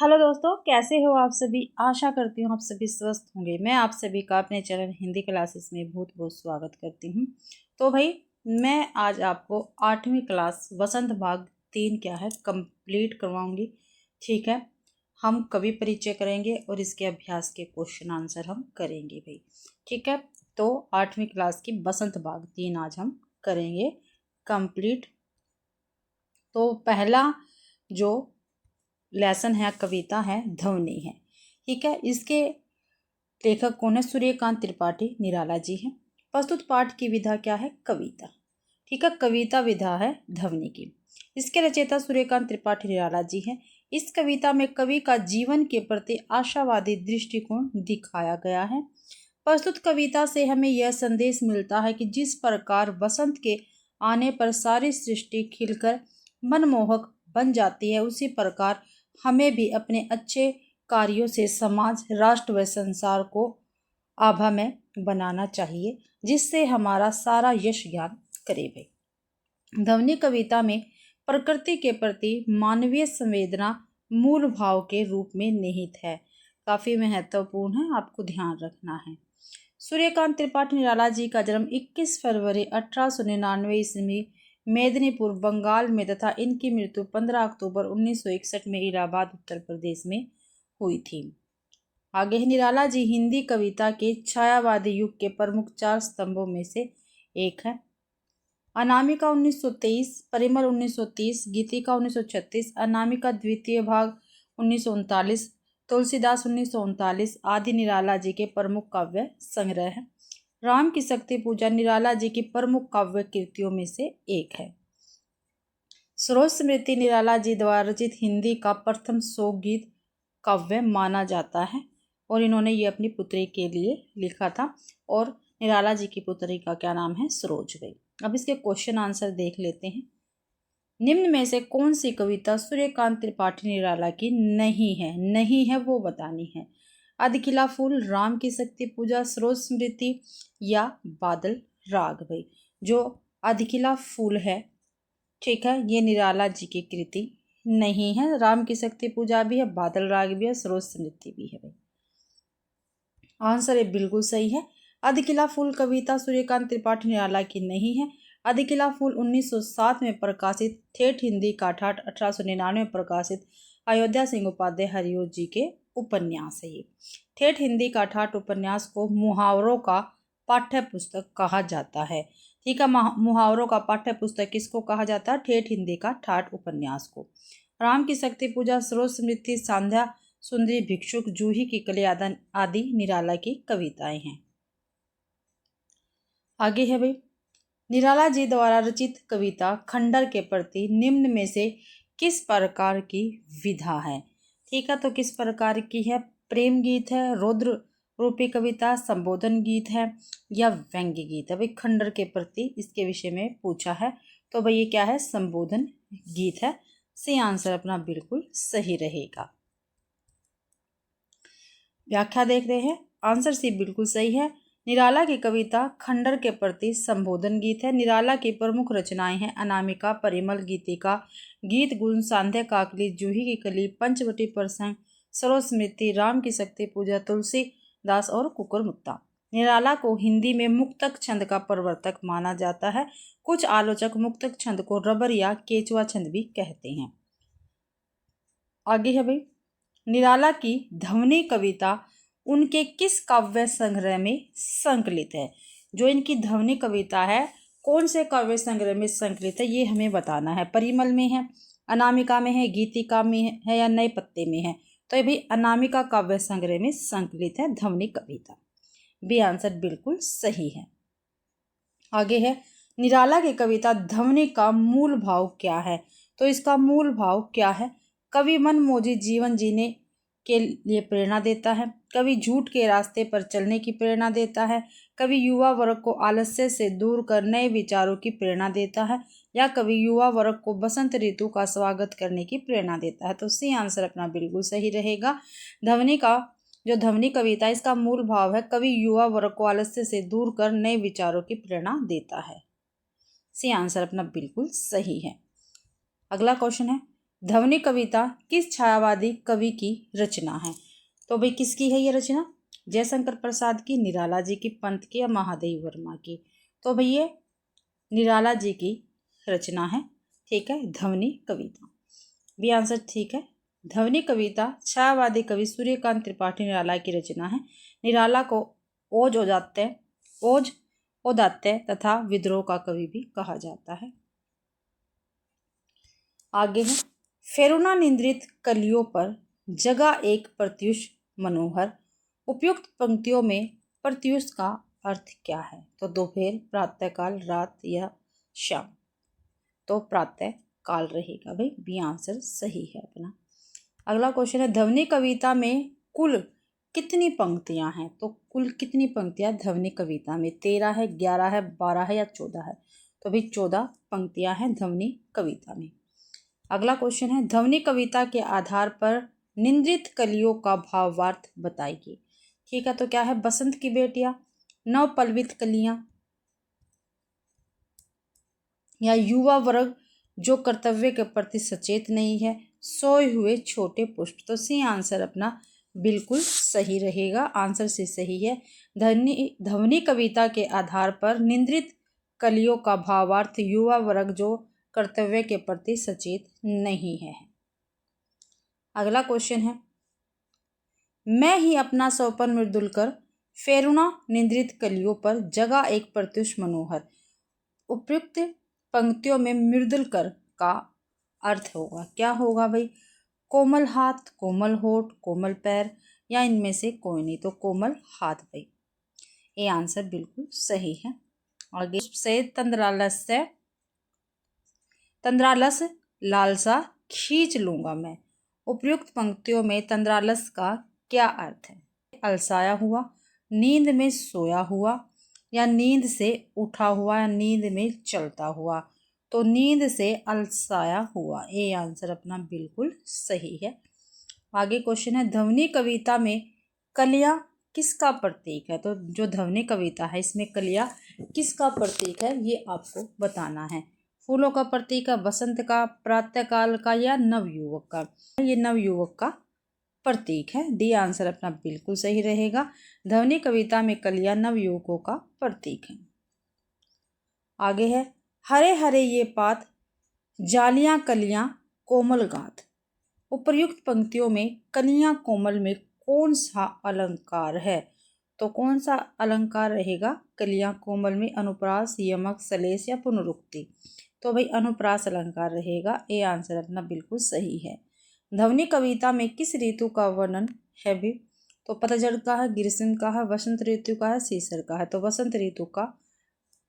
Hello दोस्तों, कैसे हो आप सभी। आशा करती हूँ आप सभी स्वस्थ होंगे। मैं आप सभी का अपने चैनल हिंदी क्लासेस में बहुत बहुत स्वागत करती हूँ। तो भाई, मैं आज आपको 8वीं क्लास वसंत भाग 3 क्या है कंप्लीट करवाऊंगी। ठीक है, हम कवि परिचय करेंगे और इसके अभ्यास के क्वेश्चन आंसर हम करेंगे भाई। ठीक है, तो 8वीं क्लास की वसंत भाग 3 आज हम करेंगे कंप्लीट। तो पहला जो लेसन है, कविता है, ध्वनि है। ठीक है, इसके लेखक कौन है? सूर्यकांत त्रिपाठी निराला जी हैं। प्रस्तुत पाठ की विधा क्या है? कविता। ठीक है, कविता विधा है ध्वनि की। इसके रचयिता सूर्यकांत त्रिपाठी निराला जी हैं। इस कविता में कवि का जीवन के प्रति आशावादी दृष्टिकोण दिखाया गया है। प्रस्तुत कविता से हमें यह संदेश मिलता है कि जिस प्रकार वसंत के आने पर सारी सृष्टि खिलकर मनमोहक बन जाती है, उसी प्रकार हमें भी अपने अच्छे कार्यों से समाज, राष्ट्र व संसार को आभामय बनाना चाहिए, जिससे हमारा सारा यश ज्ञान करे भाई। ध्वनि कविता में प्रकृति के प्रति मानवीय संवेदना मूल भाव के रूप में निहित है। काफी महत्वपूर्ण है, आपको ध्यान रखना है। सूर्यकांत त्रिपाठी निराला जी का जन्म 21 फरवरी 1899 ईस्वी मेदिनीपुर, बंगाल में तथा इनकी मृत्यु 15 अक्टूबर 1961 में इलाहाबाद, उत्तर प्रदेश में हुई थी। आगे है, निराला जी हिंदी कविता के छायावादी युग के प्रमुख 4 स्तंभों में से एक है। अनामिका 1923, परिमल 1930, गीतिका 1936, अनामिका द्वितीय भाग 1939, तुलसीदास 1939 आदि निराला जी के प्रमुख काव्य संग्रह है। राम की शक्ति पूजा निराला जी की प्रमुख काव्य कृतियों में से एक है। सरोज स्मृति निराला जी द्वारा रचित हिंदी का प्रथम शोक गीत काव्य माना जाता है और इन्होंने ये अपनी पुत्री के लिए लिखा था। और निराला जी की पुत्री का क्या नाम है? सरोज गई। अब इसके क्वेश्चन आंसर देख लेते हैं। निम्न में से कौन सी कविता सूर्यकांत त्रिपाठी निराला की नहीं है? नहीं है वो बतानी है। अधखिला फूल, राम की शक्ति पूजा, सरोज स्मृति या बादल राग भाई। जो अधखिला फूल है, ठीक है, ये निराला जी की कृति नहीं है। राम की शक्ति पूजा भी है, बादल राग भी है, सरोज स्मृति भी है भाई। आंसर है बिल्कुल सही है। अधकिला फूल कविता सूर्यकांत त्रिपाठी निराला की नहीं है। अधकिला फूल 1907 में प्रकाशित ठेठ हिंदी का ठाठ 1899 में प्रकाशित अयोध्या सिंह उपाध्याय हरिओ जी के उपन्यास है ये। ठेठ हिंदी का ठाठ उपन्यास को मुहावरों का पाठ्य पुस्तक कहा जाता है। ठीक है, मुहावरों का पाठ्य पुस्तक किसको कहा जाता है? ठेठ हिंदी का ठाठ उपन्यास को। राम की शक्ति पूजा, सरोज स्मृति, सांध्या सुंदरी, भिक्षुक, जूही की कली आदि निराला की कविताएं हैं। आगे है भाई, निराला जी द्वारा रचित कविता खंडर के प्रति निम्न में से किस प्रकार की विधा है? ठीक है, तो किस प्रकार की है? प्रेम गीत है, रौद्र रूपी कविता, संबोधन गीत है या व्यंग्य गीत है भाई। खंडर के प्रति इसके विषय में पूछा है, तो भाई ये क्या है? संबोधन गीत है। सी आंसर अपना बिल्कुल सही रहेगा। व्याख्या देख रहे हैं, आंसर सी बिल्कुल सही है। निराला की कविता खंडर के प्रति संबोधन गीत है। निराला की प्रमुख रचनाएं हैं अनामिका, परिमल, गीतिका, गीत गुण, सांध्य काकली, जूही की कली, पंचवटी प्रसंग, सरोज स्मृति, राम की शक्ति पूजा, तुलसीदास और कुकुर मुक्ता। निराला को हिंदी में मुक्तक छंद का प्रवर्तक माना जाता है। कुछ आलोचक मुक्तक छंद को रबर या केचुआ छंद भी कहते हैं। आगे है भाई, निराला की ध्वनि कविता उनके किस काव्य संग्रह में संकलित है? जो इनकी ध्वनि कविता है, कौन से काव्य संग्रह में संकलित है, ये हमें बताना है। परिमल में है, अनामिका में है, गीतिका में है या नए पत्ते में है? तो ये भी अनामिका काव्य संग्रह में संकलित है ध्वनि कविता। बी आंसर बिल्कुल सही है। आगे है, निराला की कविता ध्वनि का मूल भाव क्या है? तो इसका मूल भाव क्या है? कवि मनमोजी जीवन जीने के लिए प्रेरणा देता है, कवि झूठ के रास्ते पर चलने की प्रेरणा देता है, कवि युवा वर्ग को आलस्य से दूर कर नए विचारों की प्रेरणा देता है, या कवि युवा वर्ग को बसंत ऋतु का स्वागत करने की प्रेरणा देता है। तो सी आंसर अपना बिल्कुल सही रहेगा। ध्वनि का जो ध्वनि कविता है, इसका मूल भाव है कवि युवा वर्ग को आलस्य से दूर कर नए विचारों की प्रेरणा देता है। सी आंसर अपना बिल्कुल सही है। अगला क्वेश्चन है, ध्वनि कविता किस छायावादी कवि की रचना है? तो भाई किसकी है ये रचना? जयशंकर प्रसाद की, निराला जी की, पंत की या महादेव वर्मा की? तो भाई ये निराला जी की रचना है। ठीक है, ध्वनि कविता भी आंसर ठीक है। ध्वनि कविता छायावादी कवि सूर्यकांत त्रिपाठी निराला की रचना है। निराला को ओज औदात्य तथा विद्रोह का कवि भी कहा जाता है। आगे है, फेरुना निंद्रित कलियों पर जगा एक प्रत्युष मनोहर। उपयुक्त पंक्तियों में प्रत्युष का अर्थ क्या है? तो दोपहर, प्रातःकाल, रात या शाम? तो प्रातः काल रहेगा भाई, बी आंसर सही है अपना। अगला क्वेश्चन है, ध्वनि कविता में कुल कितनी पंक्तियां हैं? तो कुल कितनी पंक्तियां ध्वनि कविता में? 13 है, 11 है, 12 है या 14 है? तो भाई 14 पंक्तियां हैं ध्वनि कविता में। अगला क्वेश्चन है, ध्वनि कविता के आधार पर निंद्रित कलियों का भावार्थ बताइए। ठीक है, तो क्या है? बसंत की बेटियां, नव पल्लवित कलियां, या युवा वर्ग जो कर्तव्य के प्रति सचेत नहीं है, सोए हुए छोटे पुष्प? तो सी आंसर अपना बिल्कुल सही रहेगा, आंसर से सही है। ध्वनि कविता के आधार पर निंद्रित कलियों का भावार्थ युवा वर्ग जो कर्तव्य के प्रति सचेत नहीं है। अगला क्वेश्चन है, मैं ही अपना सौपन मृदुल कर फेरुना निंद्रित कलियों पर जगा एक प्रत्युष मनोहर। उपयुक्त पंक्तियों में मृदुल कर का अर्थ होगा, क्या होगा भाई? कोमल हाथ, कोमल होठ, कोमल पैर या इनमें से कोई नहीं? तो कोमल हाथ भाई, ये आंसर बिल्कुल सही है। आगे से तंद्रालस लालसा खींच लूंगा मैं। उपयुक्त पंक्तियों में तंद्रालस का क्या अर्थ है? अलसाया हुआ, नींद में सोया हुआ, या नींद से उठा हुआ, या नींद में चलता हुआ? तो नींद से अलसाया हुआ, ये आंसर अपना बिल्कुल सही है। आगे क्वेश्चन है, ध्वनि कविता में कलियां किसका प्रतीक है? तो जो ध्वनि कविता है इसमें कलियां किसका प्रतीक है ये आपको बताना है। फूलों का प्रतीक है, बसंत का, प्रातःकाल का या नवयुवक का? ये नवयुवक का प्रतीक है, डी आंसर अपना बिल्कुल सही रहेगा। ध्वनि कविता में कलियां नवयुवकों का प्रतीक है। आगे है, हरे हरे ये पात जालियां कलियां कोमल गात। उपर्युक्त पंक्तियों में कलियां कोमल में कौन सा अलंकार है? तो कौन सा अलंकार रहेगा कलियां कोमल में? अनुप्रास, यमक, सलेस या पुनरुक्ति? तो भाई अनुप्रास अलंकार रहेगा, ये आंसर अपना बिल्कुल सही है। ध्वनि कविता में किस ऋतु का वर्णन है भी? तो पतझड़ का है, ग्रीष्म का है, वसंत ऋतु का है, सीसर का है? तो वसंत ऋतु का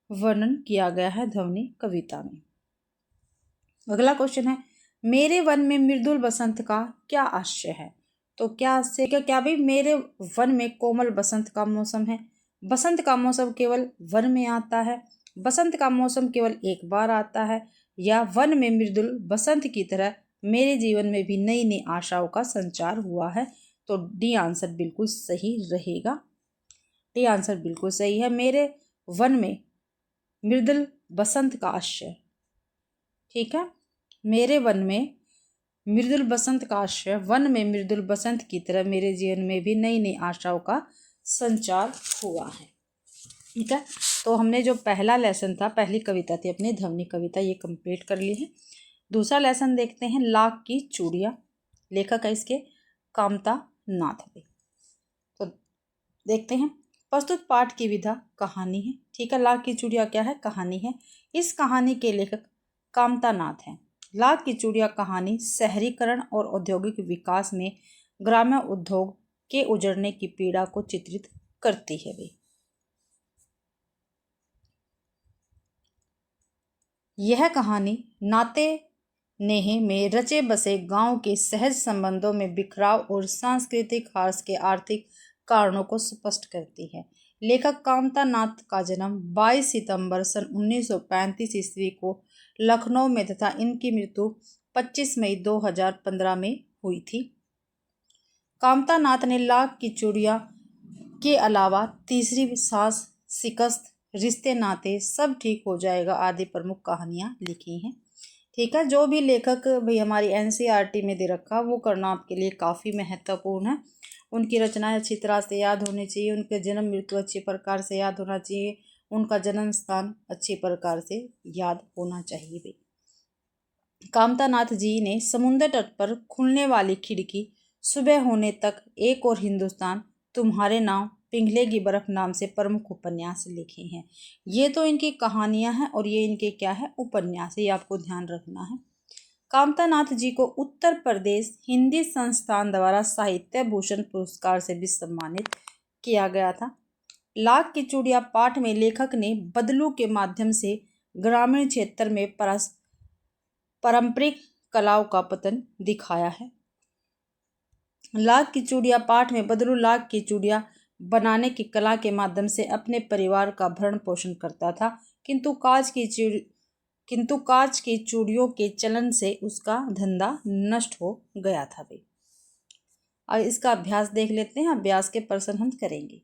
वर्णन किया गया है ध्वनि कविता में। अगला क्वेश्चन है, मेरे वन में मृदुल बसंत का क्या आशय है? तो क्या भाई मेरे वन में कोमल बसंत का मौसम है? बसंत का मौसम केवल वन में आता है? बसंत का मौसम केवल एक बार आता है? या वन में मृदुल बसंत की तरह मेरे जीवन में भी नई नई आशाओं का संचार हुआ है? तो डी आंसर बिल्कुल सही रहेगा, डी आंसर बिल्कुल सही है। मेरे वन में मृदुल बसंत का आशय, ठीक है, मेरे वन में मृदुल बसंत का आशय, वन में मृदुल बसंत की तरह मेरे जीवन में भी नई नई आशाओं का संचार हुआ है। ठीक है, तो हमने जो पहला लेसन था, पहली कविता थी अपनी ध्वनि कविता, ये कंप्लीट कर ली है। दूसरा लेसन देखते हैं, लाख की चूड़ियाँ। लेखक है इसके कामता नाथ। तो देखते हैं, प्रस्तुत पाठ की विधा कहानी है। ठीक है, लाख की चूड़ियाँ क्या है? कहानी है। इस कहानी के लेखक कामता नाथ हैं। लाख की चूड़ियाँ कहानी शहरीकरण और औद्योगिक विकास में ग्राम्य उद्योग के उजड़ने की पीड़ा को चित्रित करती है। भी यह कहानी नाते नेहे में रचे बसे गांव के सहज संबंधों में बिखराव और सांस्कृतिक हार्स के आर्थिक कारणों को स्पष्ट करती है। लेखक कामता नाथ का जन्म 22 सितंबर सन 1935 ईस्वी को लखनऊ में तथा इनकी मृत्यु 25 मई 2015 में हुई थी। कामता नाथ ने लाख की चूड़ियाँ के अलावा तीसरी सांस, शिकस्त, रिश्ते नाते, सब ठीक हो जाएगा आदि प्रमुख कहानियाँ लिखी हैं। ठीक है, जो भी लेखक भाई हमारी एनसीईआरटी में दे रखा वो करना आपके लिए काफ़ी महत्वपूर्ण है। उनकी रचनाएं अच्छी तरह से याद होनी चाहिए, उनके जन्म मृत्यु अच्छी प्रकार से याद होना चाहिए, उनका जन्म स्थान अच्छी प्रकार से याद होना चाहिए भाई। कामतानाथ जी ने समुद्र तट पर खुलने वाली खिड़की, सुबह होने तक, एक और हिंदुस्तान, तुम्हारे नाम, पिघलेगी बर्फ नाम से प्रमुख उपन्यास लिखे हैं। ये तो इनकी कहानियां हैं और ये इनके क्या है, उपन्यास, ये आपको ध्यान रखना है। कामतानाथ जी को उत्तर प्रदेश हिंदी संस्थान द्वारा साहित्य भूषण पुरस्कार से भी सम्मानित किया गया था। लाख की चूड़ियां पाठ में लेखक ने बदलू के माध्यम से ग्रामीण क्षेत्र में पारंपरिक कलाओं का पतन दिखाया है। लाख की चूड़ियां पाठ में बदलू लाख की चूड़ियां बनाने की कला के माध्यम से अपने परिवार का भरण पोषण करता था, किंतु कांच की चूड़ियों के चलन से उसका धंधा नष्ट हो गया था भाई। और इसका अभ्यास देख लेते हैं, अभ्यास के प्रश्न हम करेंगे।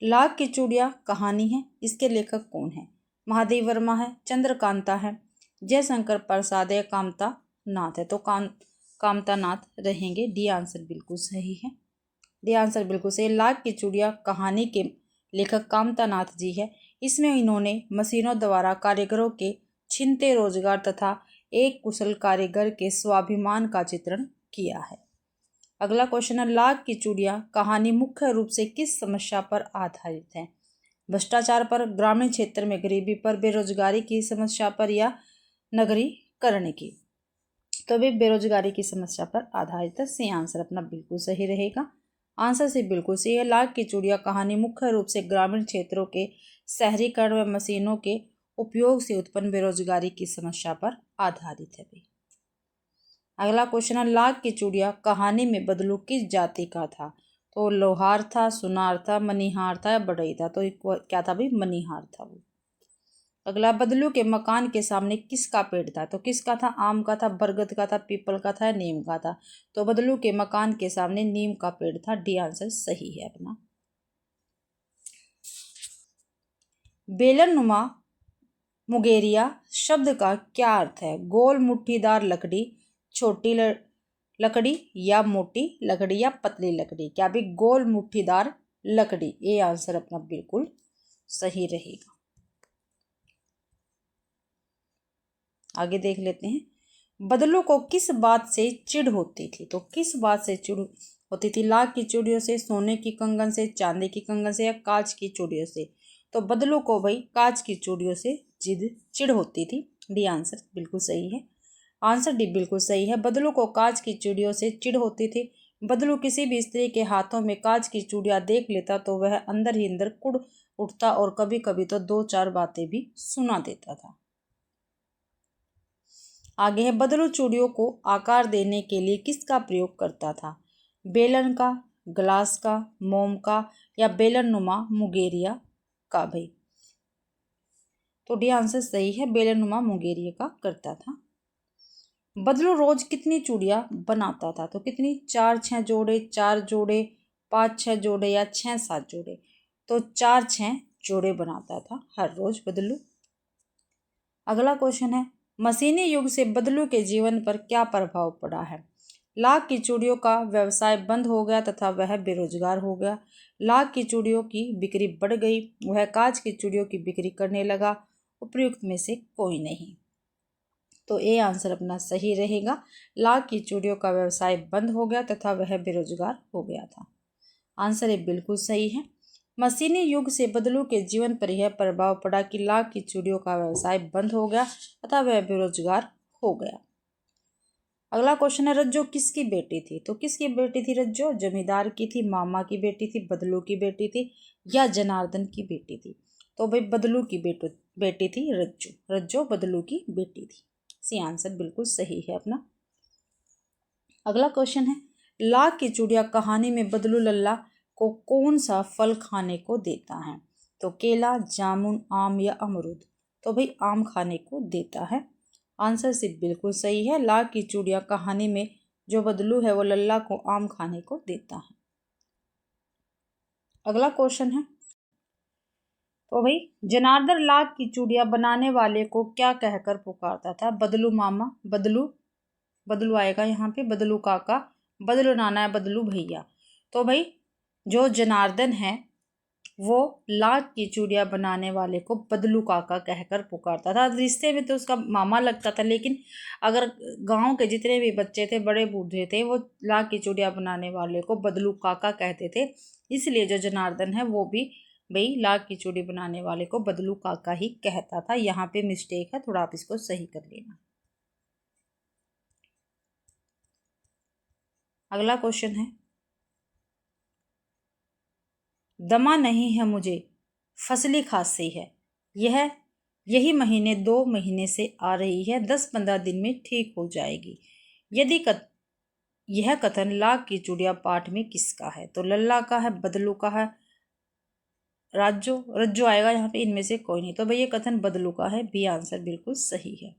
लाख की चूड़ियां कहानी है, इसके लेखक कौन है? महादेव वर्मा है, चंद्रकांता है, जयशंकर प्रसाद है, कामता नाथ है। तो कामता नाथ रहेंगे। डी आंसर बिल्कुल सही है। डी आंसर बिल्कुल सही। लाख की चूड़ियां कहानी के लेखक कामता नाथ जी है। इसमें इन्होंने मशीनों द्वारा कारीगरों के छिनते रोजगार तथा एक कुशल कारीगर के स्वाभिमान का चित्रण किया है। अगला क्वेश्चन है, लाख की चूड़ियां कहानी मुख्य रूप से किस समस्या पर आधारित है? भ्रष्टाचार पर, ग्रामीण क्षेत्र में गरीबी पर, बेरोजगारी की समस्या पर, या नगरीकरण की? तो भी बेरोजगारी की समस्या पर आधारित है। सी आंसर अपना बिल्कुल सही रहेगा। आंसर से बिल्कुल सही है। लाख की चूड़ियां कहानी मुख्य रूप से ग्रामीण क्षेत्रों के शहरीकरण व मशीनों के उपयोग से उत्पन्न बेरोजगारी की समस्या पर आधारित है भाई। अगला क्वेश्चन है, लाख की चूड़ियां कहानी में बदलू किस जाति का था? तो लोहार था, सुनार था, मनीहार था या बढ़ई था? तो क्या था भाई? मनीहार था वो। अगला, बदलू के मकान के सामने किसका पेड़ था? तो किसका था? आम का था, बरगद का था, पीपल का था, नीम का था? तो बदलू के मकान के सामने नीम का पेड़ था। डी आंसर सही है अपना। बेलनुमा मुगेरिया शब्द का क्या अर्थ है? गोल मुट्ठीदार लकड़ी, छोटी लकड़ी, या मोटी लकड़ी, या पतली लकड़ी? क्या भी? गोल मुट्ठीदार लकड़ी। ये आंसर अपना बिल्कुल सही रहेगा। आगे देख लेते हैं। बदलू को किस बात से चिढ़ होती थी? तो किस बात से चिढ़ होती थी? लाख की चूड़ियों से, सोने की कंगन से, चांदी की कंगन से, या कांच की चूड़ियों से? तो बदलू को भाई कांच की चूड़ियों से चिढ़ होती थी। डी आंसर बिल्कुल सही है। आंसर डी बिल्कुल सही है। बदलू को कांच की चूड़ियों से चिढ़ होती थी। बदलू किसी भी स्त्री के हाथों में कांच की चूड़ियां देख लेता तो वह अंदर ही अंदर कुड़ उठता और कभी कभी तो दो चार बातें भी सुना देता था। आगे है, बदलू चूड़ियों को आकार देने के लिए किसका प्रयोग करता था? बेलन का, ग्लास का, मोम का, या बेलन नुमा मुगेरिया का भाई? तो डी आंसर सही है, बेलन नुमा मुगेरिया का करता था। बदलू रोज कितनी चूड़ियां बनाता था? तो कितनी? 4-6 जोड़े, 4 जोड़े, 5-6 जोड़े, या 6-7 जोड़े? तो 4-6 जोड़े बनाता था हर रोज बदलू। अगला क्वेश्चन है, मशीनी युग से बदलू के जीवन पर क्या प्रभाव पड़ा है? लाख की चूड़ियों का व्यवसाय बंद हो गया तथा वह बेरोजगार हो गया। लाख की चूड़ियों की बिक्री बढ़ गई, वह कांच की चूड़ियों की बिक्री करने लगा। उपयुक्त में से कोई नहीं। तो ए आंसर अपना सही रहेगा। लाख की चूड़ियों का व्यवसाय बंद हो गया तथा वह बेरोजगार हो गया था। आंसर ए बिल्कुल सही है। मशीनी युग से बदलू के जीवन पर यह प्रभाव पड़ा कि लाख की चूड़ियों का व्यवसाय बंद हो गया तथा वह बेरोजगार हो गया। अगला क्वेश्चन है, रज्जो किसकी बेटी थी? तो किसकी बेटी थी रज्जो? जमींदार की थी, मामा की बेटी थी, बदलू की बेटी थी, या जनार्दन की बेटी थी? तो भाई बदलू की बेटी थी रज्जो। रज्जो बदलू की बेटी थी। सी आंसर बिल्कुल सही है अपना। अगला क्वेश्चन है, लाख की चूड़ियां कहानी में बदलू लल्ला को कौन सा फल खाने को देता है? तो केला, जामुन, आम, या अमरूद? तो भाई आम खाने को देता है। आंसर से बिल्कुल सही है। लाख की चूड़ियां कहानी में जो बदलू है वो लल्ला को आम खाने को देता है। अगला क्वेश्चन है, तो भाई जनार्दन लाख की चूड़ियां बनाने वाले को क्या कहकर पुकारता था? बदलू मामा, बदलू, बदलू आएगा यहाँ पे, बदलू काका, बदलू नाना, बदलू भैया। तो भाई जो जनार्दन है वो लाख की चूड़ियां बनाने वाले को बदलू काका कहकर पुकारता था। रिश्ते में तो उसका मामा लगता था, लेकिन अगर गांव के जितने भी बच्चे थे, बड़े बूढ़े थे, वो लाख की चूड़ियां बनाने वाले को बदलू काका कहते थे। इसलिए जो जनार्दन है वो भी भाई लाख की चूड़ी बनाने वाले को बदलू काका ही कहता था। यहाँ पे मिस्टेक है, थोड़ा आप इसको सही कर लेना। अगला क्वेश्चन है, दमा नहीं है मुझे, फसली खांसी है, यही महीने 2 महीने से आ रही है, 10-15 दिन में ठीक हो जाएगी। यदि यह कथन लाख की चूड़ियां पाठ में किसका है? तो लल्ला का है, बदलू का है, राजो, रज्जो आएगा यहाँ पे, इनमें से कोई नहीं। तो भाई ये कथन बदलू का है, बी आंसर बिल्कुल सही है।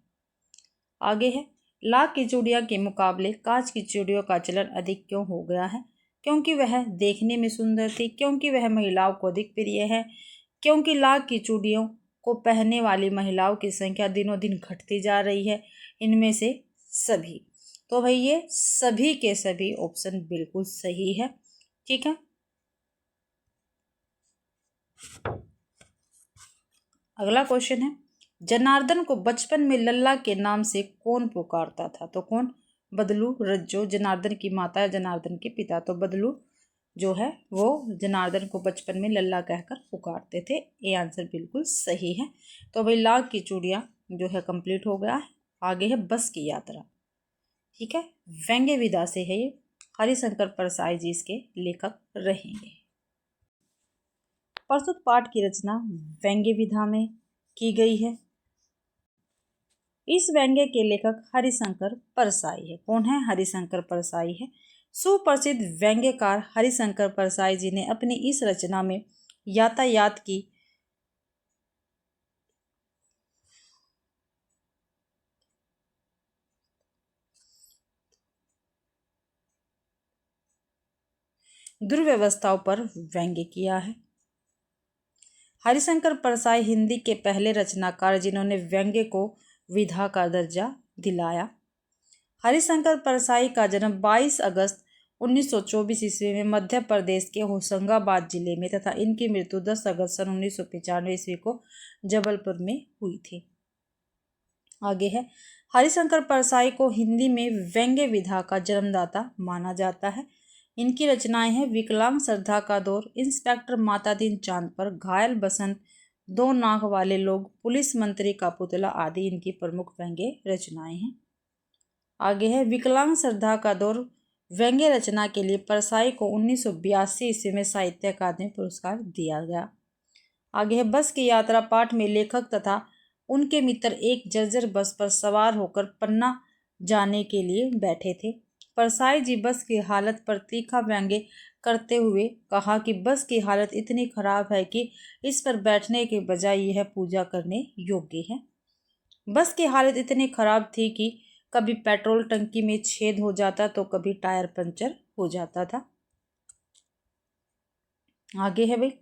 आगे है, लाख की चूड़ियां के मुकाबले कांच की चूड़ियों का चलन अधिक क्यों हो गया है? क्योंकि वह देखने में सुंदर थी, क्योंकि वह महिलाओं को अधिक प्रिय है, क्योंकि लाख की चूड़ियों को पहनने वाली महिलाओं की संख्या दिनों दिन घटती जा रही है, इनमें से सभी। तो भाई ये सभी के सभी ऑप्शन बिल्कुल सही है। ठीक है, अगला क्वेश्चन है, जनार्दन को बचपन में लल्ला के नाम से कौन पुकारता था? तो कौन? बदलू, रज्जो, जनार्दन की माता या जनार्दन के पिता। तो बदलू जो है वो जनार्दन को बचपन में लल्ला कहकर पुकारते थे। ये आंसर बिल्कुल सही है। तो भाई लाख की चूड़ियां जो है कंप्लीट हो गया है। आगे है बस की यात्रा। ठीक है, व्यंग्य विधा से है ये, हरिशंकर परसाई जी इसके लेखक रहेंगे। प्रस्तुत पाठ की रचना व्यंग्य विधा में की गई है। इस व्यंग्य के लेखक हरिशंकर परसाई है। कौन है? हरिशंकर परसाई है। सुप्रसिद्ध व्यंग्यकार हरिशंकर परसाई जी ने अपनी इस रचना में यातायात की दुर्व्यवस्थाओं पर व्यंग्य किया है। हरिशंकर परसाई हिंदी के पहले रचनाकार जिन्होंने व्यंग्य को विधा का दर्जा दिलाया। हरिशंकर परसाई का जन्म 22 अगस्त 1924 ईस्वी में मध्य प्रदेश के होशंगाबाद जिले में तथा इनकी मृत्यु 10 अगस्त सन 1995 ईस्वी को जबलपुर में हुई थी। आगे है, हरिशंकर परसाई को हिंदी में व्यंग्य विधा का जन्मदाता माना जाता है। इनकी रचनाएं हैं विकलांग श्रद्धा का दौर, इंस्पेक्टर माता दीन चांद पर, घायल बसंत, दो नाक वाले लोग, पुलिस मंत्री का पुतला आदि इनकी प्रमुख व्यंग्य रचनाएं हैं। आगे है, विकलांग श्रद्धा का दौर व्यंग्य रचना के लिए परसाई को 1982 ईस्वी में साहित्य अकादमी पुरस्कार दिया गया। आगे है, बस की यात्रा पाठ में लेखक तथा उनके मित्र एक जर्जर बस पर सवार होकर पन्ना जाने के लिए बैठे थे। परसाई जी बस की हालत पर तीखा व्यंग्य करते हुए कहा कि बस की हालत इतनी खराब है कि इस पर बैठने के बजाय यह पूजा करने योग्य है। बस की हालत इतनी खराब थी कि कभी पेट्रोल टंकी में छेद हो जाता तो कभी टायर पंचर हो जाता था। आगे है भाई,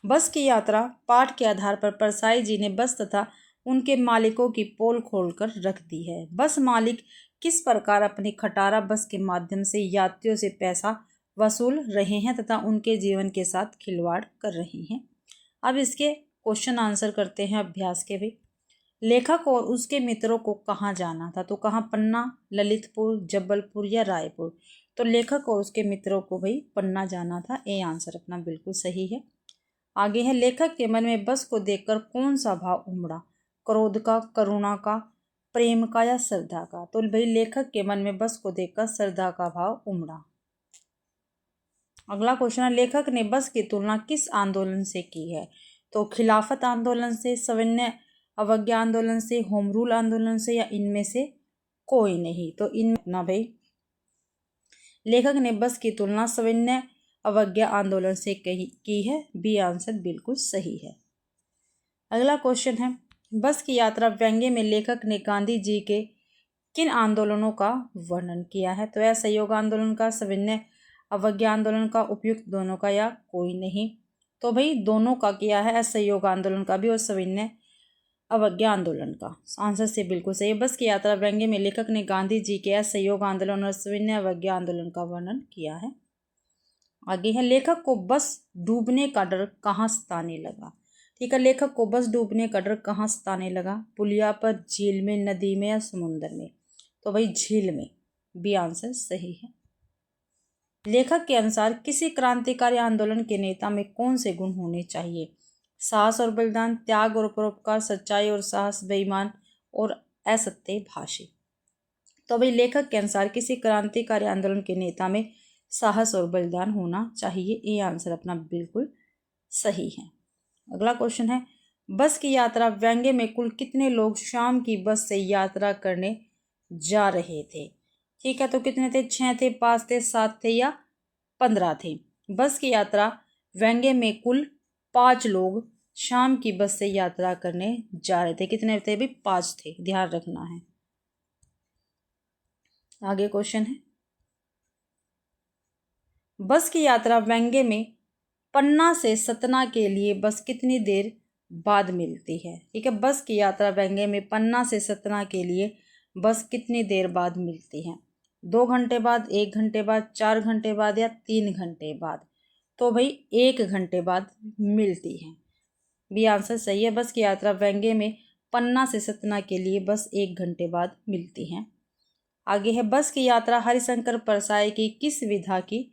बस की यात्रा पाठ के आधार पर परसाई जी ने बस तथा उनके मालिकों की पोल खोलकर रख दी है। बस मालिक किस प्रकार अपनी खटारा बस के माध्यम से यात्रियों से पैसा वसूल रहे हैं तथा उनके जीवन के साथ खिलवाड़ कर रहे हैं। अब इसके क्वेश्चन आंसर करते हैं अभ्यास के भी। लेखक और उसके मित्रों को कहाँ जाना था? तो कहाँ? पन्ना, ललितपुर, जबलपुर या रायपुर। तो लेखक और उसके मित्रों को भाई पन्ना जाना था। ए आंसर अपना बिल्कुल सही है। आगे है, लेखक के मन में बस को देखकर कौन सा भाव उमड़ा? क्रोध का, करुणा का, प्रेम का या श्रद्धा का? तो भाई लेखक के मन में बस को देखकर श्रद्धा का भाव उमड़ा। अगला क्वेश्चन है, लेखक ने बस की तुलना किस आंदोलन से की है? तो खिलाफत आंदोलन से, सविनय अवज्ञा आंदोलन से, होम रूल आंदोलन से या इनमें से कोई नहीं। तो इन ना भाई लेखक ने बस की तुलना सविनय अवज्ञा आंदोलन से की है। बी आंसर बिल्कुल सही है। अगला क्वेश्चन है, बस की यात्रा व्यंग्य में लेखक ने गांधी जी के किन आंदोलनों का वर्णन किया है? तो असहयोग आंदोलन का, सविनय अवज्ञा आंदोलन का, उपयुक्त दोनों का या कोई नहीं। तो भाई दोनों का किया है, असहयोग आंदोलन का भी और सविनय अवज्ञा आंदोलन का। आंसर से बिल्कुल सही है। बस की यात्रा व्यंग्य में लेखक ने गांधी जी के असहयोग आंदोलन और सविनय अवज्ञा आंदोलन का वर्णन किया है। आगे है, लेखक को बस डूबने का डर कहाँ सताने लगा। ठीक है, लेखक को बस डूबने का डर कहाँ सताने लगा? पुलिया पर, झील में, नदी में या समुद्र में? तो भाई झील में, बी आंसर सही है। लेखक के अनुसार किसी क्रांतिकारी आंदोलन के नेता में कौन से गुण होने चाहिए? साहस और बलिदान, त्याग और परोपकार, सच्चाई और साहस, बेईमान और असत्य भाषी। तो भाई लेखक के अनुसार किसी क्रांतिकारी आंदोलन के नेता में साहस और बलिदान होना चाहिए। ये आंसर अपना बिल्कुल सही है। अगला क्वेश्चन है, बस की यात्रा व्यंग्य में कुल कितने लोग शाम की बस से यात्रा करने जा रहे थे? ठीक है, तो कितने थे? 6 थे, 5 थे, 7 थे या 15 थे? बस की यात्रा व्यंग्य में कुल 5 लोग शाम की बस से यात्रा करने जा रहे थे। कितने थे भी? 5 थे, ध्यान रखना है। आगे क्वेश्चन है, बस की यात्रा व्यंग्य में पन्ना से सतना के लिए बस कितनी देर बाद मिलती है? ठीक है, बस की यात्रा व्यंग्य में पन्ना से सतना के लिए बस कितनी देर बाद मिलती है? 2 घंटे बाद, 1 घंटे बाद, 4 घंटे बाद या 3 घंटे बाद? तो भाई 1 घंटे बाद मिलती है, बी आंसर सही है। बस की यात्रा व्यंग्य में पन्ना से सतना के लिए बस 1 घंटे बाद मिलती है। आगे है, बस की यात्रा हरिशंकर परसाई की किस विधा की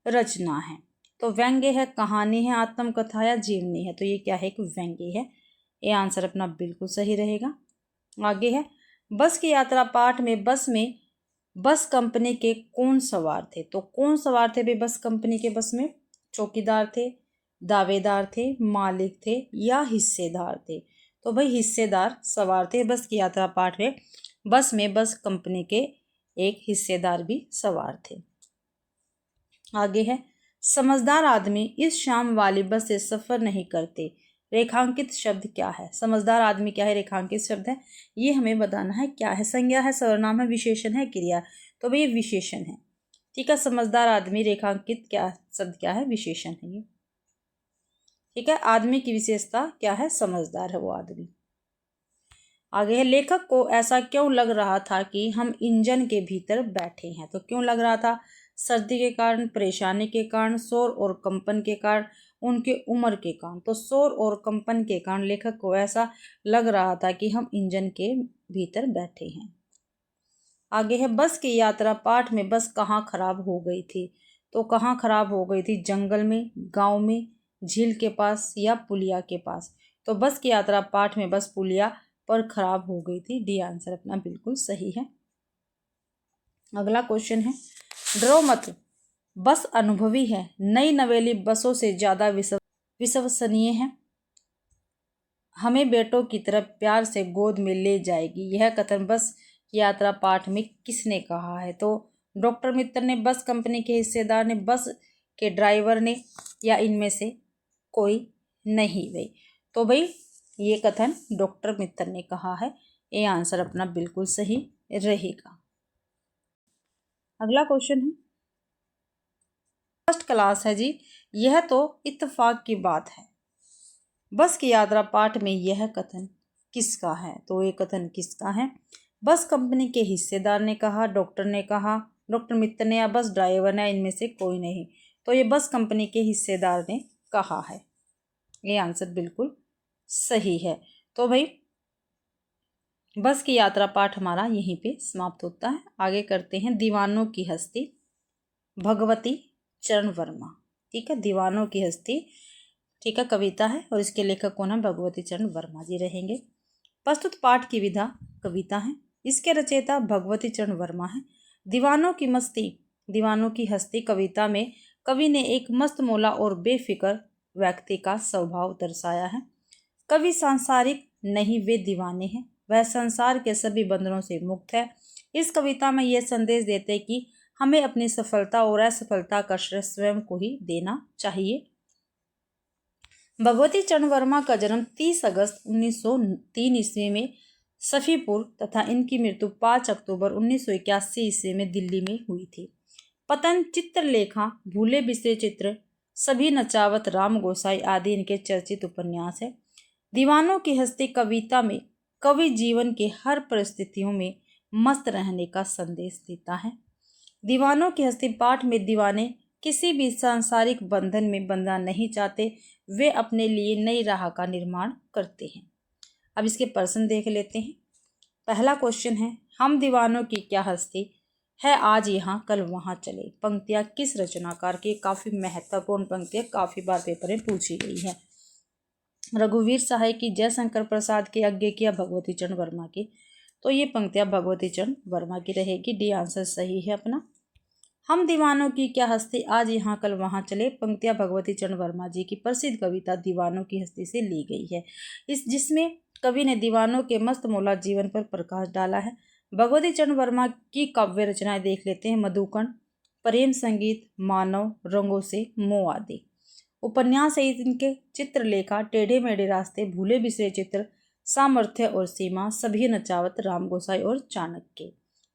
रचना है? तो व्यंग्य है, कहानी है, आत्मकथा या जीवनी है? तो ये क्या है? एक व्यंग्य है। ये आंसर अपना बिल्कुल सही रहेगा। आगे है, बस की यात्रा पाठ में बस कंपनी के कौन सवार थे? तो कौन सवार थे भाई बस कंपनी के बस में? चौकीदार थे, दावेदार थे, मालिक थे या हिस्सेदार थे? तो भाई हिस्सेदार सवार थे बस की यात्रा पाठ में। बस कंपनी के एक हिस्सेदार भी सवार थे। आगे है, समझदार आदमी इस शाम वाली बस से सफर नहीं करते। रेखांकित शब्द क्या है? समझदार आदमी क्या है? रेखांकित शब्द है। ये हमें बताना है क्या है? संज्ञा है, सर्वनाम है, विशेषण है, क्रिया? तो भाई ये विशेषण है। ठीक है, समझदार आदमी रेखांकित क्या शब्द क्या है? विशेषण है ये। ठीक है, आदमी की विशेषता क्या है? समझदार है वो आदमी। आगे है, लेखक को ऐसा क्यों लग रहा था कि हम इंजन के भीतर बैठे हैं? तो क्यों लग रहा था? सर्दी के कारण, परेशानी के कारण, शोर और कंपन के कारण, उनके उम्र के कारण? तो शोर और कंपन के कारण लेखक को ऐसा लग रहा था कि हम इंजन के भीतर बैठे हैं। आगे है, बस की यात्रा पाठ में बस कहाँ खराब हो गई थी? तो कहाँ खराब हो गई थी? जंगल में, गांव में, झील के पास या पुलिया के पास? तो बस की यात्रा पाठ में बस पुलिया पर खराब हो गई थी। डी आंसर अपना बिल्कुल सही है। अगला क्वेश्चन है, डरो मत, बस अनुभवी है, नई नवेली बसों से ज्यादा विश्वसनीय है, हमें बेटों की तरफ प्यार से गोद में ले जाएगी। यह कथन बस यात्रा पाठ में किसने कहा है? तो डॉक्टर मित्र ने, बस कंपनी के हिस्सेदार ने, बस के ड्राइवर ने या इनमें से कोई नहीं? भाई तो भाई ये कथन डॉक्टर मित्र ने कहा है। ये आंसर अपना बिल्कुल सही रहेगा। अगला क्वेश्चन है, फर्स्ट क्लास है जी, यह तो इत्तेफाक की बात है। बस की यात्रा पाठ में यह कथन किसका है? तो ये कथन किसका है? बस कंपनी के हिस्सेदार ने कहा, डॉक्टर ने कहा, डॉक्टर मित्र ने या बस ड्राइवर ने, इनमें से कोई नहीं? तो ये बस कंपनी के हिस्सेदार ने कहा है। ये आंसर बिल्कुल सही है। तो भाई बस की यात्रा पाठ हमारा यहीं पे समाप्त होता है। आगे करते हैं दीवानों की हस्ती, भगवती चरण वर्मा। ठीक है, दीवानों की हस्ती, ठीक है, कविता है और इसके लेखक कौन है? भगवती चरण वर्मा जी रहेंगे। प्रस्तुत पाठ की विधा कविता है, इसके रचयिता भगवती चरण वर्मा है। दीवानों की हस्ती कविता में कवि ने एक मस्त मौला और बेफिक्र व्यक्ति का स्वभाव दर्शाया है। कवि सांसारिक नहीं, वे दीवाने हैं, वह संसार के सभी बंधनों से मुक्त है। इस कविता में यह संदेश देते कि हमें अपनी सफलता और असफलता का श्रेय स्वयं को ही देना चाहिए। भगवती चरण वर्मा का जन्म 30 अगस्त 1903 ईस्वी में सफीपुर तथा इनकी मृत्यु 5 अक्टूबर 1981 ईस्वी में दिल्ली में हुई थी। पतन चित्रलेखा, भूले बिसरे चित्र, सभी नचावत, राम गोसाई आदि इनके चर्चित उपन्यास है। दीवानों की हस्ती कविता में कवि जीवन के हर परिस्थितियों में मस्त रहने का संदेश देता है। दीवानों की हस्ती पाठ में दीवाने किसी भी सांसारिक बंधन में बंधना नहीं चाहते, वे अपने लिए नई राह का निर्माण करते हैं। अब इसके प्रश्न देख लेते हैं। पहला क्वेश्चन है, हम दीवानों की क्या हस्ती है, आज यहाँ कल वहाँ चले, पंक्तियाँ किस रचनाकार की? काफ़ी महत्वपूर्ण पंक्तियाँ, काफ़ी बार पेपर में पूछी गई है। रघुवीर सहाय की, जयशंकर प्रसाद की, यज्ञ की या भगवती चरण वर्मा की? तो ये पंक्तियाँ भगवती चरण वर्मा की रहेगी। डी आंसर सही है अपना। हम दीवानों की क्या हस्ती, आज यहाँ कल वहाँ चले, पंक्तियाँ भगवती चरण वर्मा जी की प्रसिद्ध कविता दीवानों की हस्ती से ली गई है, जिसमें कवि ने दीवानों के मस्त मौला जीवन पर प्रकाश डाला है। भगवती चरण वर्मा की काव्य रचनाएं देख लेते हैं। मधुकण, प्रेम संगीत, मानव, रंगों से मोह आदि। उपन्यास है इनके चित्रलेखा, टेढ़े मेढ़े रास्ते, भूले बिसरे चित्र, सामर्थ्य और सीमा, सभी नचावत, राम गोसाई और चाणक्य।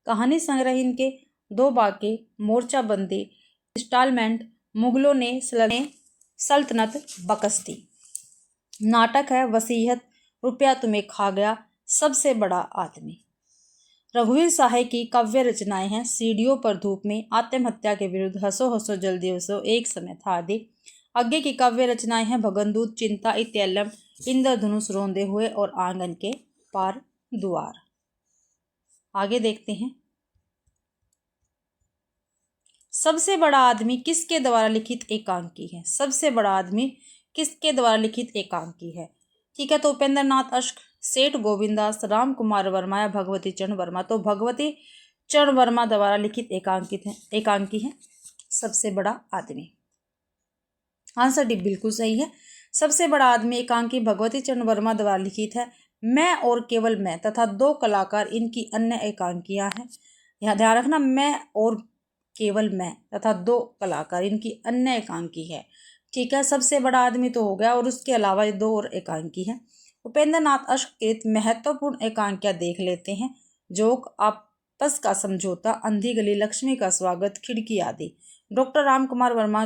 कहानी संग्रह इनके दो बाके, मोर्चाबंदी, इंस्टॉलमेंट, मुगलों ने सल्तनत बकस्ती। नाटक है वसीयत, रुपया तुम्हें खा गया, सबसे बड़ा आदमी। रघुवीर सहाय की काव्य रचनाएं हैं सीढ़ियों पर धूप में, आत्महत्या के विरुद्ध, हंसो हंसो जल्दी हंसो, एक समय था आदि। आगे की काव्य रचनाएं हैं भगनदूत, चिंता, इत्यलम, इंद्रधनुष रोंदे हुए और आंगन के पार द्वार। आगे देखते हैं। सबसे बड़ा आदमी किसके द्वारा लिखित एकांकी है? सबसे बड़ा आदमी किसके द्वारा लिखित एकांकी है? ठीक है, तो उपेंद्र नाथ अश्क, सेठ गोविंदास, राम कुमार वर्मा या भगवती चरण वर्मा? तो भगवती चरण वर्मा द्वारा लिखित एकांकी है सबसे बड़ा आदमी। आंसर डी बिल्कुल सही है। सबसे बड़ा आदमी एकांकी भगवती चरण वर्मा द्वारा लिखित है। मैं और केवल मैं तथा दो कलाकार इनकी अन्य एकांकियां हैं। यहाँ ध्यान रखना, मैं और केवल मैं तथा दो कलाकार इनकी अन्य एकांकी है। ठीक है, सबसे बड़ा आदमी तो हो गया और उसके अलावा ये दो और एकांकी है। उपेंद्र नाथ अश्क के महत्वपूर्ण एकांकियां देख लेते हैं। जोक, आपस का समझौता, अंधी गली, लक्ष्मी का स्वागत, खिड़की आदि। डॉक्टर राम कुमार वर्मा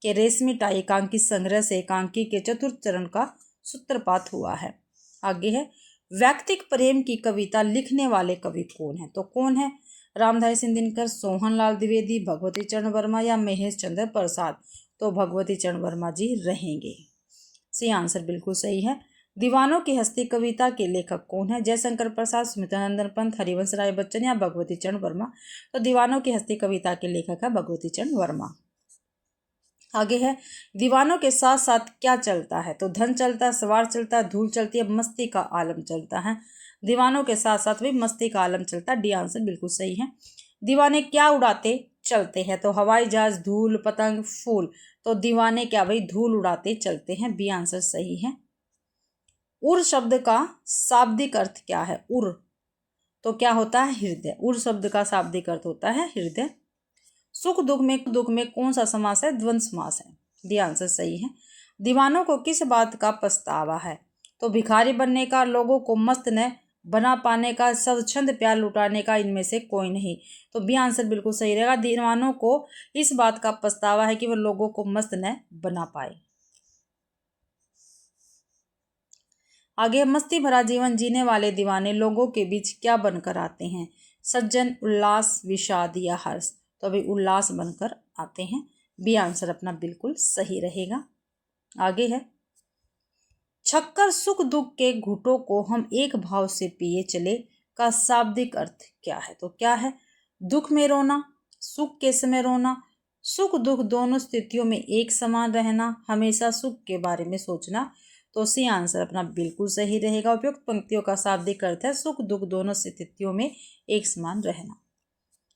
के रेशमी टाई एकांकी संग्रह से एकांकी के चतुर्थ चरण का सूत्रपात हुआ है। आगे है, व्यक्तिक प्रेम की कविता लिखने वाले कवि कौन है? तो कौन है? रामधारी सिंह दिनकर, सोहनलाल द्विवेदी, भगवती चरण वर्मा या महेश चंद्र प्रसाद? तो भगवती चरण वर्मा जी रहेंगे। सी आंसर बिल्कुल सही है। दीवानों की हस्ती कविता के लेखक कौन है? जयशंकर प्रसाद, सुमित्रानंदन पंत, हरिवंश राय बच्चन या भगवती चरण वर्मा? तो दीवानों की हस्ती कविता के लेखक है भगवती चरण वर्मा। आगे है, दीवानों के साथ साथ क्या चलता है? तो धन चलता है, सवार चलता है, धूल चलती है, मस्ती का आलम चलता है। दीवानों के साथ साथ भी मस्ती का आलम चलता है। डी आंसर बिल्कुल सही है। दीवाने क्या उड़ाते चलते हैं? तो हवाई जहाज, धूल, पतंग, फूल। तो दीवाने क्या भाई, धूल उड़ाते चलते हैं। बी आंसर सही है। उर शब्द का शाब्दिक अर्थ क्या है? उर तो क्या होता है? हृदय। उर शब्द का शाब्दिक अर्थ होता है हृदय। सुख दुख में कौन सा समास है? द्वंद्व समास है। डी आंसर सही है। दीवानों को किस बात का पछतावा है? तो भिखारी बनने का, लोगों को मस्त न बना पाने का, स्वच्छंद प्यार लुटाने का, इनमें से कोई नहीं। तो बी आंसर बिल्कुल सही रहेगा। दीवानों को इस बात का पछतावा है कि वह लोगों को मस्त न बना पाए। आगे, मस्ती भरा जीवन जीने वाले दीवाने लोगों के बीच क्या बनकर आते हैं? सज्जन, उल्लास, विषाद या हर्ष? तो अभी उल्लास बनकर आते हैं। बी आंसर अपना बिल्कुल सही रहेगा। आगे है, छक्कर सुख दुख के घूंटों को हम एक भाव से पिए चले का शाब्दिक अर्थ क्या है? तो क्या है? दुख में रोना, सुख के समय रोना, सुख दुख दोनों स्थितियों में एक समान रहना, हमेशा सुख के बारे में सोचना। तो सी आंसर अपना बिल्कुल सही रहेगा। उपयुक्त पंक्तियों का शाब्दिक अर्थ है सुख दुख दोनों स्थितियों में एक समान रहना।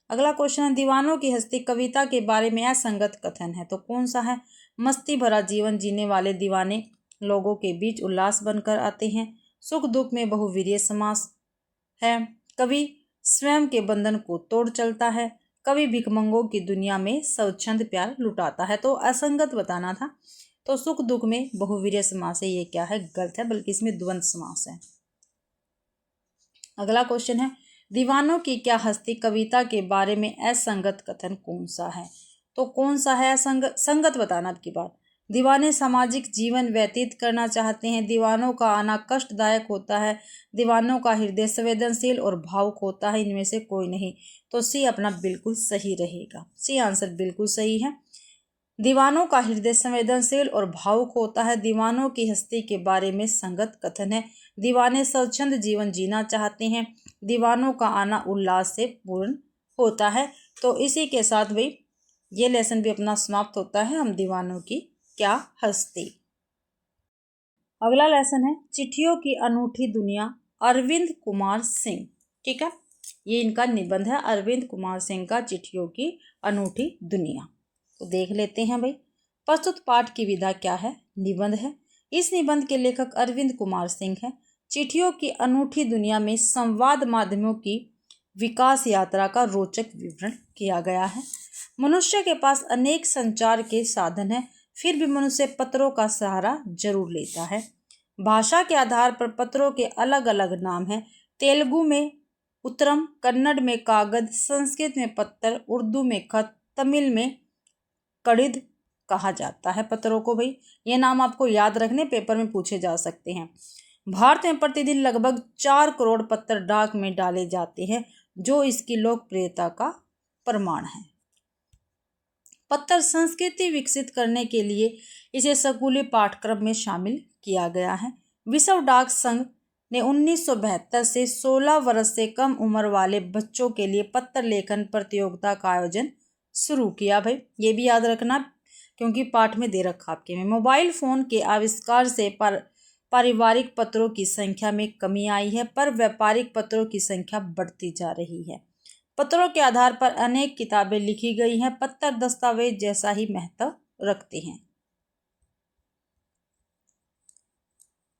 अगला क्वेश्चन है, दीवानों की हस्ती कविता के बारे में असंगत कथन है। तो कौन सा है? मस्ती भरा जीवन जीने वाले दीवाने लोगों के बीच उल्लास बनकर आते हैं। सुख दुख में बहुवीर्य समास है। कवि स्वयं के बंधन को तोड़ चलता है। कवि भिखमंगों की दुनिया में स्वच्छंद प्यार लुटाता है। तो असंगत बताना था। तो सुख दुख में बहुवीर्य समास है, ये क्या है? गलत है, बल्कि इसमें द्वंद्व समास है। अगला क्वेश्चन है, दीवानों की क्या हस्ती कविता के बारे में असंगत कथन कौन सा है? तो कौन सा है संगत बताना आपकी बात। दीवाने सामाजिक जीवन व्यतीत करना चाहते हैं। दीवानों का आना कष्टदायक होता है। दीवानों का हृदय संवेदनशील और भावुक होता है। इनमें से कोई नहीं। तो सी अपना बिल्कुल सही रहेगा। सी आंसर बिल्कुल सही है। दीवानों का हृदय संवेदनशील और भावुक होता है। दीवानों की हस्ती के बारे में संगत कथन है। दीवाने स्वच्छंद जीवन जीना चाहते हैं। दीवानों का आना उल्लास से पूर्ण होता है। तो इसी के साथ भाई ये लेसन भी अपना समाप्त होता है। हम दीवानों की क्या हस्ती। अगला लेसन है चिट्ठियों की अनूठी दुनिया, अरविंद कुमार सिंह। ठीक है, ये इनका निबंध है, अरविंद कुमार सिंह का चिट्ठियों की अनूठी दुनिया। तो देख लेते हैं भाई। प्रस्तुत पाठ की विधा क्या है? निबंध है। इस निबंध के लेखक अरविंद कुमार सिंह है। चिट्ठियों की अनूठी दुनिया में संवाद माध्यमों की विकास यात्रा का रोचक विवरण किया गया है। मनुष्य के पास अनेक संचार के साधन है, फिर भी मनुष्य पत्रों का सहारा जरूर लेता है। भाषा के आधार पर पत्रों के अलग अलग नाम हैं। तेलुगु में उत्तरम, कन्नड़ में कागज, संस्कृत में पत्तर, उर्दू में खत, तमिल में कड़िद कहा जाता है पत्रों को। भाई ये नाम आपको याद रखने, पेपर में पूछे जा सकते हैं। भारत में प्रतिदिन लगभग 4 करोड़ पत्र डाक में डाले जाते हैं, जो इसकी लोकप्रियता का प्रमाण है। पत्र संस्कृति विकसित करने के लिए इसे स्कूली पाठ्यक्रम में शामिल किया गया है। विश्व डाक संघ ने 1972 से 16 वर्ष से कम उम्र वाले बच्चों के लिए पत्र लेखन प्रतियोगिता का आयोजन शुरू किया। भाई ये भी याद रखना, क्योंकि पाठ में दे रखा आपके में। मोबाइल फोन के आविष्कार से पारिवारिक पत्रों की संख्या में कमी आई है, पर व्यापारिक पत्रों की संख्या बढ़ती जा रही है। पत्रों के आधार पर अनेक किताबें लिखी गई हैं। पत्र दस्तावेज जैसा ही महत्व रखते हैं।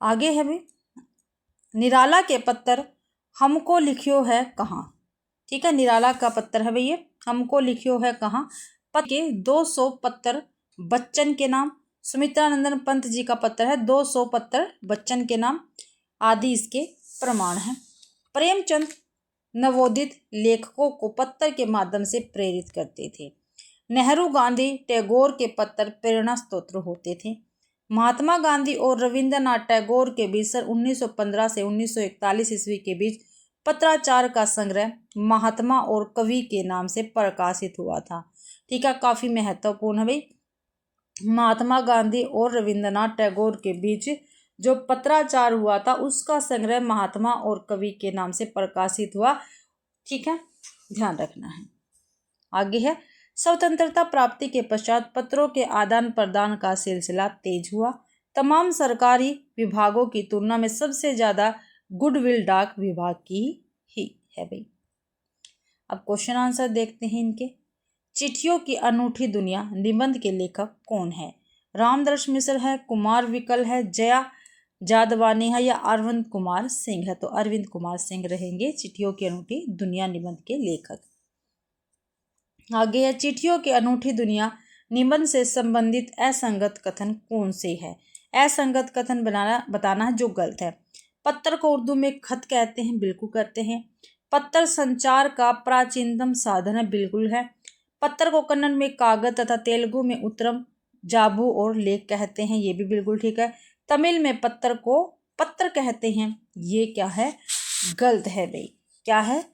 आगे है भाई, निराला के पत्र हमको लिखियो है कहाँ। ठीक है, निराला का पत्र है भैया, हमको लिखियो है कहाँ। पत्र के 200 पत्र बच्चन के नाम। सुमित्रानंदन पंत जी का पत्र है 200 पत्र बच्चन के नाम आदि इसके प्रमाण हैं। प्रेमचंद नवोदित लेखकों को पत्र के माध्यम से प्रेरित करते थे। नेहरू, गांधी, टैगोर के पत्र प्रेरणा स्रोत होते थे। महात्मा गांधी और रविंद्रनाथ टैगोर के बीच 1915 से 1941 ईस्वी के बीच पत्राचार का संग्रह महात्मा और कवि के नाम से प्रकाशित हुआ था। ठीक है, काफी महत्वपूर्ण है भाई। महात्मा गांधी और रविंद्रनाथ टैगोर के बीच जो पत्राचार हुआ था उसका संग्रह महात्मा और कवि के नाम से प्रकाशित हुआ। ठीक है, ध्यान रखना है। आगे है, स्वतंत्रता प्राप्ति के पश्चात पत्रों के आदान प्रदान का सिलसिला तेज हुआ। तमाम सरकारी विभागों की तुलना में सबसे ज्यादा गुडविल डाक विभाग की ही है भाई। अब क्वेश्चन आंसर देखते हैं इनके। चिट्ठियों की अनूठी दुनिया निबंध के लेखक कौन है? रामदर्श मिश्र है, कुमार विकल है, जया जादवानी है या अरविंद कुमार सिंह है? तो अरविंद कुमार सिंह रहेंगे चिट्ठियों की अनूठी दुनिया निबंध के लेखक। आगे है, चिट्ठियों की अनूठी दुनिया निबंध से संबंधित असंगत कथन कौन से है? असंगत कथन बताना है जो गलत है। पत्र को उर्दू में खत कहते हैं, बिल्कुल कहते हैं। पत्र संचार का प्राचीनतम साधन है, बिल्कुल है। पत्र को कन्नड़ में कागज तथा तेलुगु में उत्तरम, जाबू और लेख कहते हैं, ये भी बिल्कुल ठीक है। तमिल में पत्र को पत्र कहते हैं, ये क्या है? गलत है भाई। क्या है?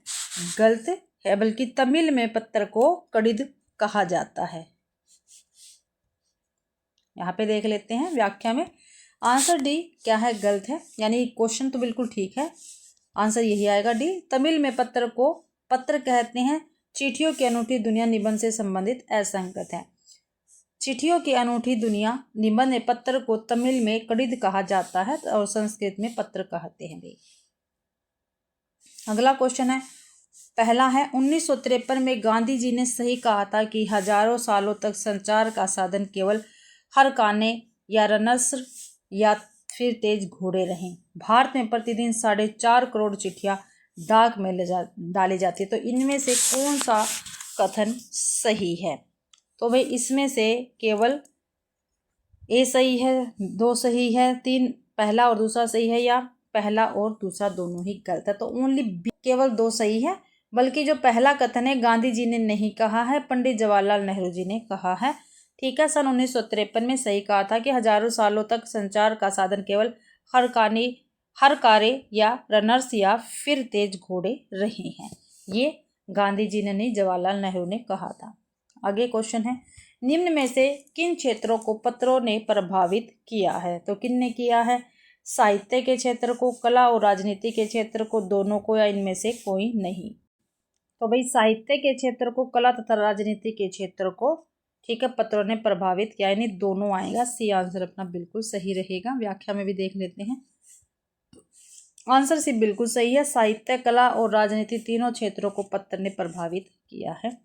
गलत है, बल्कि तमिल में पत्र को कड़िद कहा जाता है। यहाँ पे देख लेते हैं व्याख्या में। आंसर डी क्या है? गलत है, यानी क्वेश्चन तो बिल्कुल ठीक है, आंसर यही आएगा डी। तमिल में पत्र को पत्र कहते हैं। चिट्ठियों की अनूठी दुनिया निबंध से संबंधित असंगत है। चिट्ठियों की अनूठी दुनिया निबंध में पत्र को तमिल में कड़िद कहा जाता है और संस्कृत में पत्र कहते हैं भाई। अगला क्वेश्चन है, पहला है 1953 में गांधी जी ने सही कहा था कि हजारों सालों तक संचार का साधन केवल हरकाने या रनर्स या फिर तेज घोड़े रहें। भारत में प्रतिदिन 4.5 करोड़ चिट्ठियां डाक में डाली जाती है। तो इनमें से कौन सा कथन सही है? तो भाई इसमें से केवल ए सही है, 2 सही है, 3 पहला और दूसरा सही है, या पहला और दूसरा दोनों ही गलत है? तो ओनली बी केवल 2 सही है, बल्कि जो पहला कथन है गांधी जी ने नहीं कहा है, पंडित जवाहरलाल नेहरू जी ने कहा है। ठीक है, सन 1953 में सही कहा था कि हजारों सालों तक संचार का साधन केवल हरकारे या रनर्स या फिर तेज घोड़े रहे हैं। ये गांधी जी ने नहीं, जवाहरलाल नेहरू ने कहा था। आगे क्वेश्चन है, निम्न में से किन क्षेत्रों को पत्रों ने प्रभावित किया है? तो किन ने किया है? साहित्य के क्षेत्र को, कला और राजनीति के क्षेत्र को, दोनों को, या इनमें से कोई नहीं? तो भाई साहित्य के क्षेत्र को, कला तथा राजनीति के क्षेत्र को, ठीक है, पत्रों ने प्रभावित किया, यानी दोनों आएगा। सी आंसर अपना बिल्कुल सही रहेगा। व्याख्या में भी देख लेते हैं। आंसर सी बिल्कुल सही है। साहित्य, कला और राजनीति तीनों क्षेत्रों को पत्र ने प्रभावित किया है।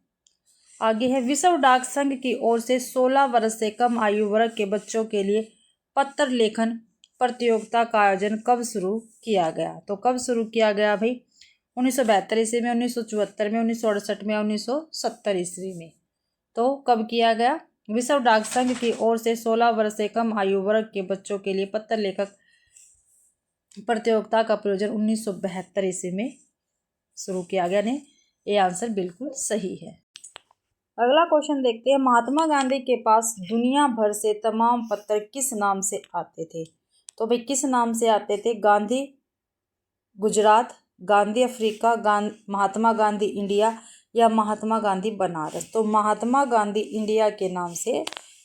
आगे है, विश्व डाक संघ की ओर से 16 वर्ष से कम आयु वर्ग के बच्चों के लिए पत्र लेखन प्रतियोगिता का आयोजन कब शुरू किया गया? तो कब शुरू किया गया भाई? 1972 ईस्वी में, 1974 में, 1968 में, 1970 ईस्वी में। तो कब किया गया? विश्व डाक संघ की ओर से 16 वर्ष से कम आयु वर्ग के बच्चों के लिए पत्र लेखक प्रतियोगिता का प्रयोजन 1972 ईस्वी में शुरू किया गया। ने ये आंसर बिल्कुल सही है। अगला क्वेश्चन देखते हैं, महात्मा गांधी के पास दुनिया भर से तमाम पत्र किस नाम से आते थे? तो भाई किस नाम से आते थे? गांधी गुजरात, गांधी अफ्रीका, महात्मा गांधी इंडिया, या महात्मा गांधी बनारस? तो महात्मा गांधी इंडिया के नाम से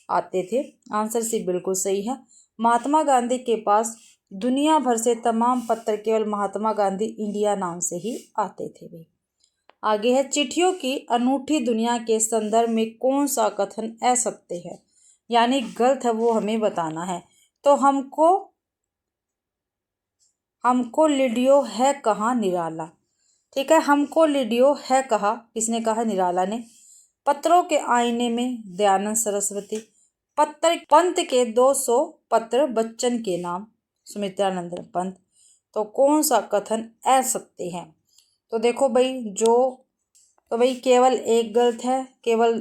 आते थे। आंसर सी बिल्कुल सही है। महात्मा गांधी के पास दुनिया भर से तमाम पत्र केवल महात्मा गांधी इंडिया नाम से ही आते थे भाई। आगे है, चिट्ठियों की अनूठी दुनिया के संदर्भ में कौन सा कथन असत्य है, यानी गलत है, वो हमें बताना है। तो हमको लिडियो है कहाँ निराला। ठीक है, हमको लिडियो है कहा, किसने कहा? निराला ने। पत्रों के आईने में, दयानंद सरस्वती। पंत के 200 पत्र बच्चन के नाम, सुमित्रानंद पंत। तो कौन सा कथन असत्य है? तो देखो भाई, तो भाई केवल एक गलत है, केवल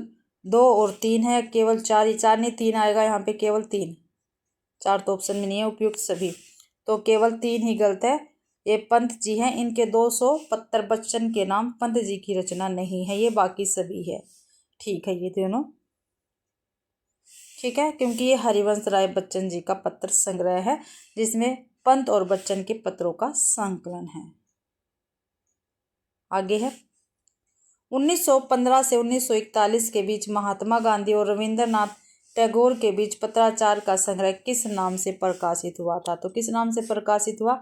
2 और 3 है, केवल 4 नहीं 3 आएगा यहाँ पे, केवल 3। 4 तो ऑप्शन में नहीं है, उपयुक्त सभी। तो केवल 3 ही गलत है। ये पंत जी हैं, इनके 200 पत्र बच्चन के नाम पंत जी की रचना नहीं है, ये बाकी सभी है। ठीक है, ये दोनों ठीक है, क्योंकि ये हरिवंश राय बच्चन जी का पत्र संग्रह है, जिसमें पंत और बच्चन के पत्रों का संकलन है। आगे है, 1915 से 1941 के बीच महात्मा गांधी और रविंद्रनाथ टैगोर के बीच पत्राचार का संग्रह किस नाम से प्रकाशित हुआ था? तो किस नाम से प्रकाशित हुआ?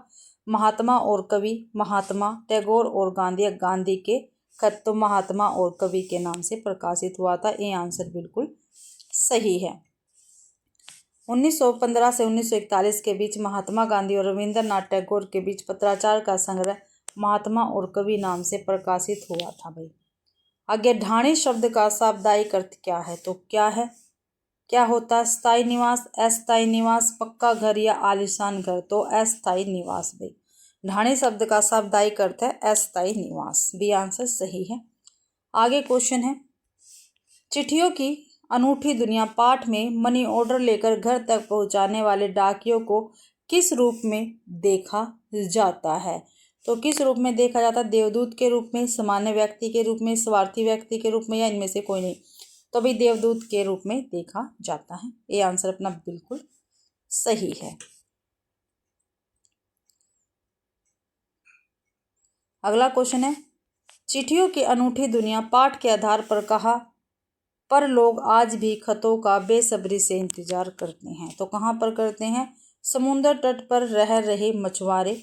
महात्मा और कवि, महात्मा, टैगोर और गांधी, गांधी के खत, तो महात्मा और कवि के नाम से प्रकाशित हुआ था। ये आंसर बिल्कुल सही है। 1915 से 1941 के बीच महात्मा गांधी और रविंद्रनाथ टैगोर के बीच पत्राचार का संग्रह महात्मा और कवि नाम से प्रकाशित हुआ था भाई। आगे, ढाणी शब्द का शाब्दिक अर्थ क्या है? तो क्या होता है? स्थायी निवास, अस्थायी निवास, पक्का घर या आलीशान घर? तो अस्थायी निवास भाई। ढाणी शब्द का शाब्दिक अर्थ है अस्थायी निवास। बी आंसर सही है। आगे क्वेश्चन है, चिट्ठियों की अनूठी दुनिया पाठ में मनी ऑर्डर लेकर घर तक पहुंचाने वाले डाकियों को किस रूप में देखा जाता है? तो किस रूप में देखा जाता है? देवदूत के रूप में, सामान्य व्यक्ति के रूप में, स्वार्थी व्यक्ति के रूप में, या इनमें से कोई नहीं? तो भी देवदूत के रूप में देखा जाता है। ये आंसर अपना बिल्कुल सही है। अगला क्वेश्चन है, चिट्ठियों की अनूठी दुनिया पाठ के आधार पर कहा पर लोग आज भी खतों का बेसब्री से इंतजार करते हैं? तो कहाँ पर करते हैं? समुद्र तट पर रह रहे मछुआरे,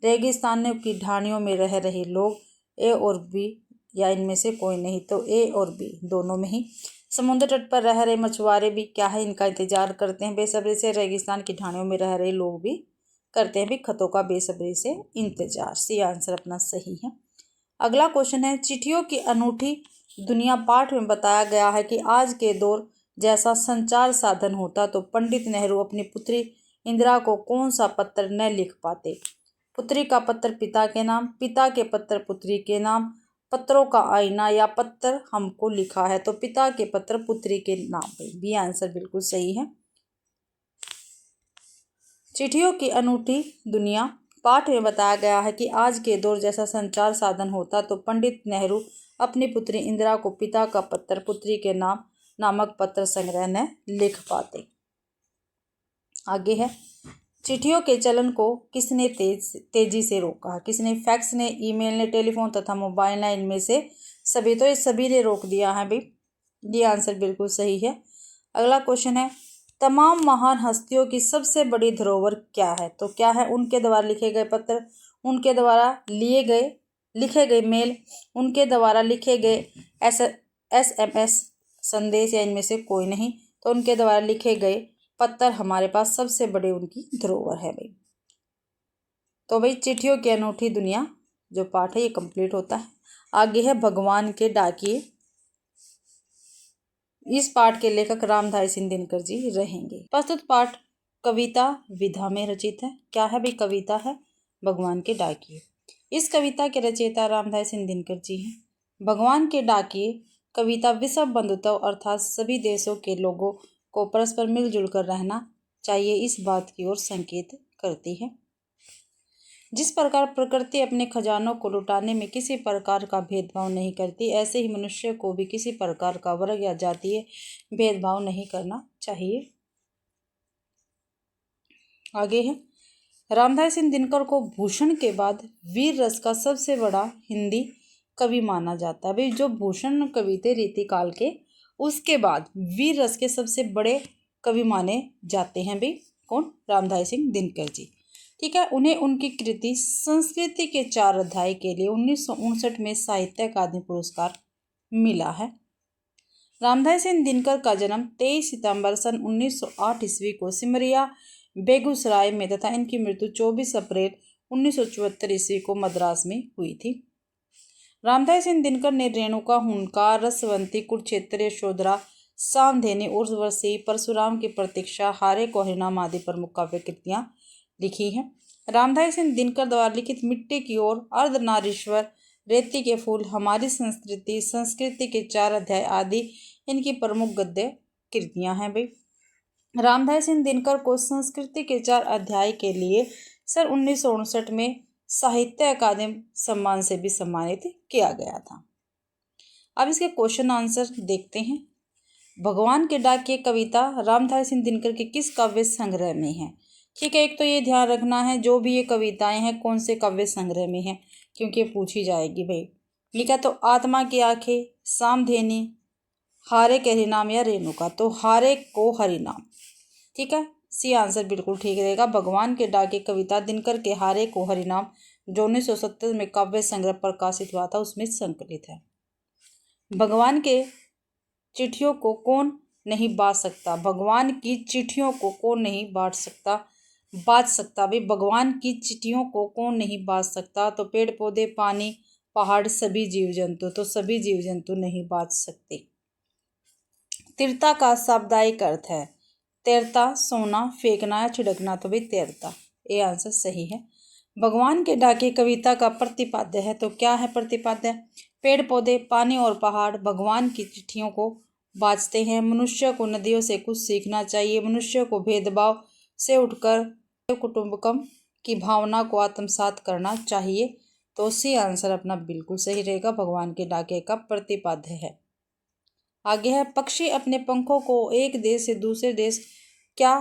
रेगिस्तानों की ढाणियों में रह रहे लोग, ए और बी, या इनमें से कोई नहीं? तो ए और बी दोनों में ही। समुद्र तट पर रह रहे मछुआरे भी क्या है? इनका इंतजार करते हैं बेसब्री से। रेगिस्तान की ढाणियों में रह रहे लोग भी करते हैं भी खतों का बेसब्री से इंतजार। सी आंसर अपना सही है। अगला क्वेश्चन है, चिट्ठियों की अनूठी दुनिया पाठ में बताया गया है कि आज के दौर जैसा संचार साधन होता तो पंडित नेहरू अपनी पुत्री इंदिरा को कौन सा पत्र न लिख पाते? पुत्री का पत्र पिता के नाम, पिता के पत्र पुत्री के नाम, पत्रों का आईना, या पत्र हमको लिखा है? तो पिता के पत्र पुत्री के नाम। बी आंसर बिल्कुल सही है। चिट्ठियों की अनूठी दुनिया पाठ में बताया गया है कि आज के दौर जैसा संचार साधन होता तो पंडित नेहरू अपनी पुत्री इंदिरा को पिता का पत्र पुत्री के नाम नामक पत्र संग्रह न लिख पाते। आगे है, चिट्ठियों के चलन को किसने तेजी से रोका? किसने? फैक्स ने, ईमेल ने, टेलीफोन तथा मोबाइल ने, इनमें से सभी। तो ये सभी ने रोक दिया है भाई। ये आंसर बिल्कुल सही है। अगला क्वेश्चन है, तमाम महान हस्तियों की सबसे बड़ी धरोहर क्या है? तो क्या है? उनके द्वारा लिखे गए पत्र, उनके द्वारा लिखे गए मेल, उनके द्वारा लिखे गए SMS संदेश, या इनमें से कोई नहीं। तो उनके द्वारा लिखे गए पत्थर हमारे पास सबसे बड़े उनकी धरोहर है भाई। तो भाई चिट्ठियों की अनूठी दुनिया जो पाठ है ये कंप्लीट होता है। आगे है, भगवान के डाकिए। इस पाठ के लेखक रामधारी सिंह दिनकर जी रहेंगे। प्रस्तुत पाठ कविता विधा में रचित है। क्या है भाई? कविता है भगवान के डाकिए। इस कविता के रचयिता रामधारी सिंह दिनकर जी हैं। भगवान के डाकिए कविता विश्व बंधुत्व अर्थात सभी देशों के लोगों को परस्पर मिलजुल कर रहना चाहिए इस बात की ओर संकेत करती है। जिस प्रकार प्रकृति अपने खजानों को लुटाने में किसी प्रकार का भेदभाव नहीं करती, ऐसे ही मनुष्य को भी किसी प्रकार का वर्ग या जातीय भेदभाव नहीं करना चाहिए। आगे है, रामधारी सिंह दिनकर को भूषण के बाद वीर रस का सबसे बड़ा हिंदी कवि माना जाता है। भाई जो भूषण कवि थे रीतिकाल के, उसके बाद वीर रस के सबसे बड़े कवि माने जाते हैं भाई कौन? रामधारी सिंह दिनकर जी। ठीक है। उन्हें उनकी कृति संस्कृति के 4 अध्याय के लिए 1959 में साहित्य अकादमी पुरस्कार मिला है। रामधारी सिंह दिनकर का जन्म 23 सितंबर सन 1908 ईस्वी को सिमरिया बेगूसराय में तथा इनकी मृत्यु 24 अप्रैल 1974 ईस्वी को मद्रास में हुई थी। रामधारी सिंह दिनकर ने रेणुका, हुंकार, रसवंती, कुरुक्षेत्र, यशोधरा, सामधेनी, उर्वशी, परशुराम की प्रतीक्षा, हारे को हरिनाम आदि प्रमुख काव्य कृतियां लिखी हैं। रामधारी सिंह दिनकर द्वारा लिखित मिट्टी की ओर, अर्धनारीश्वर, रेती के फूल, हमारी संस्कृति, संस्कृति के 4 अध्याय आदि इनकी प्रमुख गद्य कृतियां हैं भाई। रामधारी सिंह दिनकर को संस्कृति के 4 अध्याय के लिए सन 1959 में साहित्य अकादमी सम्मान से भी सम्मानित किया गया था। अब इसके क्वेश्चन आंसर देखते हैं। भगवान के डाकिए कविता रामधारी सिंह दिनकर के किस काव्य संग्रह में है? ठीक है, एक तो ये ध्यान रखना है जो भी ये कविताएं हैं कौन से काव्य संग्रह में है, क्योंकि पूछी जाएगी भाई। ठीक है, तो आत्मा की आंखें, सामधेनी, हारे के हरिनाम या रेणुका, तो हारे को हरिनाम। ठीक है, सी आंसर बिल्कुल ठीक रहेगा। भगवान के डाकिए कविता दिनकर के हारे को हरिनाम जो 1970 में काव्य संग्रह प्रकाशित हुआ था उसमें संकलित है। भगवान के चिट्ठियों को कौन नहीं बांट सकता? भगवान की चिट्ठियों को कौन नहीं बांट सकता भाई। भगवान की चिट्ठियों को कौन नहीं बांट सकता? तो पेड़ पौधे, पानी, पहाड़, सभी जीव जंतु। तो सभी जीव जंतु नहीं बांट सकते। तीर्था का शाब्दिक अर्थ है तैरता, सोना, फेंकना या छिड़कना। तो भाई तैरता, ये आंसर सही है। भगवान के डाकिए कविता का प्रतिपाद्य है, तो क्या है प्रतिपाद्य? पेड़ पौधे, पानी और पहाड़ भगवान की चिट्ठियों को बाँचते हैं। मनुष्य को नदियों से कुछ सीखना चाहिए। मनुष्य को भेदभाव से उठकर कुटुंबकम की भावना को आत्मसात करना चाहिए। तो सी आंसर अपना बिल्कुल सही रहेगा, भगवान के डाकिए का प्रतिपाद्य है। आगे है, पक्षी अपने पंखों को एक देश से दूसरे देश क्या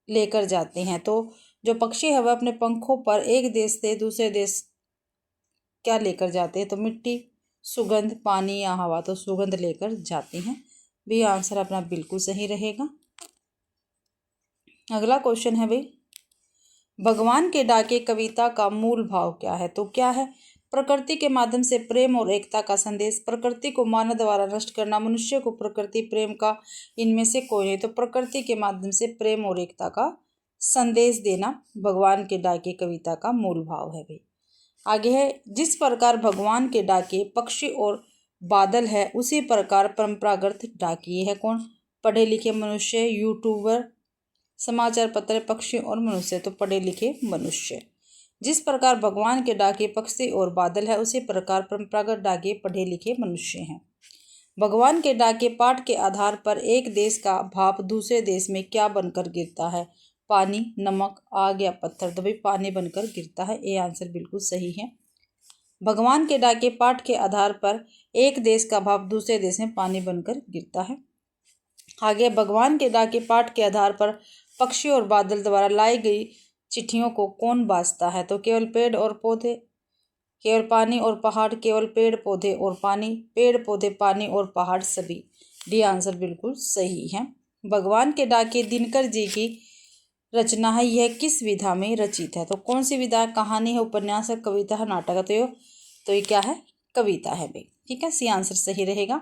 लेकर जाते हैं? तो जो पक्षी है वह अपने पंखों पर एक देश से दूसरे देश क्या लेकर जाते हैं? तो मिट्टी, सुगंध, पानी या हवा। तो सुगंध लेकर जाते हैं। भी आंसर अपना बिल्कुल सही रहेगा। अगला क्वेश्चन है भाई, भगवान के डाकिए कविता का मूल भाव क्या है? तो क्या है? प्रकृति के माध्यम से प्रेम और एकता का संदेश, प्रकृति को मानव द्वारा नष्ट करना, मनुष्य को प्रकृति प्रेम का, इनमें से कोई नहीं। तो प्रकृति के माध्यम से प्रेम और एकता का संदेश देना भगवान के डाकिए कविता का मूल भाव है भाई। आगे है, जिस प्रकार भगवान के डाकिए पक्षी और बादल है उसी प्रकार परंपरागत डाकिए है कौन? पढ़े लिखे मनुष्य, यूट्यूबर, समाचार पत्र, पक्षी और मनुष्य। तो पढ़े लिखे मनुष्य। जिस प्रकार भगवान के डाकिए पक्षी और बादल है उसी प्रकार परंपरागत डाकिए पढ़े लिखे मनुष्य हैं। भगवान के डाकिए पाठ के आधार पर एक देश का भाव दूसरे देश में क्या बनकर गिरता है? पानी, नमक, आग या पत्थर। तो भाई पानी बनकर गिरता है, ये आंसर बिल्कुल सही है। भगवान के डाके पाठ के आधार पर एक देश का भाव दूसरे देश में पानी बनकर गिरता है। आगे, भगवान के डाके पाठ के आधार पर पक्षी और बादल द्वारा लाई गई चिट्ठियों को कौन बाजता है? तो केवल पेड़ और पौधे, केवल पानी और पहाड़, केवल पेड़ पौधे और पानी, पेड़ पौधे पानी और पहाड़ सभी। डी आंसर बिल्कुल सही है। भगवान के डाके दिनकर जी की रचना है, यह किस विधा में रचित है? तो कौन सी विधा? कहानी है, उपन्यास है, कविता है, नाटक है? तो ये क्या है? कविता है भाई। ठीक है, सी आंसर सही रहेगा।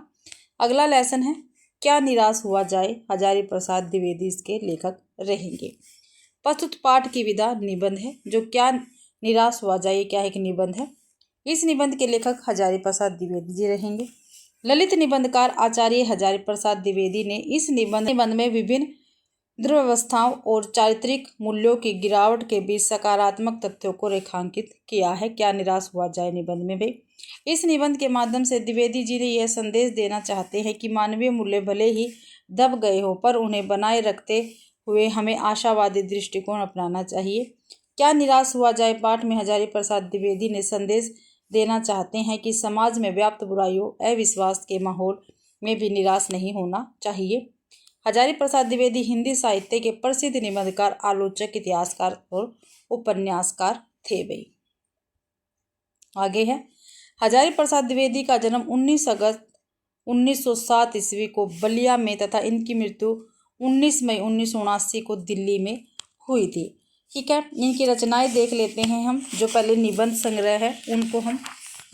अगला लेसन है, क्या निराश हुआ जाए? हजारी प्रसाद द्विवेदी इसके लेखक रहेंगे। प्रस्तुत पाठ की विधा निबंध है। जो क्या निराश हुआ जाए, क्या है कि निबंध है। इस निबंध के लेखक हजारी प्रसाद द्विवेदी जी रहेंगे। ललित निबंधकार आचार्य हजारी प्रसाद द्विवेदी ने इस निबंध में विभिन्न दुर्व्यवस्थाओं और चारित्रिक मूल्यों की गिरावट के बीच सकारात्मक तथ्यों को रेखांकित किया है। क्या निराश हुआ जाए निबंध में भाई। इस निबंध के माध्यम से द्विवेदी जी ने यह संदेश देना चाहते हैं कि मानवीय मूल्य भले ही दब गए हो, पर उन्हें बनाए रखते हुए हमें आशावादी दृष्टिकोण अपनाना चाहिए। क्या निराश हुआ जाए पाठ में हजारी प्रसाद द्विवेदी ने संदेश देना चाहते हैं कि समाज में व्याप्त बुराइयों, अविश्वास के माहौल में भी निराश नहीं होना चाहिए। हजारी प्रसाद द्विवेदी हिंदी साहित्य के प्रसिद्ध निबंधकार, आलोचक, इतिहासकार और उपन्यासकार थे भाई। आगे है, हजारी प्रसाद द्विवेदी का जन्म 19 अगस्त 1907 ईस्वी को बलिया में तथा इनकी मृत्यु 19 मई 1979 को दिल्ली में हुई थी। ठीक है, इनकी रचनाएं देख लेते हैं हम। जो पहले निबंध संग्रह है उनको हम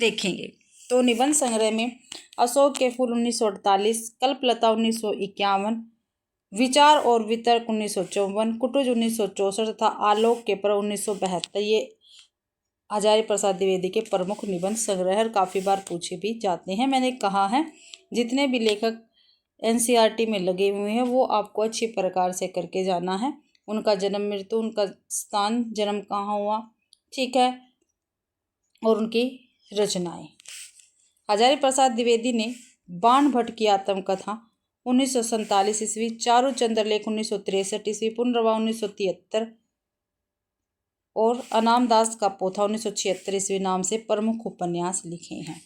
देखेंगे। तो निबंध संग्रह में अशोक के फूल 1948, कल्पलता 1951, विचार और वितर्क 1954, कुटुज 1964 तथा आलोक के पर्व 1972 ये हजारी प्रसाद द्विवेदी के प्रमुख निबंध संग्रह और काफ़ी बार पूछे भी जाते हैं। मैंने कहा है जितने भी लेखक एनसीईआरटी में लगे हुए हैं वो आपको अच्छी प्रकार से करके जाना है। उनका जन्म, मृत्यु, उनका स्थान, जन्म कहाँ हुआ, ठीक है, और उनकी रचनाएं। हजारी प्रसाद द्विवेदी ने बाण भट्ट की आत्मकथा 1947 ईस्वी, चारू चंद्रलेख 1963 ईस्वी, पुनर्वा 1973 और अनाम दास का पोथा 1976 ईस्वी नाम से प्रमुख उपन्यास लिखे हैं।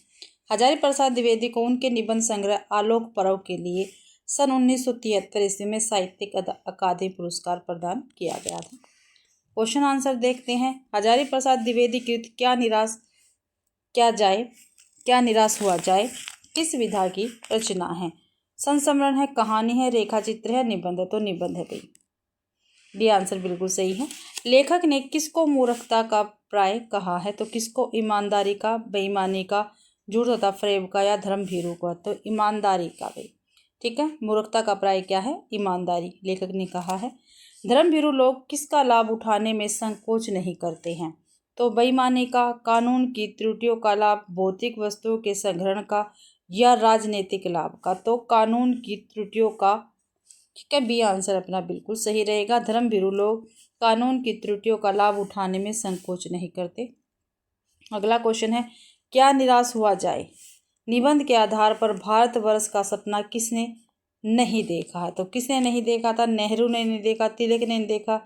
हजारी प्रसाद द्विवेदी को उनके निबंध संग्रह आलोक पर्व के लिए सन 1973 ईस्वी में साहित्यिक अकादमी पुरस्कार प्रदान किया गया था। क्वेश्चन आंसर देखते हैं। हजारी प्रसाद द्विवेदी कृत क्या निराश हुआ जाए किस विधा की रचना है? संस्मरण है, कहानी है, रेखा चित्र है, निबंध है? तो निबंध है भाई। डी आंसर बिल्कुल सही है। लेखक ने किसको मूर्खता का प्राय कहा है? तो किसको? ईमानदारी का, बेईमानी का, झूठ तथा फरेब का या धर्म भीरू का? तो ईमानदारी का भाई। ठीक है, मूर्खता का प्राय क्या है? ईमानदारी, लेखक ने कहा है। धर्म भीरू लोग किसका लाभ उठाने में संकोच नहीं करते हैं? तो बेईमानी का, कानून की त्रुटियों का लाभ, भौतिक वस्तुओं के संग्रहण का या राजनीतिक लाभ का? तो कानून की त्रुटियों का। ठीक है, बी आंसर अपना बिल्कुल सही रहेगा। धर्म भीरू लोग कानून की त्रुटियों का लाभ उठाने में संकोच नहीं करते। अगला क्वेश्चन है, क्या निराश हुआ जाए निबंध के आधार पर भारतवर्ष का सपना किसने नहीं देखा है? तो किसने नहीं देखा था? नेहरू ने नहीं देखा, तिलक ने नहीं देखा,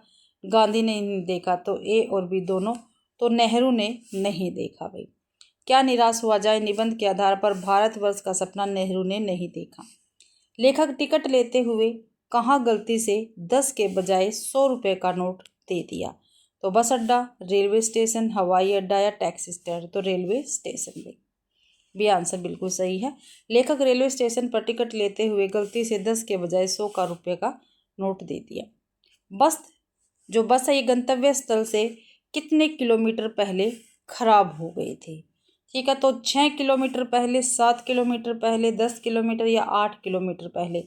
गांधी ने नहीं देखा? तो ए और बी दोनों। तो नेहरू ने नहीं देखा भाई। क्या निराश हुआ जाए निबंध के आधार पर भारतवर्ष का सपना नेहरू ने नहीं देखा। लेखक टिकट लेते हुए कहाँ गलती से 10 के बजाय 100 रुपये का नोट दे दिया? तो बस अड्डा, रेलवे स्टेशन, हवाई अड्डा या टैक्सी स्टैंड? तो रेलवे स्टेशन में। बी आंसर बिल्कुल सही है। लेखक रेलवे स्टेशन पर टिकट लेते हुए गलती से 10 के बजाय 100 का रुपये का नोट दे दिया। बस है ये गंतव्य स्थल से कितने किलोमीटर पहले खराब हो गए थे? ठीक है, तो 6 किलोमीटर पहले, 7 किलोमीटर पहले, 10 किलोमीटर या 8 किलोमीटर पहले?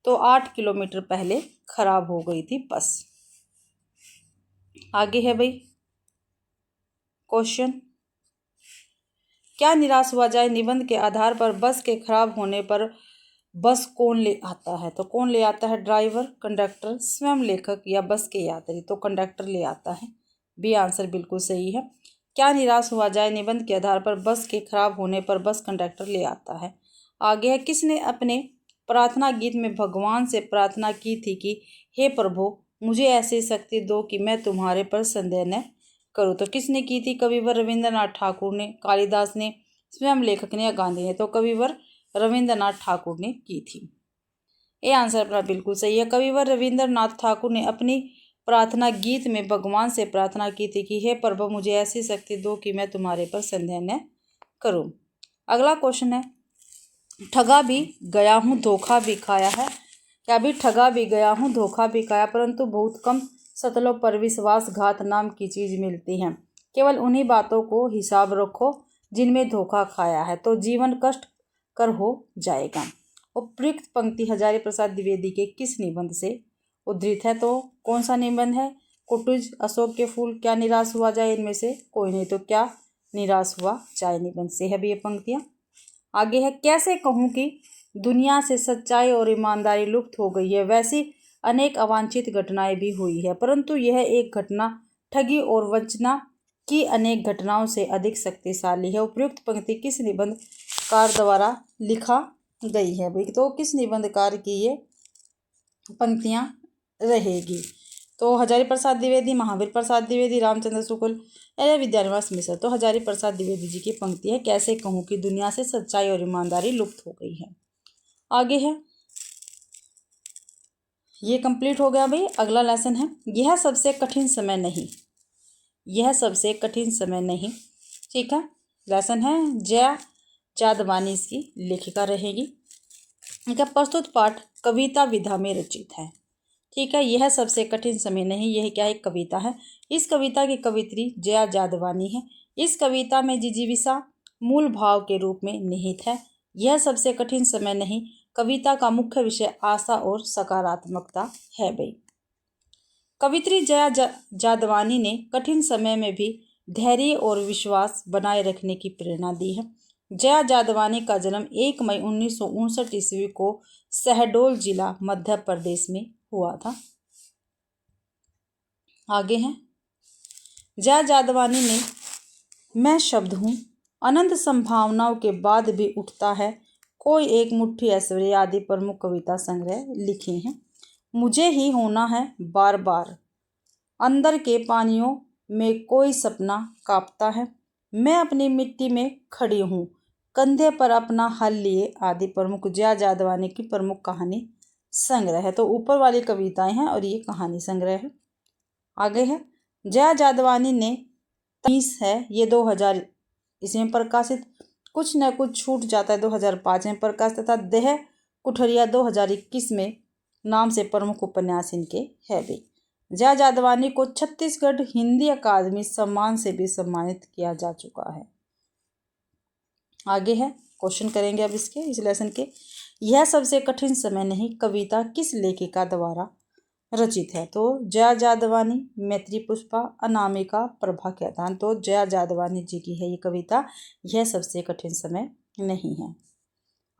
तो 8 किलोमीटर पहले खराब हो गई थी बस। आगे है भाई क्वेश्चन, क्या निराश हुआ जाए निबंध के आधार पर बस के खराब होने पर बस कौन ले आता है? तो कौन ले आता है? ड्राइवर, कंडक्टर, स्वयं लेखक या बस के यात्री? तो कंडक्टर ले आता है। बी आंसर बिल्कुल सही है। क्या निराश हुआ जाए निबंध के आधार पर बस के खराब होने पर बस कंडक्टर ले आता है। आगे है, किसने अपने प्रार्थना गीत में भगवान से प्रार्थना की थी कि हे प्रभु मुझे ऐसी शक्ति दो कि मैं तुम्हारे पर संदेह न करूँ। तो किसने की थी? कविवर रविंद्रनाथ ठाकुर ने, कालिदास ने, स्वयं लेखक ने या गांधी ने? तो कविवर रविंद्रनाथ ठाकुर ने की थी। ये आंसर अपना बिल्कुल सही है। कविवर रविंद्रनाथ ठाकुर ने अपनी प्रार्थना गीत में भगवान से प्रार्थना की थी कि हे प्रभु, मुझे ऐसी शक्ति दो कि मैं तुम्हारे पर संदेह न करूं। अगला क्वेश्चन है, ठगा भी गया हूँ धोखा भी खाया है। क्या भी ठगा भी गया हूँ धोखा भी खाया, परंतु बहुत कम सतलों पर विश्वासघात नाम की चीज मिलती है। केवल उन्हीं बातों को हिसाब रखो जिनमें धोखा खाया है, तो जीवन कष्ट कर हो जाएगा। उपयुक्त पंक्ति हजारी प्रसाद द्विवेदी के किस निबंध से उद्धृत है? तो कौन सा निबंध है? कुटुज, अशोक के फूल, क्या निराश हुआ जाए, इनमें से कोई नहीं। तो क्या निराश हुआ जाए निबंध से है भी ये पंक्तियां। आगे है, कैसे कहूँ कि दुनिया से सच्चाई और ईमानदारी लुप्त हो गई है, वैसी अनेक अवांछित घटनाएं भी हुई है, परंतु यह एक घटना ठगी और वंचना की अनेक घटनाओं से अधिक शक्तिशाली है। उपयुक्त पंक्ति किस निबंधकार द्वारा लिखा गई है भाई? तो किस निबंधकार की ये पंक्तियां रहेगी? तो हजारी प्रसाद द्विवेदी, महावीर प्रसाद द्विवेदी, रामचंद्र शुक्ल या विद्यानिवास मिश्र? तो हजारी प्रसाद द्विवेदी जी की पंक्ति है, कैसे कहूँ कि दुनिया से सच्चाई और ईमानदारी लुप्त हो गई है। आगे है, ये कंप्लीट हो गया भाई। अगला लेसन है, यह सबसे कठिन समय नहीं। यह सबसे कठिन समय नहीं, ठीक है। लेसन है, जया जादवानी इसकी लेखिका रहेगी। इनका प्रस्तुत पाठ कविता विधा में रचित है, ठीक है। यह सबसे कठिन समय नहीं, यह क्या एक कविता है। इस कविता की कवित्री जया जादवानी है। इस कविता में जिजीविषा मूल भाव के रूप में निहित है। यह सबसे कठिन समय नहीं कविता का मुख्य विषय आशा और सकारात्मकता है भाई। कवित्री जया जादवानी ने कठिन समय में भी धैर्य और विश्वास बनाए रखने की प्रेरणा दी है। जया जादवानी का जन्म 1 मई 1959 ईस्वी को शहडोल जिला मध्य प्रदेश में हुआ था। आगे है, जया जादवानी ने मैं शब्द हूँ, अनंत संभावनाओं के बाद भी उठता है कोई, एक मुट्ठी ऐश्वर्य आदि प्रमुख कविता संग्रह लिखे हैं। मुझे ही होना है बार बार, अंदर के पानियों में कोई सपना कांपता है, मैं अपनी मिट्टी में खड़ी हूँ, कंधे पर अपना हल लिए आदि प्रमुख जया जादवानी की प्रमुख कहानी संग्रह है। तो ऊपर वाली कविताएं हैं और ये कहानी संग्रह है। आगे है, जया जादवानी ने तमीज़ है, ये 2000 इसमें प्रकाशित, कुछ न कुछ छूट जाता है 2005 में प्रकाशित, तथा देह कुठरिया 2021 में नाम से प्रमुख उपन्यास इनके है भी। जया जादवानी को छत्तीसगढ़ हिंदी अकादमी सम्मान से भी सम्मानित किया जा चुका है। आगे है, क्वेश्चन करेंगे अब इसके, इस लेसन के। यह सबसे कठिन समय नहीं कविता किस लेखिका द्वारा रचित है? तो जया जादवानी, मैत्री पुष्पा, अनामिका, प्रभा केदान। तो जया जादवानी जी की है ये कविता, यह सबसे कठिन समय नहीं है।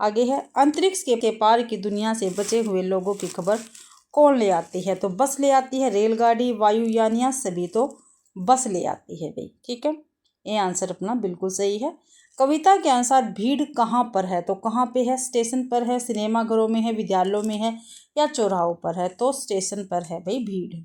आगे है, अंतरिक्ष के पार की दुनिया से बचे हुए लोगों की खबर कौन ले आती है? तो बस ले आती है, रेलगाड़ी, वायुयान या सभी? तो बस ले आती है भाई, ठीक है। ये आंसर अपना बिल्कुल सही है। कविता के अनुसार भीड़ कहाँ पर है? तो कहाँ पे है? स्टेशन पर है, सिनेमाघरों में है, विद्यालयों में है या चौराहों पर है? तो स्टेशन पर है भाई भीड़।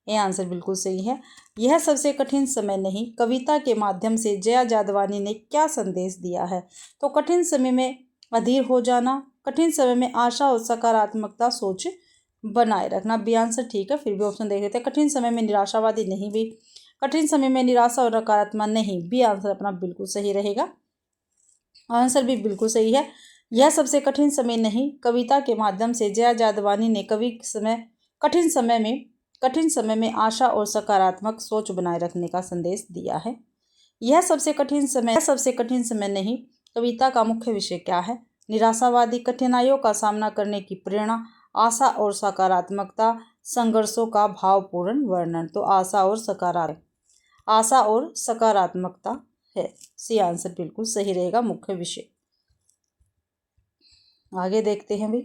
ये आंसर बिल्कुल सही है। यह सबसे कठिन समय नहीं कविता के माध्यम से जया जादवानी ने क्या संदेश दिया है? तो कठिन समय में अधीर हो जाना, कठिन समय में आशा और सकारात्मकता सोच बनाए रखना। बी आंसर ठीक है। फिर भी ऑप्शन देख लेते हैं, कठिन समय में निराशावादी नहीं भी, कठिन समय में निराशा और नकारात्मक नहीं। बी आंसर अपना बिल्कुल सही रहेगा, आंसर भी बिल्कुल सही है। यह सबसे कठिन समय नहीं कविता के माध्यम से जया जादवानी ने कठिन समय में आशा और सकारात्मक सोच बनाए रखने का संदेश दिया है। यह सबसे कठिन समय नहीं कविता का मुख्य विषय क्या है? निराशावादी, कठिनाइयों का सामना करने की प्रेरणा, आशा और सकारात्मकता, संघर्षों का भावपूर्ण वर्णन। तो आशा और सकारात्मकता है, सी आंसर बिल्कुल सही रहेगा मुख्य विषय। आगे देखते हैं भी,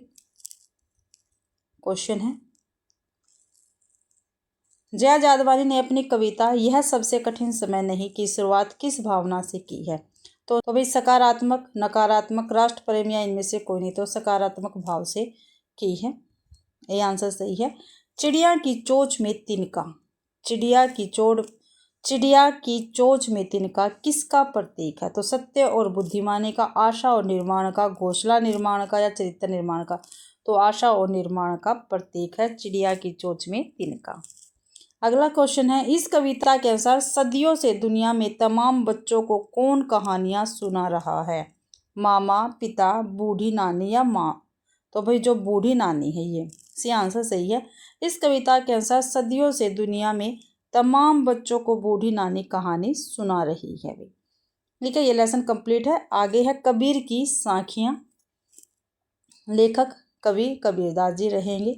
क्वेश्चन है, जया जादवानी ने अपनी कविता यह सबसे कठिन समय नहीं की शुरुआत किस भावना से की है? तो भाई सकारात्मक, नकारात्मक, राष्ट्र प्रेम या इनमें से कोई नहीं। तो सकारात्मक भाव से की है, ये आंसर सही है। चिड़िया की चोंच में तिनका। चिड़िया की चोंच में तिनका किसका प्रतीक है? तो सत्य और बुद्धिमानी का, आशा और निर्माण का, घोंसला निर्माण का या चरित्र निर्माण का? तो आशा और निर्माण का प्रतीक है चिड़िया की चोंच में तिनका। अगला क्वेश्चन है, इस कविता के अनुसार सदियों से दुनिया में तमाम बच्चों को कौन कहानियां सुना रहा है? मामा, पिता, बूढ़ी नानी या माँ? तो भाई जो बूढ़ी नानी है ये सी आंसर सही है। इस कविता के अनुसार सदियों से दुनिया में तमाम बच्चों को बूढ़ी नानी कहानी सुना रही है भाई। ठीक है, ये लेसन कंप्लीट है। आगे है कबीर की साखियाँ। लेखक कवि कबीरदास जी रहेंगे।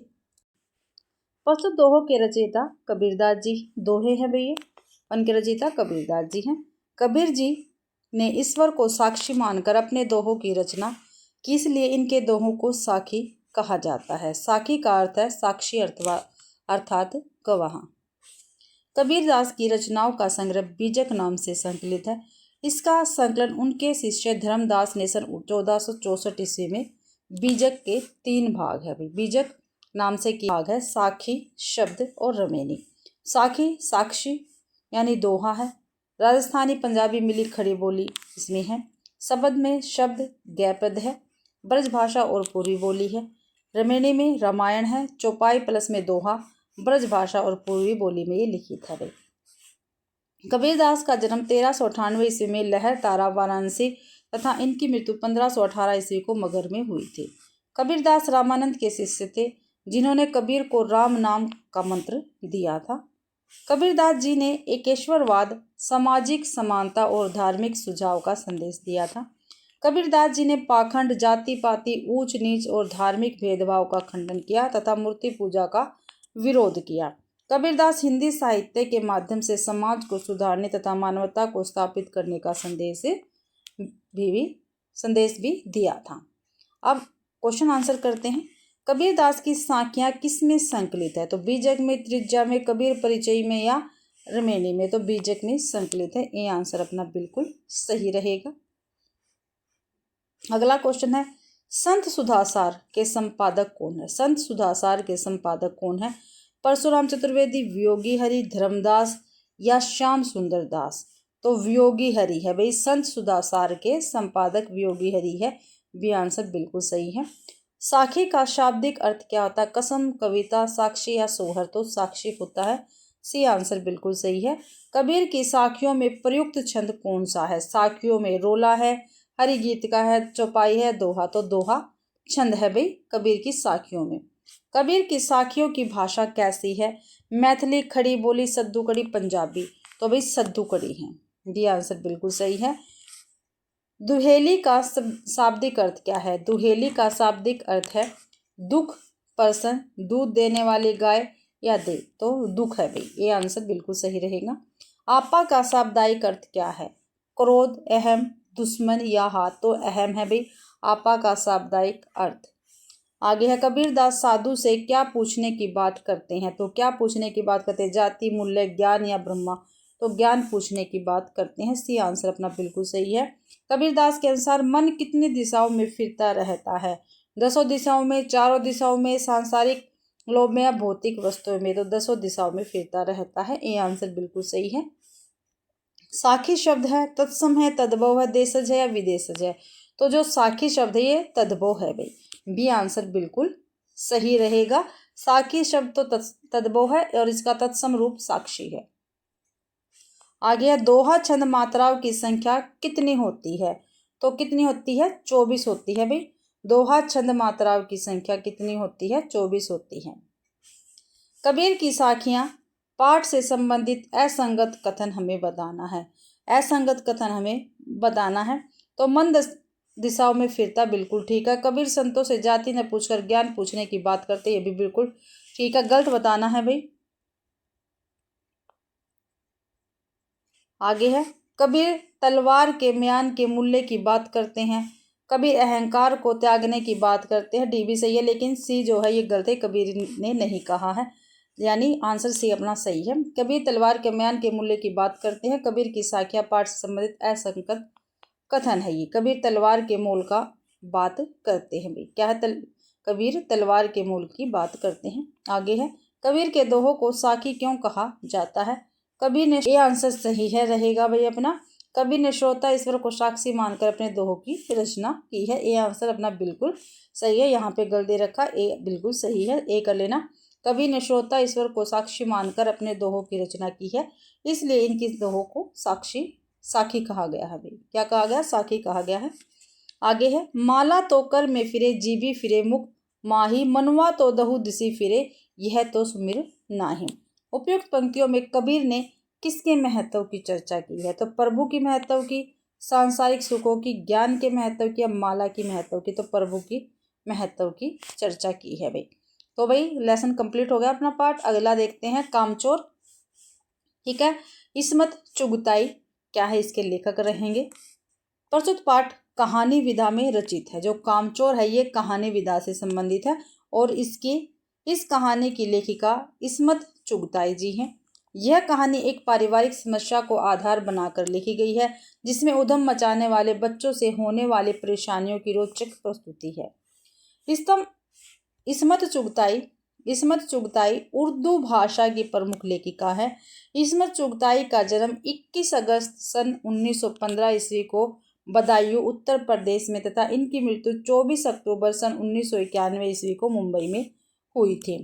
प्रस्तुत दोहों के रचयिता कबीरदास जी। दोहे हैं भैया, उनके रचयिता कबीरदास जी हैं। कबीर जी ने ईश्वर को साक्षी मानकर अपने दोहों की रचना की, इसलिए इनके दोहों को साखी कहा जाता है। साखी का अर्थ है साक्षी अर्थात गवाह। कबीरदास की रचनाओं का संग्रह बीजक नाम से संकलित है। इसका संकलन उनके शिष्य धर्मदास ने सन 1464 ईस्वी में बीजक के 3 भाग है। बीजक नाम से की भाग है साखी, शब्द और रमेनी। साखी साक्षी यानी दोहा है। राजस्थानी पंजाबी मिली खड़ी बोली इसमें है। शब्द में शब्द गैपद है। ब्रज भाषा और पूर्वी बोली है। रमेनी में रामायण है। चौपाई प्लस में दोहा, ब्रज भाषा और पूर्वी बोली में ये लिखित है। कबीरदास का जन्म 1398 ईस्वी में लहर तारा वाराणसी तथा इनकी मृत्यु 1518 ईस्वी को मगध में हुई थी। कबीरदास रामानंद के शिष्य थे, जिन्होंने कबीर को राम नाम का मंत्र दिया था। कबीरदास जी ने एकेश्वरवाद, सामाजिक समानता और धार्मिक सुझाव का संदेश दिया था। कबीरदास जी ने पाखंड, जाति पाति, ऊंच नीच और धार्मिक भेदभाव का खंडन किया तथा मूर्ति पूजा का विरोध किया। कबीरदास हिंदी साहित्य के माध्यम से समाज को सुधारने तथा मानवता को स्थापित करने का संदेश भी दिया था। अब क्वेश्चन आंसर करते हैं। कबीरदास की साखियाँ किस में संकलित है? तो बीजक में, त्रिज्या में, कबीर परिचय में या रमेनी में? तो बीजक में संकलित है। ये आंसर अपना बिल्कुल सही रहेगा। अगला क्वेश्चन है, संत सुधासार के संपादक कौन है? संत सुधासार के संपादक कौन है? परशुराम चतुर्वेदी, वियोगी हरि, धर्मदास या श्याम सुंदर दास? तो वियोगी हरि है भाई। संत सुधासार के संपादक वियोगी हरि है। बी आंसर बिल्कुल सही है। साखी का शाब्दिक अर्थ क्या होता है? कसम, कविता, साक्षी या सोहर? तो साक्षी होता है। सी आंसर बिल्कुल सही है। कबीर की साखियों में प्रयुक्त छंद कौन सा है? साखियों में रोला है, हरि गीत का है, चौपाई है, दोहा? तो दोहा छंद है भाई कबीर की साखियों में। कबीर की साखियों की भाषा कैसी है? मैथिली, खड़ी बोली, सद्दू कड़ी, पंजाबी? तो भाई सद्दू कड़ी है। डी आंसर बिल्कुल सही है। दुहेली का शाब्दिक अर्थ क्या है? दुहेली का शाब्दिक अर्थ है दुख, पर्सन, दूध देने वाली गाय या दे? तो दुख है भाई। ये आंसर बिल्कुल सही रहेगा। आपा का शाब्दिक अर्थ क्या है? क्रोध, अहम, दुश्मन या हाथ? तो अहम है भाई आपा का शाब्दिक अर्थ। आगे है, कबीरदास साधु से क्या पूछने की बात करते हैं? तो क्या पूछने की बात करते हैं? जाति, मूल्य, ज्ञान या ब्रह्मा? तो ज्ञान पूछने की बात करते हैं। सी आंसर अपना बिल्कुल सही है। कबीरदास के अनुसार मन कितनी दिशाओं में फिरता रहता है? 10 दिशाओं में, 4 दिशाओं में, सांसारिक लोभ में या भौतिक वस्तुओं में? तो 10 दिशाओं में फिरता रहता है। ये आंसर बिल्कुल सही है। साखी शब्द है, तत्सम है, तद्भव है, देशज है या विदेशज है? तो जो साखी शब्द है ये तद्भव है भाई। बी आंसर बिल्कुल सही रहेगा। साखी शब्द तो तद्भव है और इसका तत्सम रूप साक्षी है। आगे है, दोहा छंद मात्राओं की संख्या कितनी होती है? तो कितनी होती है? 24 होती है भाई। दोहा छंद मात्राओं की संख्या कितनी होती है? 24 होती है। कबीर की साखियां पाठ से संबंधित असंगत कथन हमें बताना है। असंगत कथन हमें बताना है। तो मन दिशाओं में फिरता, बिल्कुल ठीक है। कबीर संतों से जाति न पूछकर ज्ञान पूछने की बात करते, ये भी बिल्कुल ठीक है। गलत बताना है भाई। आगे है, कबीर तलवार के म्यान के मूल्य की बात करते हैं। कबीर अहंकार को त्यागने की बात करते हैं। डी भी सही है, लेकिन सी जो है ये गलत है, कबीर ने नहीं कहा है। यानी आंसर सी अपना सही है। कबीर तलवार के म्यान के मूल्य की बात करते हैं। कबीर की साखियां पाठ से संबंधित असंगत कथन है ये। कबीर तलवार के मोल का बात करते हैं भाई। क्या है? कबीर तलवार के मोल की बात करते हैं। आगे है, कबीर के दोहों को साखी क्यों कहा जाता है? कबीर ने, ये आंसर सही है रहेगा भाई अपना, कबीर ने श्रोता ईश्वर को साक्षी मानकर अपने दोहों की रचना की है। ये आंसर अपना बिल्कुल सही है। यहाँ पे गल दे रखा, ए बिल्कुल सही है, ए कर लेना। कबीर ने श्रोता ईश्वर को साक्षी मानकर अपने दोहों की रचना की है, इसलिए इनकी दोहों को साखी कहा गया है भाई। क्या कहा गया? साखी कहा गया है। आगे है, माला तो कर में फिरे जीबी फिरे मुख माही, मनुआ तो दहु दिसी फिरे यह तो सुमिर नाही। उपयुक्त पंक्तियों में कबीर ने किसके महत्व की चर्चा की है? तो प्रभु की महत्व की, सांसारिक सुखों की, ज्ञान के महत्व की या माला की महत्व की? तो प्रभु की महत्व की चर्चा की है भाई। तो भाई लेसन कंप्लीट हो गया अपना पाठ। अगला देखते हैं कामचोर। ठीक है, इस्मत चुगताई क्या है? इसके लेखक रहेंगे। प्रस्तुत पाठ कहानी विधा में रचित है। जो कामचोर है ये कहानी विधा से संबंधित है और इस कहानी की लेखिका इस्मत चुगताई जी हैं। यह कहानी एक पारिवारिक समस्या को आधार बनाकर लिखी गई है, जिसमें उधम मचाने वाले बच्चों से होने वाली परेशानियों की रोचक प्रस्तुति है। इस्मत चुगताई उर्दू भाषा की प्रमुख लेखिका है। इस्मत चुगताई का जन्म 21 अगस्त सन 1915 ईस्वी को बदायूं उत्तर प्रदेश में तथा इनकी मृत्यु 24 अक्टूबर सन 1991 ईस्वी को मुंबई में हुई थी।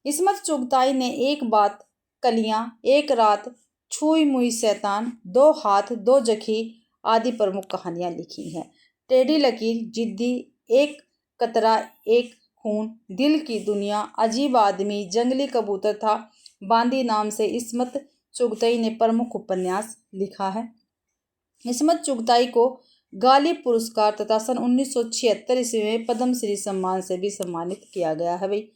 इस्मत चुगताई ने एक बात कलियां, एक रात, छुई मुई शैतान, दो हाथ, दो जखी आदि प्रमुख कहानियां लिखी हैं। टेढ़ी लकीर, जिद्दी, एक कतरा, एक खून, दिल की दुनिया, अजीब आदमी, जंगली कबूतर था, बांदी नाम से इस्मत चुगताई ने प्रमुख उपन्यास लिखा है। इस्मत चुगताई को गालिब पुरस्कार तथा सन 1976 ईस्वी में पद्मश्री सम्मान से भी सम्मानित किया गया है भाई।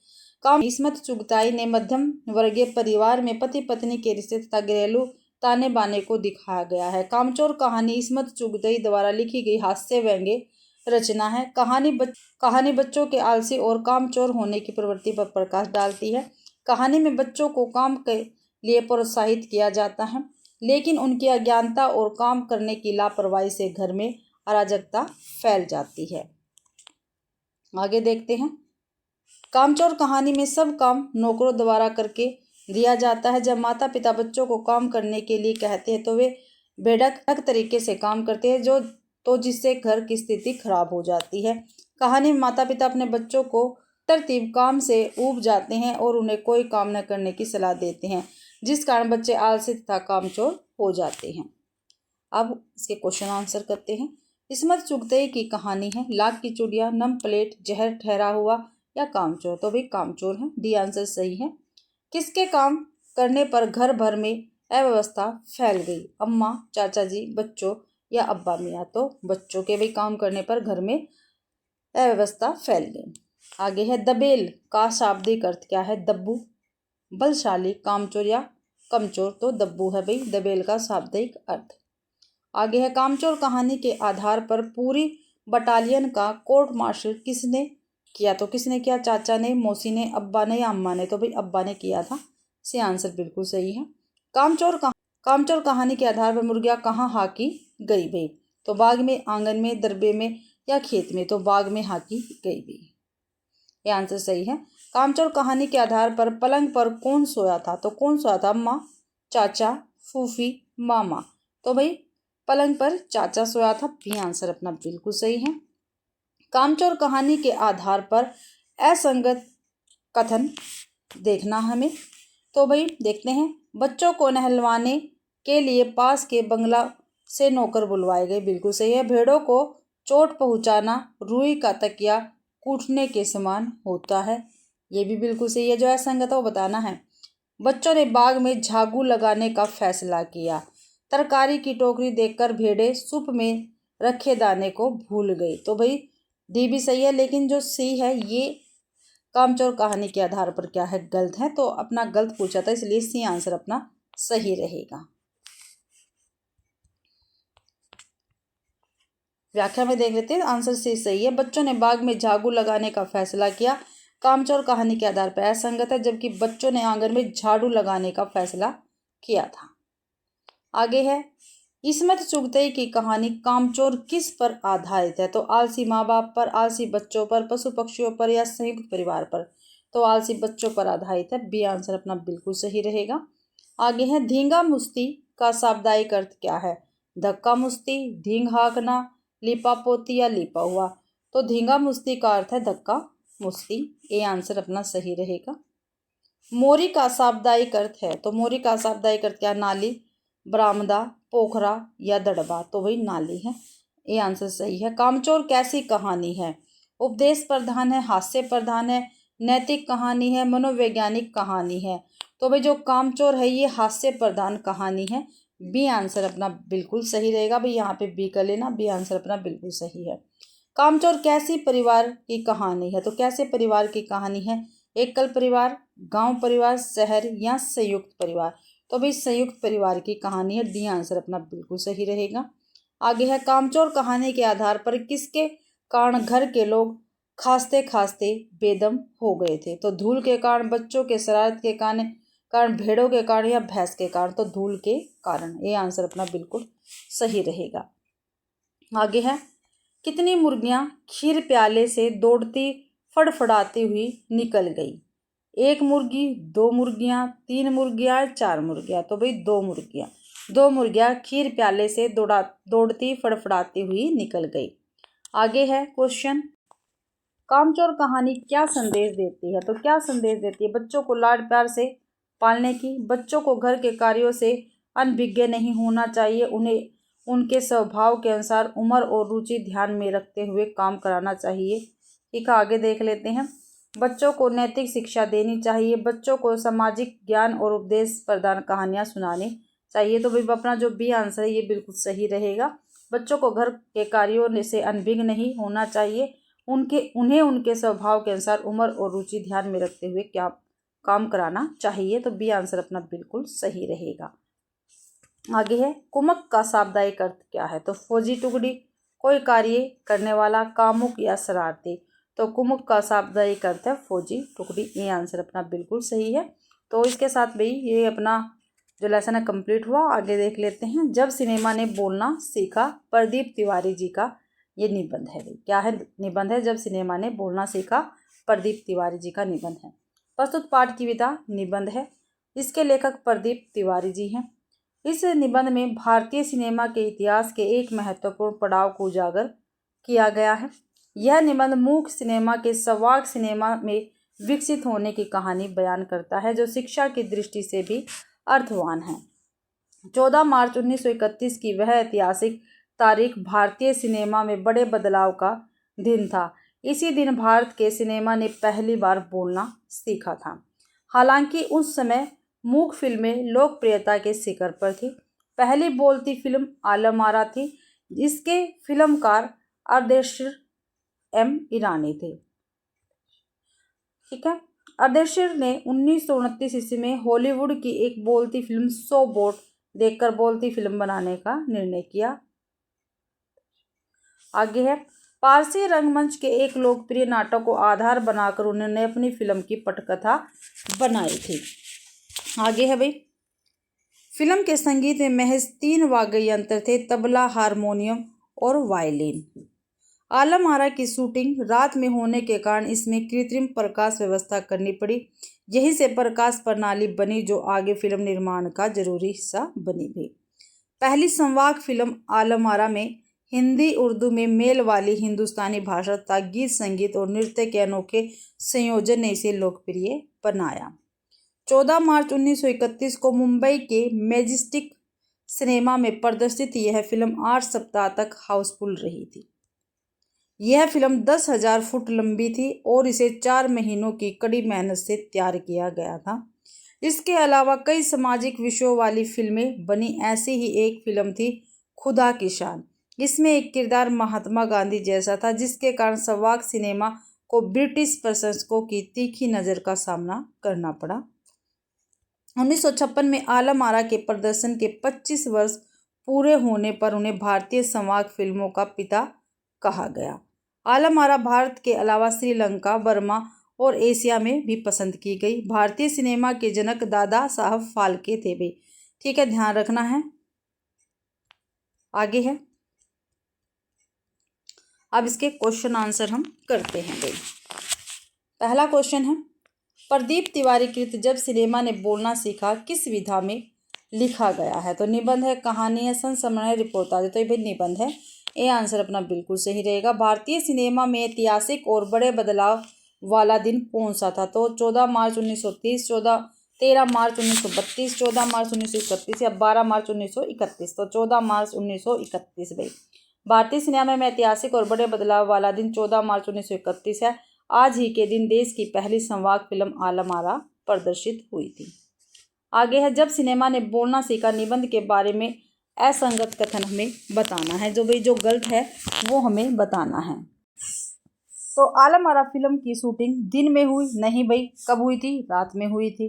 इस्मत चुगताई ने मध्यम वर्गीय परिवार में पति पत्नी के रिश्ते तथा घरेलू ताने बाने को दिखाया गया है। कामचोर कहानी इस्मत चुगताई द्वारा लिखी गई हास्य व्यंग्य रचना है। कहानी बच्चों के आलसी और कामचोर होने की प्रवृत्ति पर प्रकाश डालती है। कहानी में बच्चों को काम के लिए प्रोत्साहित किया जाता है, लेकिन उनकी अज्ञानता और काम करने की लापरवाही से घर में अराजकता फैल जाती है। आगे देखते हैं। कामचोर कहानी में सब काम नौकरों द्वारा करके दिया जाता है। जब माता पिता बच्चों को काम करने के लिए कहते हैं तो वे बेढंग तरीके से काम करते हैं, जिससे घर की स्थिति खराब हो जाती है। कहानी में माता पिता अपने बच्चों को तरतीब काम से ऊब जाते हैं और उन्हें कोई काम न करने की सलाह देते हैं, जिस कारण बच्चे आलसी तथा कामचोर हो जाते हैं। अब इसके क्वेश्चन आंसर करते हैं। इस्मत चुगताई की कहानी है लाख की चुड़िया, नम प्लेट, जहर ठहरा हुआ या कामचोर? तो भाई कामचोर है, डी आंसर सही है। किसके काम करने पर घर भर में अव्यवस्था फैल गई? अम्मा, चाचा जी, बच्चों या अब्बा मियाँ? तो बच्चों के भी काम करने पर घर में अव्यवस्था फैल गई। आगे है दबेल का शाब्दिक अर्थ क्या है? दब्बू, बलशाली, कामचोर या कमचोर? तो दब्बू है भाई दबेल का शाब्दिक अर्थ। आगे है कामचोर कहानी के आधार पर पूरी बटालियन का कोर्ट मार्शल किसने किया? तो किसने किया? चाचा ने, मौसी ने, अब्बा ने या अम्मा ने? तो भाई अब्बा ने किया था। इसका आंसर बिल्कुल सही है। कामचोर कहानी के आधार पर मुर्गियां कहाँ हाकी गई भाई? तो बाग में, आंगन में, दरबे में या खेत में? तो बाग में हाकी गई भाई, ये आंसर सही है। कामचोर कहानी के आधार पर पलंग पर कौन सोया था? तो कौन सोया था? अम्मा, चाचा, फूफी, मामा? तो भाई पलंग पर चाचा सोया था, भी आंसर अपना बिल्कुल सही है। कामचोर कहानी के आधार पर असंगत कथन देखना हमें। तो भाई देखते हैं। बच्चों को नहलवाने के लिए पास के बंगला से नौकर बुलवाए गए, बिल्कुल सही है। भेड़ों को चोट पहुंचाना रुई का तकिया कूटने के समान होता है, ये भी बिल्कुल सही है। जो असंगत है वो बताना है। बच्चों ने बाग में झागू लगाने का फैसला किया। तरकारी की टोकरी देखकर भेड़ें सूप में रखे दाने को भूल गई। तो भाई डी भी सही है, लेकिन जो सी है ये कामचोर कहानी के आधार पर क्या है? गलत है। तो अपना गलत पूछा था, इसलिए सी आंसर अपना सही रहेगा। व्याख्या में देख लेते हैं। आंसर सी सही है। बच्चों ने बाग में झागू लगाने का फैसला किया, कामचोर कहानी के आधार पर असंगत है, जबकि बच्चों ने आंगन में झाड़ू लगाने का फैसला किया था। आगे है इस्मत चुगताई की कहानी कामचोर किस पर आधारित है? तो आलसी माँ बाप पर, आलसी बच्चों पर, पशु पक्षियों पर या संयुक्त परिवार पर? तो आलसी बच्चों पर आधारित है। बी आंसर अपना बिल्कुल सही रहेगा। आगे है धींगा मुश्ती का शाब्दिक अर्थ क्या है? धक्का मुश्ती, धींग हाँकना, लीपापोती या लीपा हुआ। तो धींगा मुश्ती का अर्थ है धक्का मुश्ती। ए आंसर अपना सही रहेगा। मोरी का शाब्दिक अर्थ है, तो मोरी का शाब्दिक अर्थ क्या? नाली, बरामदा, पोखरा या दड़बा। तो वही नाली है। ये आंसर सही है। कामचोर कैसी कहानी है? उपदेश प्रधान है, हास्य प्रधान है, नैतिक कहानी है, मनोवैज्ञानिक कहानी है। तो भाई जो कामचोर है ये हास्य प्रधान कहानी है। बी आंसर अपना बिल्कुल सही रहेगा। भाई यहाँ पे बी कर लेना, बी आंसर अपना बिल्कुल सही है। कामचोर कैसी परिवार की कहानी है? तो कैसे परिवार की कहानी है? एकल परिवार, गांव परिवार, शहर या संयुक्त परिवार। तो भाई संयुक्त परिवार की कहानी है। डी आंसर अपना बिल्कुल सही रहेगा। आगे है कामचोर कहानी के आधार पर किसके कारण घर के लोग खांसते खांसते बेदम हो गए थे? तो धूल के कारण, बच्चों के शरारत के कारण, भेड़ों के कारण या भैंस के कारण। तो धूल के कारण। ये आंसर अपना बिल्कुल सही रहेगा। आगे है कितनी मुर्गियां खीर प्याले से दौड़ती फड़फड़ाती हुई निकल गई? एक मुर्गी, दो मुर्गियां, तीन मुर्गियां, चार मुर्गियां। तो भाई दो मुर्गियां खीर प्याले से दौड़ती फड़फड़ाती हुई निकल गई। आगे है क्वेश्चन, कामचोर कहानी क्या संदेश देती है? तो क्या संदेश देती है? बच्चों को लाड प्यार से पालने की, बच्चों को घर के कार्यों से अनभिज्ञ नहीं होना चाहिए, उन्हें उनके स्वभाव के अनुसार उम्र और रुचि ध्यान में रखते हुए काम कराना चाहिए। ठीक है, आगे देख लेते हैं। बच्चों को नैतिक शिक्षा देनी चाहिए, बच्चों को सामाजिक ज्ञान और उपदेश प्रदान कहानियाँ सुनानी चाहिए। तो भाई अपना जो बी आंसर है ये बिल्कुल सही रहेगा। बच्चों को घर के कार्यों से अनभिज्ञ नहीं होना चाहिए, उन्हें उनके स्वभाव के अनुसार उम्र और रुचि ध्यान में रखते हुए क्या काम कराना चाहिए। तो बी आंसर अपना बिल्कुल सही रहेगा। आगे है कुमक का शाब्दिक अर्थ क्या है? तो फौजी टुकड़ी, कोई कार्य करने वाला, कामुक या शरारती। तो कुमुक का शाब्दिक अर्थ है फौजी टुकड़ी। ये आंसर अपना बिल्कुल सही है। तो इसके साथ भाई ये अपना जो लेसन है कंप्लीट हुआ। आगे देख लेते हैं। जब सिनेमा ने बोलना सीखा, प्रदीप तिवारी जी का ये निबंध है। भाई क्या है निबंध है? जब सिनेमा ने बोलना सीखा, प्रदीप तिवारी जी का निबंध है। प्रस्तुत पाठ की विधा निबंध है। इसके लेखक प्रदीप तिवारी जी हैं। इस निबंध में भारतीय सिनेमा के इतिहास के एक महत्वपूर्ण पड़ाव को उजागर किया गया है। यह निबंध मूक सिनेमा के संवाद सिनेमा में विकसित होने की कहानी बयान करता है, जो शिक्षा की दृष्टि से भी अर्थवान है। 14 मार्च 1931 की वह ऐतिहासिक तारीख भारतीय सिनेमा में बड़े बदलाव का दिन था। इसी दिन भारत के सिनेमा ने पहली बार बोलना सीखा था। हालांकि उस समय मूक फिल्में लोकप्रियता के शिखर पर थी। पहली बोलती फिल्म आलम आरा थी, जिसके फिल्मकार अर्देशीर एम ईरानी थे। ठीक है, अर्देशीर ने 1929 ईस्वी में हॉलीवुड की एक बोलती फिल्म सो बोट देखकर बोलती फिल्म बनाने का निर्णय किया। आगे है पारसी रंगमंच के एक लोकप्रिय नाटक को आधार बनाकर उन्होंने अपनी फिल्म की पटकथा बनाई थी। आगे है भाई फिल्म के संगीत में महज 3 वाद्य यंत्र थे, तबला, हारमोनियम और वायलिन। आलम आरा की शूटिंग रात में होने के कारण इसमें कृत्रिम प्रकाश व्यवस्था करनी पड़ी। यही से प्रकाश प्रणाली बनी जो आगे फिल्म निर्माण का जरूरी हिस्सा बनी भी। पहली संवाद फिल्म आलम आरा में हिंदी उर्दू में मेल वाली हिंदुस्तानी भाषा तथा गीत संगीत और नृत्य के अनोखे संयोजन ने इसे लोकप्रिय बनाया। 14 मार्च 1931 को मुंबई के मैजेस्टिक सिनेमा में प्रदर्शित यह फिल्म 8 सप्ताह तक हाउसफुल रही थी। यह फिल्म 10,000 फुट लंबी थी और इसे 4 महीनों की कड़ी मेहनत से तैयार किया गया था। इसके अलावा कई सामाजिक विषयों वाली फिल्में बनी। ऐसी ही एक फिल्म थी खुदा की शान। इसमें एक किरदार महात्मा गांधी जैसा था, जिसके कारण संवाद सिनेमा को ब्रिटिश प्रशंसकों की तीखी नज़र का सामना करना पड़ा। 1956 में आलम आरा के प्रदर्शन के 25 वर्ष पूरे होने पर उन्हें भारतीय संवाद फिल्मों का पिता कहा गया। आलम आरा भारत के अलावा श्रीलंका, बर्मा और एशिया में भी पसंद की गई। भारतीय सिनेमा के जनक दादा साहब फाल्के थे भी। ठीक है, ध्यान रखना है। आगे है, अब इसके क्वेश्चन आंसर हम करते हैं भाई। पहला क्वेश्चन है प्रदीप तिवारी कृत जब सिनेमा ने बोलना सीखा किस विधा में लिखा गया है? तो निबंध है, कहानी है, संस्मरण, रिपोर्टाज। तो ये भाई निबंध है। ये आंसर अपना बिल्कुल सही रहेगा। भारतीय सिनेमा में ऐतिहासिक और बड़े बदलाव वाला दिन कौन सा था? तो 14 मार्च 1930, 13 मार्च 1932, 14 मार्च 1931 या 12 मार्च 1931। तो 14 मार्च 1931 भाई। भारतीय सिनेमा में ऐतिहासिक और बड़े बदलाव वाला दिन 14 मार्च 1931 है। आज ही के दिन देश की पहली संवाद फिल्म आलम आरा प्रदर्शित हुई थी। आगे है, जब सिनेमा ने बोलना सीखा निबंध के बारे में असंगत कथन हमें बताना है। जो भाई जो गलत है वो हमें बताना है। तो आलम आरा फिल्म की शूटिंग दिन में हुई? नहीं भाई, कब हुई थी? रात में हुई थी।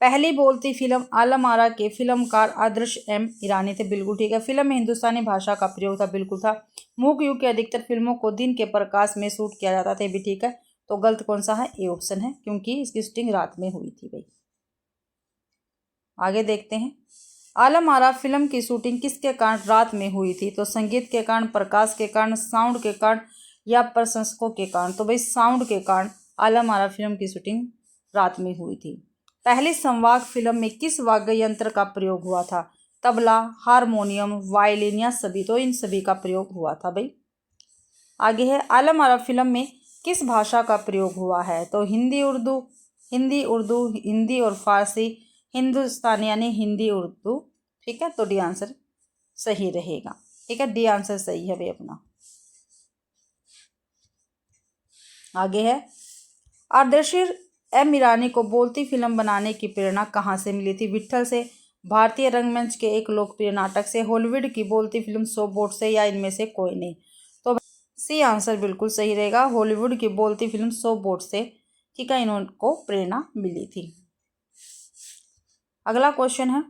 पहली बोलती फिल्म आलम आरा के फिल्मकार आदर्श एम ईरानी थे। बिल्कुल ठीक है। फिल्म में हिंदुस्तानी भाषा का प्रयोग था। बिल्कुल था। मुख्य युग के अधिकतर फिल्मों को दिन के प्रकाश में शूट किया जाता था। भी ठीक है। तो गलत कौन सा है? ए ऑप्शन है, क्योंकि इसकी शूटिंग रात में हुई थी भाई। आगे देखते हैं, आलम आरा फिल्म की शूटिंग किसके कारण रात में हुई थी? तो संगीत के कारण, प्रकाश के कारण, साउंड के कारण या प्रशंसकों के कारण? तो भाई साउंड के कारण आलम आरा फिल्म की शूटिंग रात में हुई थी। पहली संवाद फिल्म में किस वाद्य यंत्र का प्रयोग हुआ था? तबला, हारमोनियम, वायलिन या सभी? तो इन सभी का प्रयोग हुआ था भाई। आगे है, आलम आरा फिल्म में किस भाषा का प्रयोग हुआ है? तो हिंदी उर्दू, हिंदी और फारसी, हिंदुस्तानी यानी हिंदी उर्दू। ठीक है। तो डी आंसर सही रहेगा। ठीक है, डी आंसर सही है भाई अपना। आगे है, आदर्शीर एम ईरानी को बोलती फिल्म बनाने की प्रेरणा कहाँ से मिली थी? विट्ठल से, भारतीय रंगमंच के एक लोकप्रिय नाटक से, हॉलीवुड की बोलती फिल्म शो बोट से या इनमें से कोई नहीं? तो सी आंसर बिल्कुल सही रहेगा। हॉलीवुड की बोलती फिल्म शो बोट से ठीक है, इनको प्रेरणा मिली थी। अगला क्वेश्चन है,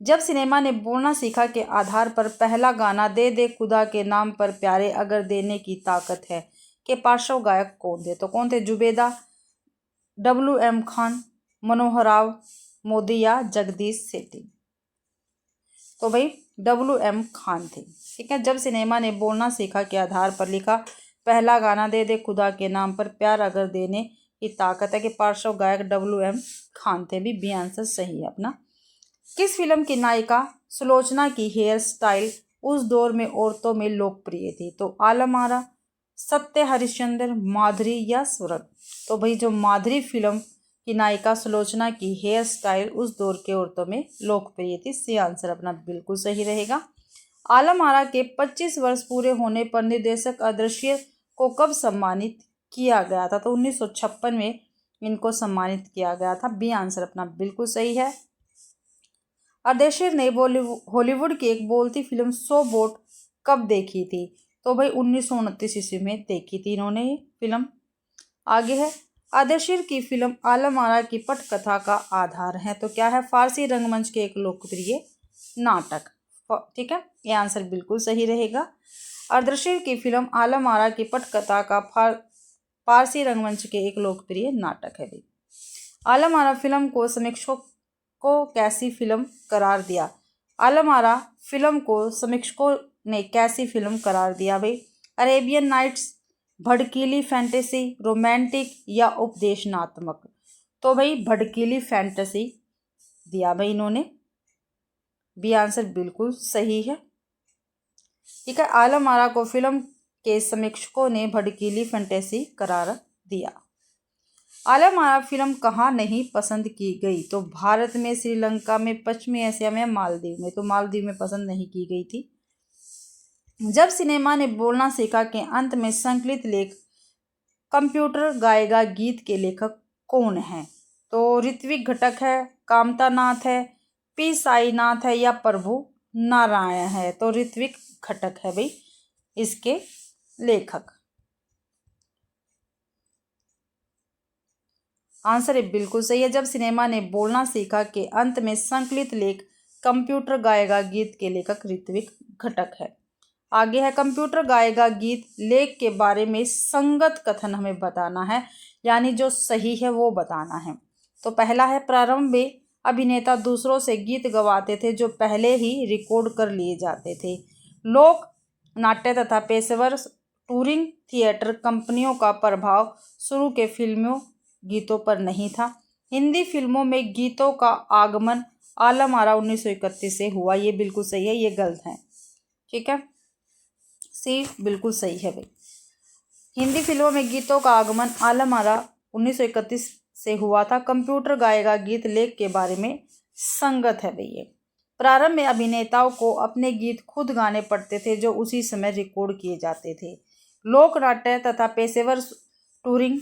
जब सिनेमा ने बोलना सीखा के आधार पर पहला गाना दे दे खुदा के नाम पर प्यारे अगर देने की ताकत है के पार्श्व गायक कौन थे? तो कौन थे? जुबेदा, WM खान, मनोहर राव मोदी या जगदीश सेठी? तो भाई WM खान थे। ठीक है। जब सिनेमा ने बोलना सीखा के आधार पर लिखा पहला गाना दे दे खुदा के नाम पर प्यार अगर देने की ताकत है के पार्श्व गायक WM खान थे। भी बी आंसर सही है अपना। किस फिल्म की नायिका सुलोचना की हेयर स्टाइल उस दौर में औरतों में लोकप्रिय थी? तो आलम आरा, सत्य हरिश्चंद्र, माधुरी या स्वर्ग? तो भाई जो माधुरी फिल्म की नायिका सुलोचना की हेयर स्टाइल उस दौर के औरतों में लोकप्रिय थी। सी आंसर अपना बिल्कुल सही रहेगा। आलम आरा के 25 वर्ष पूरे होने पर निर्देशक अदृश्य को कब सम्मानित किया गया था? तो 1956 में इनको सम्मानित किया गया था। बी आंसर अपना बिल्कुल सही है। अर्देशीर ने हॉलीवुड की एक बोलती फिल्म शो बोट कब देखी थी? तो भाई 1929 ईस्वी में देखी थी इन्होंने ये फिल्म। आगे है, अर्देशीर की फिल्म आलम आरा की पटकथा का आधार है। तो क्या है? फारसी रंगमंच के एक लोकप्रिय नाटक। ठीक है, ये आंसर बिल्कुल सही रहेगा। अर्देशीर की फिल्म आलम आरा की पटकथा का फारसी रंगमंच के एक लोकप्रिय नाटक है भाई। आलम आरा फिल्म को समीक्षकों को कैसी फिल्म करार दिया? आलम आरा फिल्म को समीक्षकों ने कैसी फिल्म करार दिया भाई? अरेबियन नाइट्स, भड़कीली फैंटेसी, रोमांटिक या उपदेशनात्मक? तो भाई भड़कीली फैंटेसी दिया भाई इन्होंने। बी आंसर बिल्कुल सही है। ठीक है। आलम आरा को फिल्म के समीक्षकों ने भड़कीली फैंटेसी करार दिया। आलम आरा फिल्म कहाँ नहीं पसंद की गई? तो भारत में, श्रीलंका में, पश्चिमी एशिया में, मालदीव में? तो मालदीव में पसंद नहीं की गई थी। जब सिनेमा ने बोलना सीखा के अंत में संकलित लेख कंप्यूटर गाएगा गीत के लेखक कौन है? तो ऋत्विक घटक है, कामता नाथ है, पी साईनाथ है या प्रभु नारायण है? तो ऋत्विक घटक है भाई इसके लेखक। आंसर है बिल्कुल सही है। जब सिनेमा ने बोलना सीखा के अंत में संकलित लेख कंप्यूटर गाएगा गीत के लेखक ऋत्विक घटक है। आगे है, कंप्यूटर गाएगा गीत लेख के बारे में संगत कथन हमें बताना है, यानी जो सही है वो बताना है। तो पहला है, प्रारंभ में अभिनेता दूसरों से गीत गवाते थे जो पहले ही रिकॉर्ड कर लिए जाते थे। लोक नाट्य तथा पेशेवर टूरिंग थिएटर कंपनियों का प्रभाव शुरू के फिल्मों गीतों पर नहीं था। हिंदी फिल्मों में गीतों का आगमन आलम आरा 1931 से हुआ। ये बिल्कुल सही है, ये गलत है। ठीक है, सी बिल्कुल सही है भाई। हिंदी फिल्मों में गीतों का आगमन आलम आरा 1931 से हुआ था। कंप्यूटर गाएगा गीत लेख के बारे में संगत है भाई ये। प्रारंभ में अभिनेताओं को अपने गीत खुद गाने पड़ते थे जो उसी समय रिकॉर्ड किए जाते थे। लोक नाट्य तथा पेशेवर टूरिंग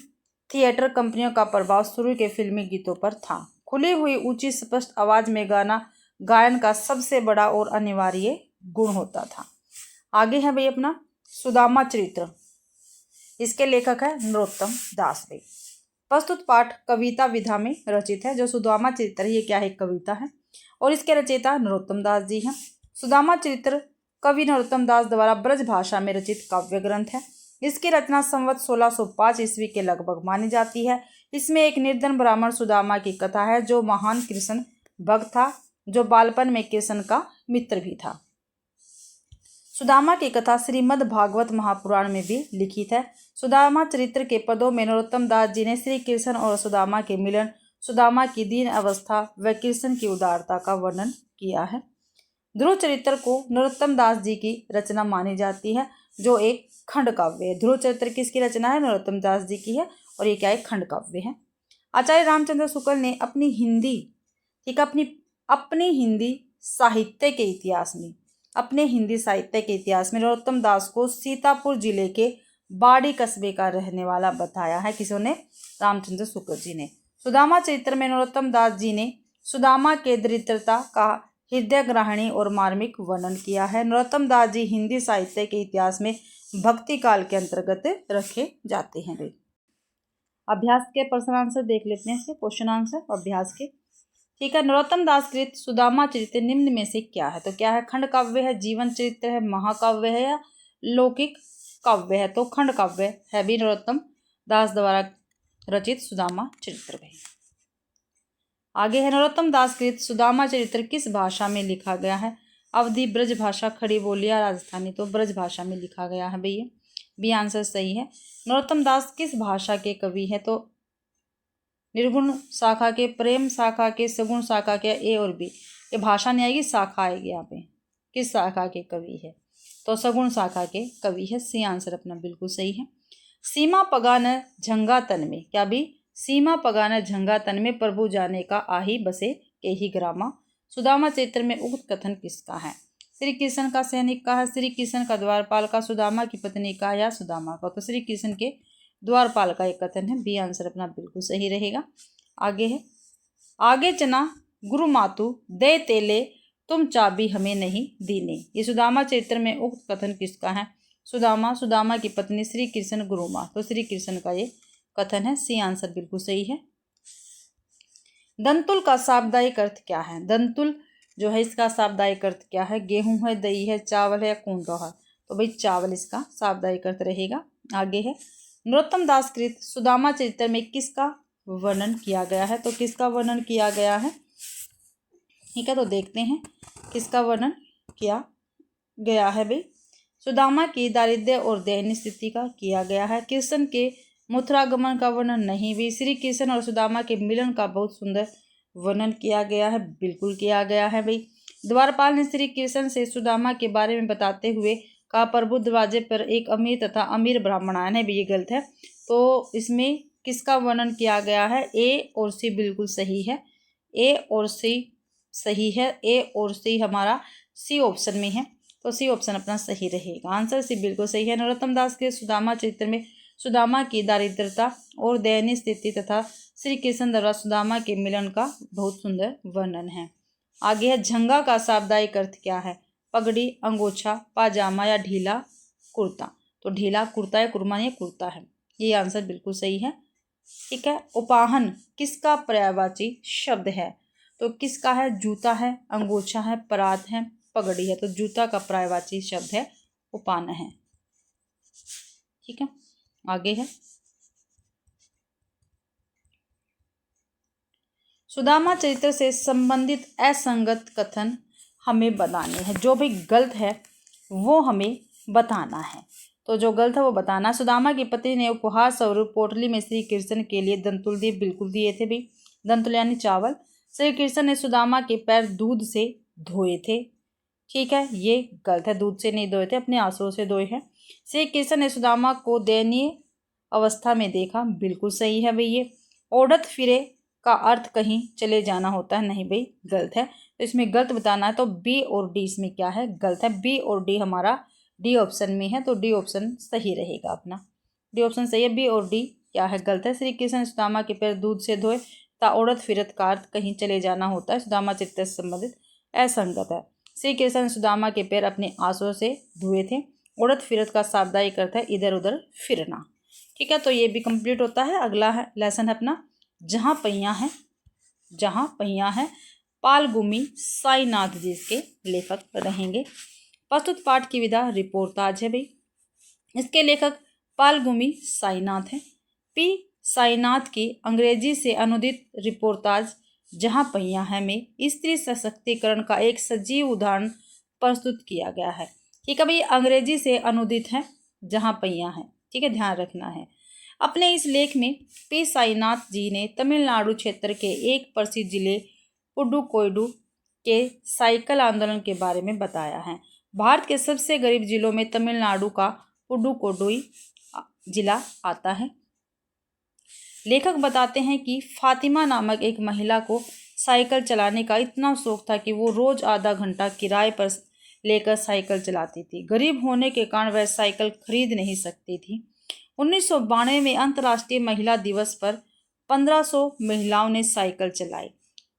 थिएटर कंपनियों का प्रभाव शुरू के फिल्मी गीतों पर था। खुली हुई ऊंची स्पष्ट आवाज में गाना गायन का सबसे बड़ा और अनिवार्य गुण होता था। आगे है भाई अपना सुदामा चरित्र। इसके लेखक है नरोत्तम दास भाई। प्रस्तुत पाठ कविता विधा में रचित है। जो सुदामा चरित्र है ये क्या है, एक कविता है और इसके रचयिता नरोत्तम दास जी हैं। सुदामा चरित्र कवि नरोत्तम दास द्वारा ब्रज भाषा में रचित काव्य ग्रंथ है। इसकी रचना संवत 1605 ईस्वी के लगभग मानी जाती है। इसमें एक निर्धन ब्राह्मण सुदामा की कथा है जो महान कृष्ण भक्त था, जो बालपन में कृष्ण का मित्र भी था। सुदामा की कथा श्रीमद् भागवत महापुराण में भी लिखित है। सुदामा चरित्र के पदों में नरोत्तम दास जी ने श्री कृष्ण और सुदामा के मिलन, सुदामा की दीन अवस्था व कृष्ण की उदारता का वर्णन किया है। ध्रुव चरित्र को नरोत्तम दास जी की रचना मानी जाती है जो एक खंड काव्य है। ध्रुव चरित्र किसकी रचना है, नरोत्तम दास जी की है और ये क्या एक खंड काव्य है। आचार्य रामचंद्र शुक्ल ने अपनी हिंदी साहित्य के इतिहास में नरोत्तम दास को सीतापुर जिले के बाड़ी कस्बे का रहने वाला बताया है। किसने, रामचंद्र शुक्ल जी ने। सुदामा चरित्र में नरोत्तम दास जी ने सुदामा के दरिद्रता का हृदय ग्राहणी और मार्मिक वर्णन किया है। नरोत्तम दास जी हिंदी साहित्य के इतिहास में भक्ति काल के अंतर्गत रखे जाते हैं। अभ्यास के प्रश्न आंसर देख लेते हैं, क्वेश्चन आंसर अभ्यास के। ठीक है, नरोत्तम दास कृत सुदामा चरित्र निम्न में से क्या है? तो क्या है, खंड काव्य है, जीवन चरित्र है, महाकाव्य है या लौकिक काव्य है? तो खंड काव्य है भी नरोत्तम दास द्वारा रचित सुदामा चरित्र भी। आगे है, नरोत्तम दास कृत सुदामा चरित्र किस भाषा में लिखा गया है? अवधी, ब्रज भाषा, खड़ी बोलिया, राजस्थानी। तो ब्रज भाषा में लिखा गया है भैया, बी आंसर सही है। नरोत्तम दास किस भाषा के कवि है? तो निर्गुण शाखा के, प्रेम शाखा के, सगुण शाखा के, ए और बी। ये भाषा नहीं आएगी, शाखा आएगी यहाँ पे। किस शाखा के कवि है? तो सगुण शाखा के कवि है, सी आंसर अपना बिल्कुल सही है। सीमा पगान झंगा तन में, क्या भी? सीमा पगान झंगा तन में प्रभु जाने का आही बसे के ही ग्रामा। सुदामा चरित्र में उक्त कथन किसका है? श्री कृष्ण का सैनिक का है, श्री कृष्ण का द्वारपाल का, सुदामा की पत्नी का या सुदामा का? तो श्री कृष्ण के द्वारपाल का एक कथन है, बी आंसर अपना बिल्कुल सही रहेगा। आगे है, आगे चना गुरु मातु दे तेले तुम चाबी हमें नहीं दीने। ये सुदामा चरित्र में उक्त कथन किसका है? सुदामा की पत्नी श्री कृष्ण गुरुमा। तो श्री कृष्ण का ये कथन है, सी आंसर बिल्कुल सही है। दंतुल का शाब्दिक अर्थ क्या है? दंतुल जो है इसका शाब्दिक अर्थ क्या है? गेहूं है, दही है, चावल है, कूंडा है? तो भाई चावल इसका शाब्दिक अर्थ रहेगा। आगे है, नरोत्तम दास कृत सुदामा चरित्र में किसका वर्णन किया गया है? तो किसका वर्णन किया गया है? ठीक है, तो देखते हैं किसका वर्णन किया गया है भाई। सुदामा की दारिद्र्य और दयनीय स्थिति का किया गया है। कृष्ण के मथुरागमन का वर्णन नहीं भी। श्री कृष्ण और सुदामा के मिलन का बहुत सुंदर वर्णन किया गया है, बिल्कुल किया गया है भाई। द्वारपाल ने श्री कृष्ण से सुदामा के बारे में बताते हुए कहा, प्रभु दरवाजे पर एक अमीर तथा अमीर ब्राह्मण आए हैं, भी ये गलत है। तो इसमें किसका वर्णन किया गया है? ए और सी बिल्कुल सही है, ए और सी सही है, ए और सी हमारा सी ऑप्शन में है, तो सी ऑप्शन अपना सही रहेगा। आंसर सी बिल्कुल सही है। नरोत्तम दास के सुदामा चरित्र में सुदामा की दारिद्रता और दयनीय स्थिति तथा श्री कृष्ण द्वारा सुदामा के मिलन का बहुत सुंदर वर्णन है। आगे है, झंगा का शाब्दिक अर्थ क्या है? पगड़ी, अंगोछा, पाजामा या ढीला कुर्ता? तो ढीला कुर्ता या कुर्मा, ये कुर्ता है, ये आंसर बिल्कुल सही है। ठीक है, उपाहन किसका पर्यायवाची शब्द है? तो किसका है? जूता है, अंगोछा है, परात है, पगड़ी है? तो जूता का पर्यायवाची शब्द है उपान है। ठीक है, आगे है, सुदामा चरित्र से संबंधित असंगत कथन हमें बताने हैं। जो भी गलत है वो हमें बताना है। तो जो गलत है वो बताना। सुदामा की पत्नी ने उपहार स्वरूप पोटली में श्री कृष्ण के लिए दंतुल बिल्कुल दिए थे भाई। दंतुल यानी चावल। श्री कृष्ण ने सुदामा के पैर दूध से धोए थे। ठीक है, ये गलत है, दूध से नहीं धोए थे, अपने आंसुओं से धोए हैं। श्री कृष्ण ने सुदामा को दयनीय अवस्था में देखा, बिल्कुल सही है भाई ये। ओढ़त फिरे का अर्थ कहीं चले जाना होता है, नहीं भाई गलत है। तो इसमें गलत बताना है, तो बी और डी इसमें क्या है, गलत है। बी और डी हमारा डी ऑप्शन में है, तो डी ऑप्शन सही रहेगा अपना। डी ऑप्शन सही है। बी और डी क्या है, गलत है। श्री कृष्ण सुदामा के पैर दूध से धोए ता ओढ़त फिरत का अर्थ कहीं चले जाना होता है, सुदामा चित्त से संबंधित असंगत है। श्री कृष्ण सुदामा के पैर अपने आंसुओं से धुए थे। उड़द फिरत का शाब्दिक अर्थ है इधर उधर फिरना। ठीक है, तो ये भी कंप्लीट होता है। अगला है लेसन है अपना जहाँ पहिया है। जहाँ पहिया है पालगुमी साईनाथ जी इसके लेखक रहेंगे। प्रस्तुत पाठ की विधा रिपोर्टाज है भाई। इसके लेखक पालगुमी साईनाथ है। पी साईनाथ की अंग्रेजी से अनुदित रिपोर्टाज जहाँ पहिया है में स्त्री सशक्तिकरण का एक सजीव उदाहरण प्रस्तुत किया गया है। ठीक है भाई, अंग्रेजी से अनुदित है, जहाँ पहिया है। ठीक है, ध्यान रखना है। अपने इस लेख में पी साईनाथ जी ने तमिलनाडु क्षेत्र के एक प्रसिद्ध जिले पुडुकोइडु के साइकिल आंदोलन के बारे में बताया है। भारत के सबसे गरीब जिलों में तमिलनाडु का पुडुकोडुई जिला आता है। लेखक बताते हैं कि फातिमा नामक एक महिला को साइकिल चलाने का इतना शौक था कि वो रोज आधा घंटा किराए पर लेकर साइकिल चलाती थी। गरीब होने के कारण वह साइकिल खरीद नहीं सकती थी। 1992 में अंतर्राष्ट्रीय महिला दिवस पर 1500 महिलाओं ने साइकिल चलाई।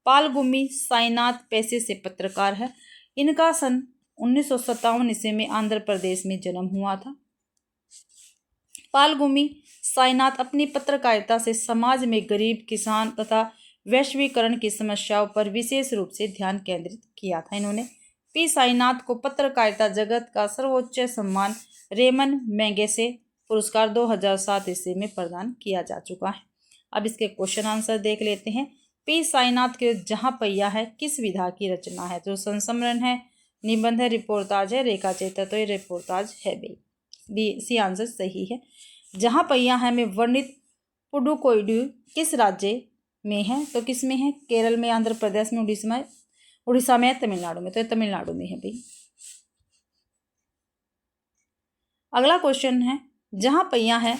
पालगुमी साईनाथ पेशे से पत्रकार है। इनका सन 1957 ईस्वी में आंध्र प्रदेश में जन्म हुआ था। पालगुमी साईनाथ अपनी पत्रकारिता से समाज में गरीब, किसान तथा वैश्वीकरण की समस्याओं पर विशेष रूप से ध्यान केंद्रित किया था। इन्होंने पी साईनाथ को पत्रकारिता जगत का सर्वोच्च सम्मान रेमन मैगसेसे पुरस्कार 2007 ईस्वी में प्रदान किया जा चुका है। अब इसके क्वेश्चन आंसर देख लेते हैं। पी साईनाथ के जहाँ पहिया है किस विधा की रचना है, तो संस्मरण है, निबंध है, रिपोर्टाज है, रेखा चित्र, तो ये रिपोर्टाज है भाई। बी सी आंसर सही है। जहाँ पहिया है में वर्णित पुडुकोइडु किस राज्य में है, तो किस में है, केरल में, आंध्र प्रदेश में, उड़ीसा में, तमिलनाडु में, तो ये तमिलनाडु में है भाई। अगला क्वेश्चन है जहाँ पहिया है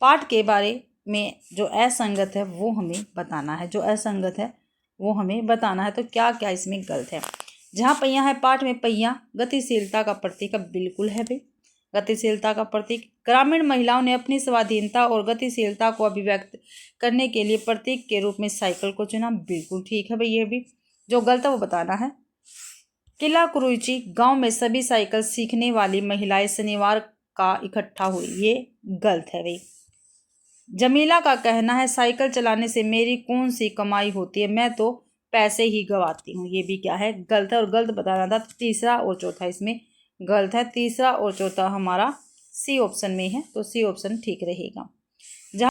पाठ के बारे में जो असंगत है वो हमें बताना है। जो असंगत है वो हमें बताना है, तो क्या क्या इसमें गलत है। जहाँ पहिया है पाठ में पहिया गतिशीलता का प्रतीक बिल्कुल है भाई, गतिशीलता का प्रतीक। ग्रामीण महिलाओं ने अपनी स्वाधीनता और गतिशीलता को अभिव्यक्त करने के लिए प्रतीक के रूप में साइकिल को चुना, बिल्कुल ठीक है भाई। ये भी जो गलत है वो बताना है। किला कुरुची गांव में सभी साइकिल सीखने वाली महिलाएं शनिवार का इकट्ठा हुई, ये गलत है भाई। जमीला का कहना है साइकिल चलाने से मेरी कौन सी कमाई होती है, मैं तो पैसे ही गवाती हूँ, ये भी क्या है, गलत है। और गलत बताना था तीसरा और चौथा इसमें गलत है। तीसरा और चौथा हमारा सी ऑप्शन में है, तो सी ऑप्शन ठीक रहेगा। जहाँ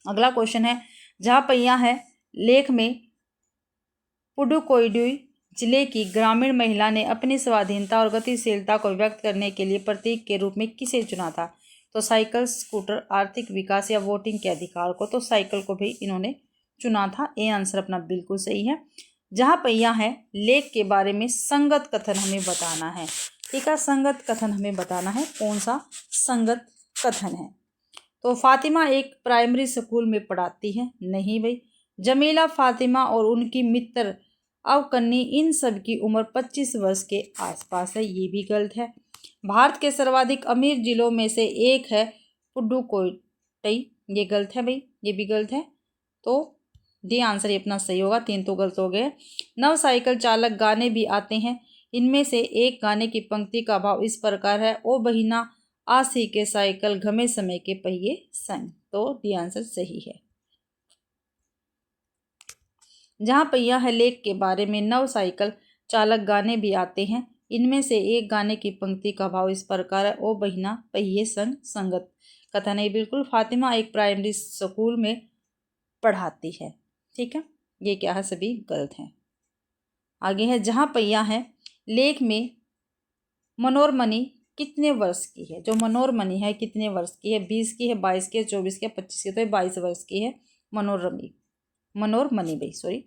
अगला क्वेश्चन है जहाँ पहिया है लेख में पुडुकोइडुई जिले की ग्रामीण महिला ने अपनी स्वाधीनता और गतिशीलता को व्यक्त करने के लिए प्रतीक के रूप में किसे चुना था, तो साइकिल, स्कूटर, आर्थिक विकास या वोटिंग के अधिकार को, तो साइकिल को भी इन्होंने चुना था। ए आंसर अपना बिल्कुल सही है। जहाँ पहिया है लेख के बारे में संगत कथन हमें बताना है। ठीक है, संगत कथन हमें बताना है, कौन सा संगत कथन है। तो फातिमा एक प्राइमरी स्कूल में पढ़ाती है, नहीं भाई। जमीला, फातिमा और उनकी मित्र अवकन्नी इन सब की उम्र 25 वर्ष के आसपास है, ये भी गलत है। भारत के सर्वाधिक अमीर जिलों में से एक है पुडुकोट्टई, ये गलत है भाई, ये भी गलत है। तो डी आंसर ये अपना सही होगा, 3 तो गलत हो गए। नव साइकिल चालक गाने भी आते हैं, इनमें से एक गाने की पंक्ति का भाव इस प्रकार है, ओ बहिना आसी के साइकिल घमे समय के पहिए संग, तो डी आंसर सही है। जहाँ पहिया है लेख के बारे में नव साइकिल चालक गाने भी आते हैं, इनमें से एक गाने की पंक्ति का भाव इस प्रकार है, ओ बहिना पहिए संग संगत कथन है, बिल्कुल। फातिमा एक प्राइमरी स्कूल में पढ़ाती है, ठीक है, ये क्या है, सभी गलत हैं। आगे है जहाँ पहिया है लेख में मनोरमणि कितने वर्ष की है। जो मनोरमणि है कितने वर्ष की है, 20 की है, 22 की है, 24 की है, 25 की है। तो ये 22 वर्ष की है मनोरमणि भाई सॉरी।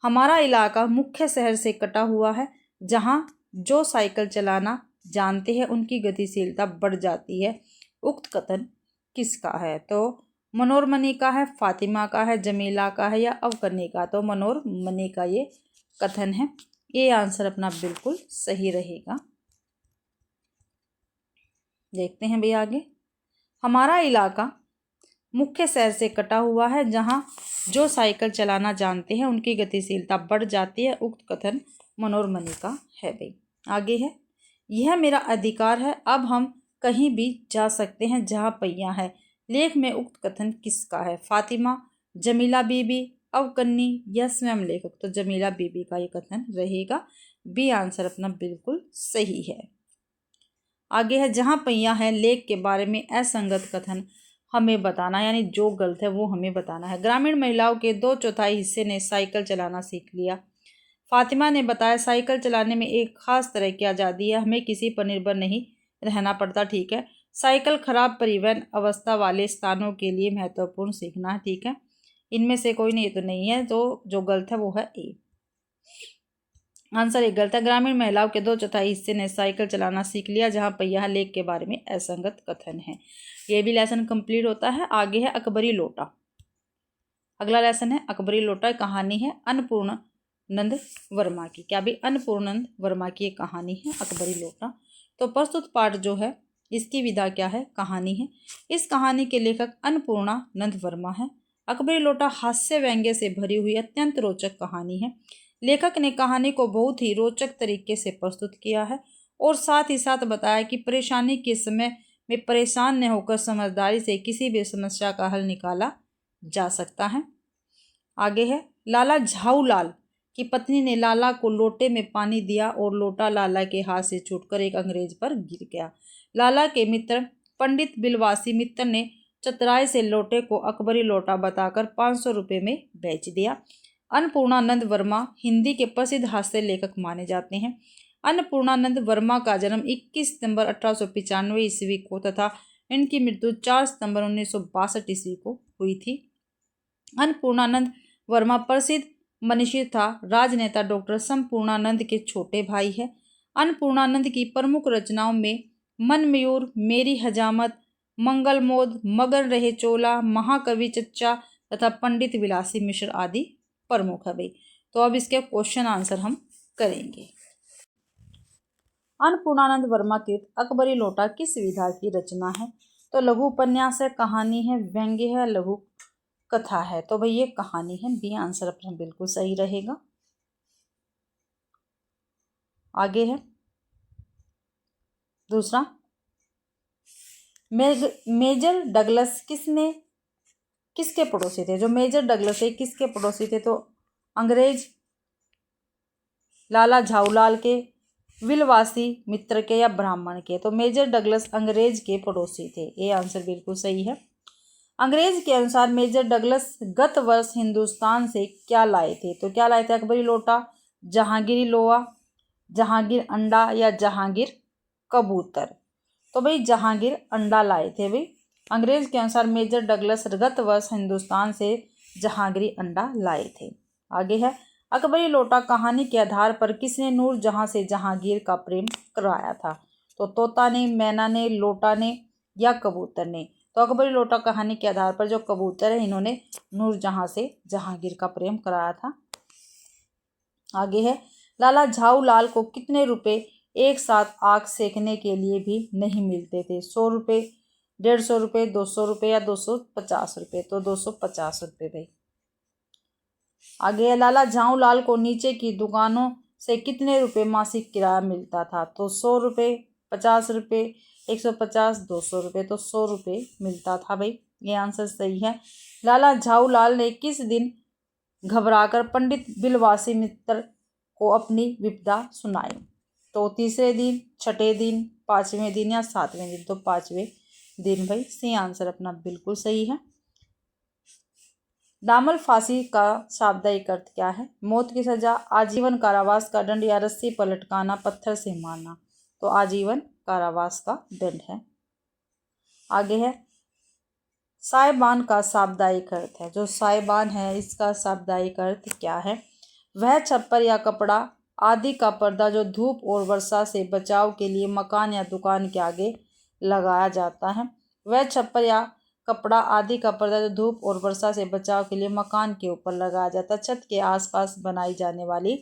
हमारा इलाका मुख्य शहर से कटा हुआ है, जहाँ जो साइकिल चलाना जानते हैं उनकी गतिशीलता बढ़ जाती है। उक्त कथन किसका है। तो मनोरमणि का है, फातिमा का है, जमीला का है या अवकन्नी का। तो मनोरमणि का ये कथन है। ये आंसर अपना बिल्कुल सही रहेगा। देखते हैं भाई आगे। हमारा इलाका मुख्य शहर से कटा हुआ है, जहाँ जो साइकिल चलाना जानते हैं उनकी गतिशीलता बढ़ जाती है। उक्त कथन मनोरमणि का है भाई। आगे है, यह मेरा अधिकार है, अब हम कहीं भी जा सकते हैं जहाँ पहिया है। लेख में उक्त कथन किसका है। फातिमा, जमीला बीबी, अवकन्नी या स्वयं लेखक। तो जमीला बीबी का ये कथन रहेगा। बी आंसर अपना बिल्कुल सही है। आगे है, जहाँ पहिया है लेख के बारे में असंगत कथन हमें बताना, यानी जो गलत है वो हमें बताना है। ग्रामीण महिलाओं के 2/4 हिस्से ने साइकिल चलाना सीख लिया। फातिमा ने बताया, साइकिल चलाने में एक खास तरह की आज़ादी है, हमें किसी पर निर्भर नहीं रहना पड़ता। ठीक है। साइकिल खराब परिवहन अवस्था वाले स्थानों के लिए महत्वपूर्ण सीखना है। ठीक है, इनमें से कोई नहीं तो नहीं है, तो जो गलत है वो है ए। आंसर एक गलत है। ग्रामीण महिलाओं के 2/4 हिस्से ने साइकिल चलाना सीख लिया, जहां पहिया है लेख के बारे में असंगत कथन है। ये भी लेसन कंप्लीट होता है। आगे है अकबरी लोटा। अगला लेसन है अकबरी लोटा। कहानी है अन्नपूर्णानंद वर्मा की। क्या भी अन्नपूर्णानंद वर्मा की एक कहानी है अकबरी लोटा। तो प्रस्तुत पाठ जो है इसकी विधा क्या है, कहानी है। इस कहानी के लेखक अन्नपूर्णानंद वर्मा है। अकबरी लोटा हास्य व्यंग्य से भरी हुई अत्यंत रोचक कहानी है। लेखक ने कहानी को बहुत ही रोचक तरीके से प्रस्तुत किया है और साथ ही साथ बताया कि परेशानी के समय में परेशान न होकर समझदारी से किसी भी समस्या का हल निकाला जा सकता है। आगे है, लाला झाऊलाल की पत्नी ने लाला को लोटे में पानी दिया और लोटा लाला के हाथ से छूटकर एक अंग्रेज पर गिर गया। लाला के मित्र पंडित बिलवासी मित्र ने चतुराई से लोटे को अकबरी लोटा बताकर 500 रुपये में बेच दिया। अन्नपूर्णानंद वर्मा हिंदी के प्रसिद्ध हास्य लेखक माने जाते हैं। अन्नपूर्णानंद वर्मा का जन्म 21 सितंबर 1895 ईस्वी को तथा इनकी मृत्यु 4 सितंबर 1962 ईस्वी को हुई थी। अन्नपूर्णानंद वर्मा प्रसिद्ध मनीषी था, राजनेता डॉक्टर संपूर्णानंद के छोटे भाई है। अन्नपूर्णानंद की प्रमुख रचनाओं में मनमयूर, मेरी हजामत, मंगलमोद, मगन रहे चोला, महाकवि चच्चा तथा पंडित विलासी मिश्र आदि प्रमुख है भाई। तो अब इसके क्वेश्चन आंसर हम करेंगे। अन्नपूर्णानंद वर्मा कृत अकबरी लोटा किस विधा की रचना है। तो लघु उपन्यास है, कहानी है, व्यंग्य है, लघु कथा है। तो भाई ये कहानी है। बी आंसर अपना बिल्कुल सही रहेगा। आगे है दूसरा, मेजर डगलस किसके पड़ोसी थे। जो मेजर डगलस है किसके पड़ोसी थे। तो अंग्रेज लाला झाऊलाल के, विलवासी मित्र के या ब्राह्मण के। तो मेजर डगलस अंग्रेज के पड़ोसी थे। ये आंसर बिल्कुल सही है। अंग्रेज के अनुसार मेजर डगलस गत वर्ष हिंदुस्तान से क्या लाए थे। तो क्या लाए थे, अकबरी लोटा, जहांगीरी लोहा, जहांगीर अंडा या जहांगीर कबूतर। तो भाई जहांगीर अंडा लाए थे भाई। अंग्रेज के अनुसार मेजर डगलस गत वर्ष हिंदुस्तान से जहांगीरी अंडा लाए थे। आगे है, अकबरी लोटा कहानी के आधार पर किसने नूरजहां से जहांगीर का प्रेम करवाया था। तो तोता ने, मैना ने, लोटा ने या कबूतर ने। तो अकबरी लोटा कहानी के आधार पर जो कबूतर है इन्होंने नूरजहां से जहांगीर का प्रेम कराया था। आगे है, लाला झाऊलाल को कितने रुपए एक साथ आग सेकने के लिए भी नहीं मिलते थे। 100 रुपये, 150 रुपये, 200 रुपये या 250 रुपये। तो 250 रुपये भाई। आगे है, लाला झाऊलाल को नीचे की दुकानों से कितने रुपए मासिक किराया मिलता था। तो 100 रुपये, 50 रुपये, 150, 200 रुपये। तो 100 रुपये मिलता था भाई। ये आंसर सही है। लाला झाऊलाल ने किस दिन घबराकर पंडित बिलवासी मित्र को अपनी विपदा सुनाई। तो तीसरे दिन, छठे दिन, 5वें दिन या 7वें दिन। तो 5वें दिन भाई। सी आंसर अपना बिल्कुल सही है। दामल फांसी का शाब्दिक अर्थ क्या है। मौत की सजा, आजीवन कारावास का दंड या रस्सी पर लटकाना, पत्थर से मारना। तो आजीवन कारावास का दंड है। आगे है साहिबान का शाब्दिक अर्थ है। जो साहिबान है इसका शाब्दिक अर्थ क्या है? वह छप्पर या कपड़ा आदि का पर्दा जो धूप और वर्षा से बचाव के लिए मकान या दुकान के आगे लगाया जाता है। वह छप्पर या कपड़ा आदि का पर्दा जो धूप और वर्षा से बचाव के लिए मकान के ऊपर लगाया जाता है। छत के आसपास बनाई जाने वाली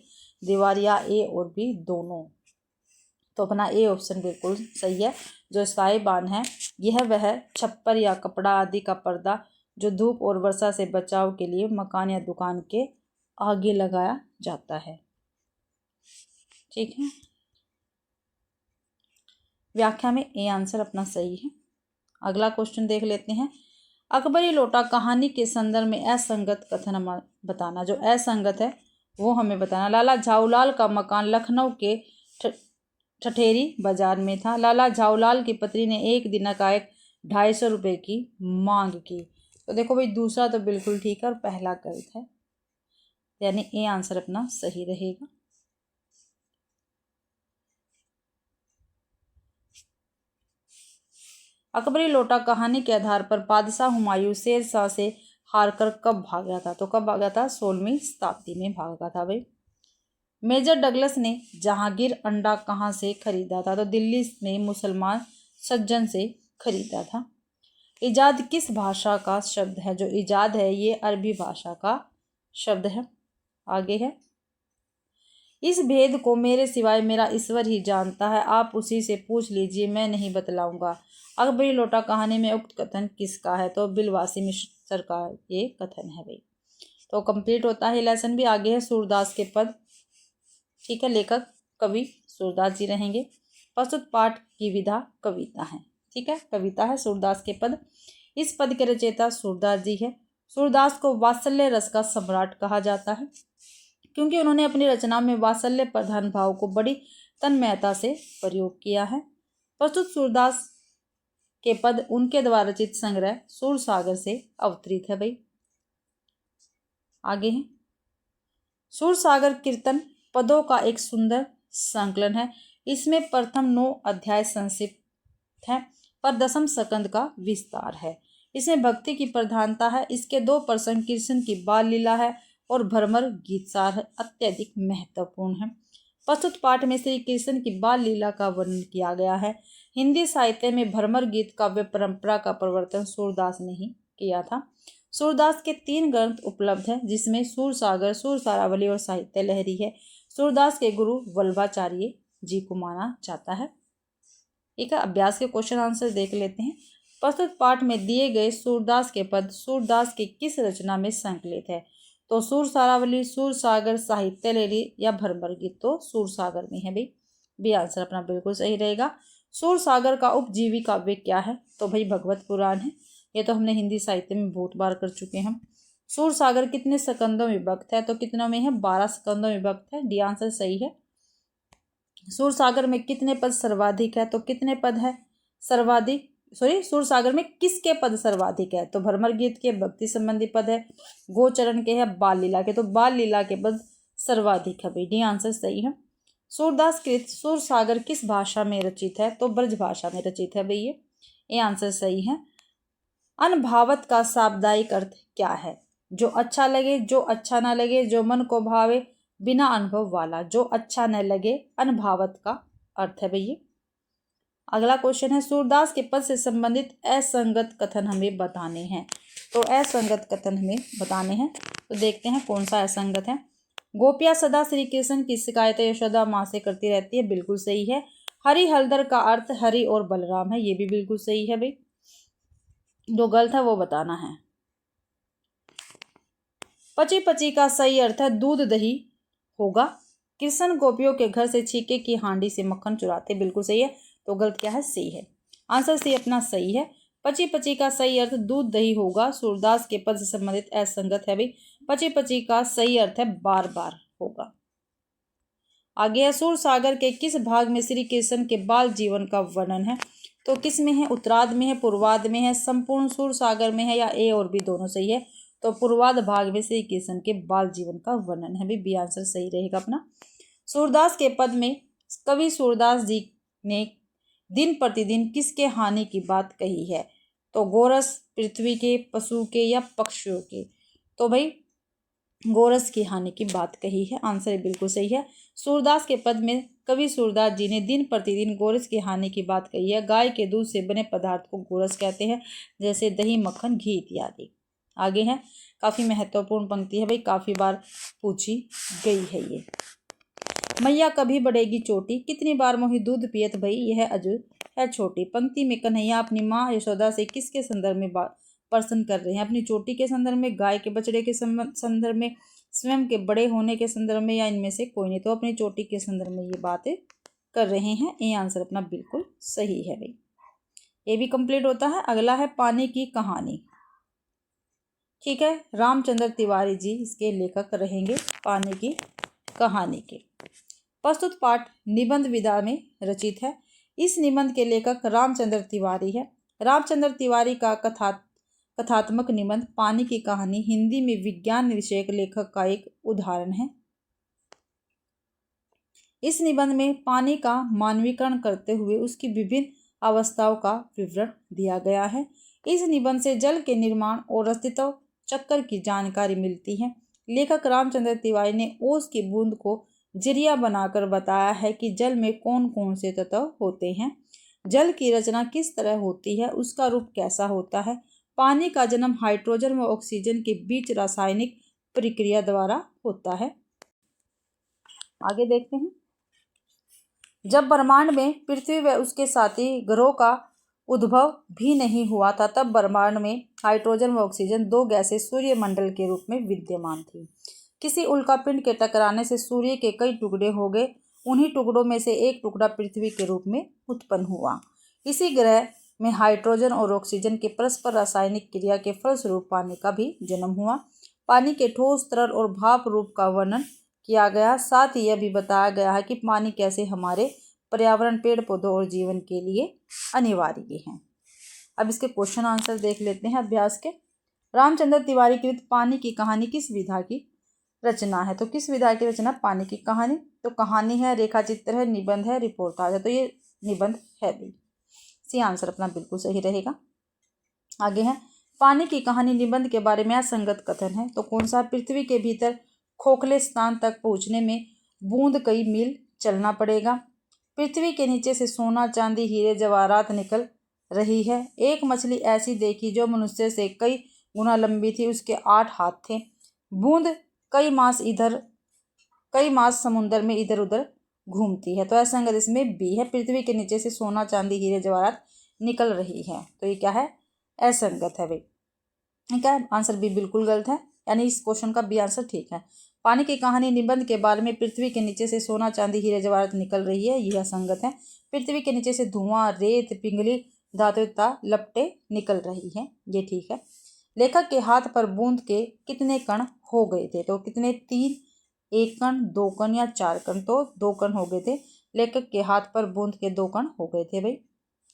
दीवार या ए और बी दोनों। तो अपना ए ऑप्शन बिल्कुल सही है। जो साहिबान है यह वह छप्पर या कपड़ा आदि का पर्दा जो धूप और वर्षा से बचाव के लिए मकान या दुकान के आगे लगाया जाता है। ठीक है, व्याख्या में ए आंसर अपना सही है। अगला क्वेश्चन देख लेते हैं। अकबरी लोटा कहानी के संदर्भ में असंगत कथन बताना। जो असंगत है वो हमें बताना। लाला झाऊलाल का मकान लखनऊ के ठठेरी बाजार में था। लाला झाऊलाल की पत्नी ने एक दिन का 250 रुपये की मांग की। तो देखो भाई, दूसरा तो बिल्कुल ठीक है और पहला गलत है, यानी ए आंसर अपना सही रहेगा। अकबरी लोटा कहानी के आधार पर बादशाह हुमायूं शेरशाह से हारकर कब भागा था? तो कब भागा था? 16वीं शताब्दी में भागा था भाई। मेजर डगलस ने जहांगीर अंडा कहाँ से खरीदा था? तो दिल्ली में मुसलमान सज्जन से खरीदा था। इजाद किस भाषा का शब्द है? जो इजाद है ये अरबी भाषा का शब्द है। आगे है इस भेद को मेरे सिवाय मेरा ईश्वर ही जानता है, आप उसी से पूछ लीजिए, मैं नहीं बतलाऊंगा। अकबरी लोटा कहानी में उक्त कथन किसका है? तो बिलवासी मिश्र सर का ये कथन है भाई। तो कंप्लीट होता है लेसन भी। आगे है सूरदास के पद। ठीक है, लेखक कवि सूरदास जी रहेंगे। प्रस्तुत पाठ की विधा कविता है। ठीक है, कविता है सूरदास के पद। इस पद के रचयिता सूरदास जी है। सूरदास को वात्सल्य रस का सम्राट कहा जाता है क्योंकि उन्होंने अपनी रचना में वात्सल्य प्रधान भाव को बड़ी तन्मयता से प्रयोग किया है। प्रस्तुत सूरदास के पद उनके द्वारा रचित संग्रह सूरसागर से अवतरित है भाई। आगे है सूरसागर कीर्तन पदों का एक सुंदर संकलन है। इसमें प्रथम 9 अध्याय संक्षिप्त है पर 10वें स्कंद का विस्तार है। इसमें भक्ति की प्रधानता है। इसके 2 प्रसंग कृष्ण की बाल लीला है और भ्रमर गीत सार अत्यधिक महत्वपूर्ण है। प्रस्तुत पाठ में श्री कृष्ण की बाल लीला का वर्णन किया गया है। हिंदी साहित्य में भ्रमर गीत काव्य परंपरा का प्रवर्तन सूरदास ने ही किया था। सूरदास के 3 ग्रंथ उपलब्ध हैं जिसमें सूरसागर, सूरसारावली और साहित्य लहरी है। सूरदास के गुरु वल्लभाचार्य जी को माना जाता है। एक अभ्यास के क्वेश्चन आंसर देख लेते हैं। प्रस्तुत पाठ में दिए गए सूरदास के पद सूरदास के किस रचना में संकलित है? तो सूरसारावली, सूरसागर, साहित्य लहरी या भ्रमर गीत? तो सूरसागर में है भाई। बी आंसर अपना बिल्कुल सही रहेगा। सूरसागर का उपजीवी काव्य क्या है? तो भाई भगवत पुराण है। ये तो हमने हिंदी साहित्य में बहुत बार कर चुके हैं। सूरसागर कितने स्कंदों में विभक्त है? तो कितनों में है? 12 स्कंदों में विभक्त है। डी आंसर सही है। सूरसागर में कितने पद सर्वाधिक है? तो कितने पद है सर्वाधिक? सूरसागर में किसके पद सर्वाधिक है? तो भ्रमर गीत के भक्ति संबंधी पद है, गोचरण के है, बाल लीला के। तो बाल लीला के पद सर्वाधिक है भाई। डी आंसर सही है। सूरदास कृत सूरसागर किस भाषा में रचित है? तो ब्रज भाषा में रचित है भाई। ये आंसर सही है। अनभावत का शाब्दिक अर्थ क्या है? जो अच्छा लगे, जो अच्छा ना लगे, जो मन को भावे, बिना अनुभव वाला। जो अच्छा न लगे अनभावत का अर्थ है भैया। अगला क्वेश्चन है सूरदास के पद से संबंधित असंगत कथन हमें बताने हैं। तो असंगत कथन हमें बताने हैं, तो देखते हैं कौन सा असंगत है। गोपियां सदा श्री कृष्ण की शिकायत यशोदा माँ से करती रहती है, बिल्कुल सही है। हरि हलदर का अर्थ हरि और बलराम है, ये भी बिल्कुल सही है भाई। जो गलत है वो बताना है। पची पची का सही अर्थ है दूध दही होगा। कृष्ण गोपियों के घर से छीके की हांडी से मक्खन चुराते, बिल्कुल सही है। तो गलत क्या है? सी है। आंसर सी अपना सही है। पची पची का सही अर्थ दूध दही होगा। सूरदास के पद से संबंधित असंगत है भाई। पची पची का सही अर्थ है बार बार होगा। आगे है सूरसागर के किस भाग में श्री कृष्ण के बाल जीवन का वर्णन है? तो किस में है? उत्तरार्ध में है, पूर्वार्ध में है, संपूर्ण सूरसागर में है या ए और बी दोनों सही है? तो पूर्वार्ध भाग में श्री कृष्ण के बाल जीवन का वर्णन है भी। बी आंसर सही रहेगा अपना। सूरदास के पद में कवि सूरदास जी ने दिन प्रतिदिन किसके हानि की बात कही है? तो गोरस, पृथ्वी के, पशु के या पक्षियों के? तो भाई गोरस की हानि की बात कही है। आंसर बिल्कुल सही है। सूरदास के पद में कवि सूरदास जी ने दिन प्रतिदिन गोरस की हानि की बात कही है। गाय के दूध से बने पदार्थ को गोरस कहते हैं, जैसे दही, मक्खन, घी इत्यादि। आगे है, काफी महत्वपूर्ण पंक्ति है भाई, काफी बार पूछी गई है ये। मैया कभी बढ़ेगी चोटी, कितनी बार मोही दूध पियत भई, यह अजू है छोटी। पंक्ति में कन्हैया अपनी माँ यशोदा से किसके संदर्भ में प्रश्न कर रहे हैं? अपनी चोटी के संदर्भ में, गाय के बछड़े के संदर्भ में, स्वयं के बड़े होने के संदर्भ में, या इनमें से कोई नहीं? तो अपनी चोटी के संदर्भ में ये बातें कर रहे हैं। ये आंसर अपना बिल्कुल सही है भाई। ये भी कंप्लीट होता है। अगला है पानी की कहानी। ठीक है, रामचंद्र तिवारी जी इसके लेखक रहेंगे पानी की कहानी के। प्रस्तुत पाठ निबंध विधा में रचित है। इस निबंध के लेखक रामचंद्र तिवारी है। रामचंद्र तिवारी का कथात्मक निबंध पानी की कहानी हिंदी में विज्ञान विषयक लेखक का एक उदाहरण है। इस निबंध में पानी का मानवीकरण करते हुए उसकी विभिन्न अवस्थाओं का विवरण दिया गया है। इस निबंध से जल के निर्माण और अस्तित्व चक्र की जानकारी मिलती है। लेखक रामचंद्र तिवारी ने ओस की बूंद को जरिया बनाकर बताया है कि जल में कौन कौन से तत्व होते हैं, जल की रचना किस तरह होती है, उसका रूप कैसा होता है, पानी का जन्म हाइड्रोजन व ऑक्सीजन के बीच रासायनिक प्रक्रिया द्वारा होता है। आगे देखते हैं। जब ब्रह्मांड में पृथ्वी व उसके साथी ग्रहों का उद्भव भी नहीं हुआ था, तब ब्रह्मांड में हाइड्रोजन व ऑक्सीजन दो गैसें सूर्यमंडल के रूप में विद्यमान थी। किसी उल्कापिंड के टकराने से सूर्य के कई टुकड़े हो गए। उन्हीं टुकड़ों में से एक टुकड़ा पृथ्वी के रूप में उत्पन्न हुआ। इसी ग्रह में हाइड्रोजन और ऑक्सीजन के परस्पर रासायनिक क्रिया के फलस्वरूप पानी का भी जन्म हुआ। पानी के ठोस, तरल और भाप रूप का वर्णन किया गया। साथ ही यह भी बताया गया है कि पानी कैसे हमारे पर्यावरण, पेड़ पौधों और जीवन के लिए अनिवार्य है। अब इसके क्वेश्चन आंसर देख लेते हैं अभ्यास के। रामचंद्र तिवारी कृत पानी की कहानी किस विधा की रचना है? तो किस विधा की रचना पानी की कहानी? तो कहानी है, रेखा चित्र है, निबंध है, रिपोर्टाज है। तो ये निबंध है भी। सी आंसर अपना बिल्कुल सही रहेगा। आगे है, पानी की कहानी निबंध के बारे में असंगत कथन है। तो कौन सा? पृथ्वी के भीतर खोखले स्थान तक पहुंचने में बूंद कई मील चलना पड़ेगा। पृथ्वी के नीचे से सोना, चांदी, हीरे, जवाहरात निकल रही है। एक मछली ऐसी देखी जो मनुष्य से कई गुना लंबी थी, उसके 8 हाथ थे। बूंद कई मास समुद्र में इधर उधर घूमती है। तो असंगत इसमें बी है, पृथ्वी के नीचे से सोना, चांदी, हीरे, जवाहरात निकल रही है। तो ये क्या है? असंगत है भाई। ठीक है, आंसर बी बिल्कुल गलत है, यानी इस क्वेश्चन का बी आंसर ठीक है। पानी की कहानी निबंध के बारे में पृथ्वी के नीचे से सोना, चांदी, हीरे, जवाहरात निकल रही है, यह असंगत है। पृथ्वी के नीचे से धुआं, रेत, पिंगली, धातुता लपटे निकल रही है, ये ठीक है। लेखक के हाथ पर बूंद के कितने कण हो गए थे? तो कितने? 3, 1 कण, 2 कण या 4 कण? तो 2 कण हो गए थे। लेखक के हाथ पर बूंद के 2 कण हो गए थे भाई।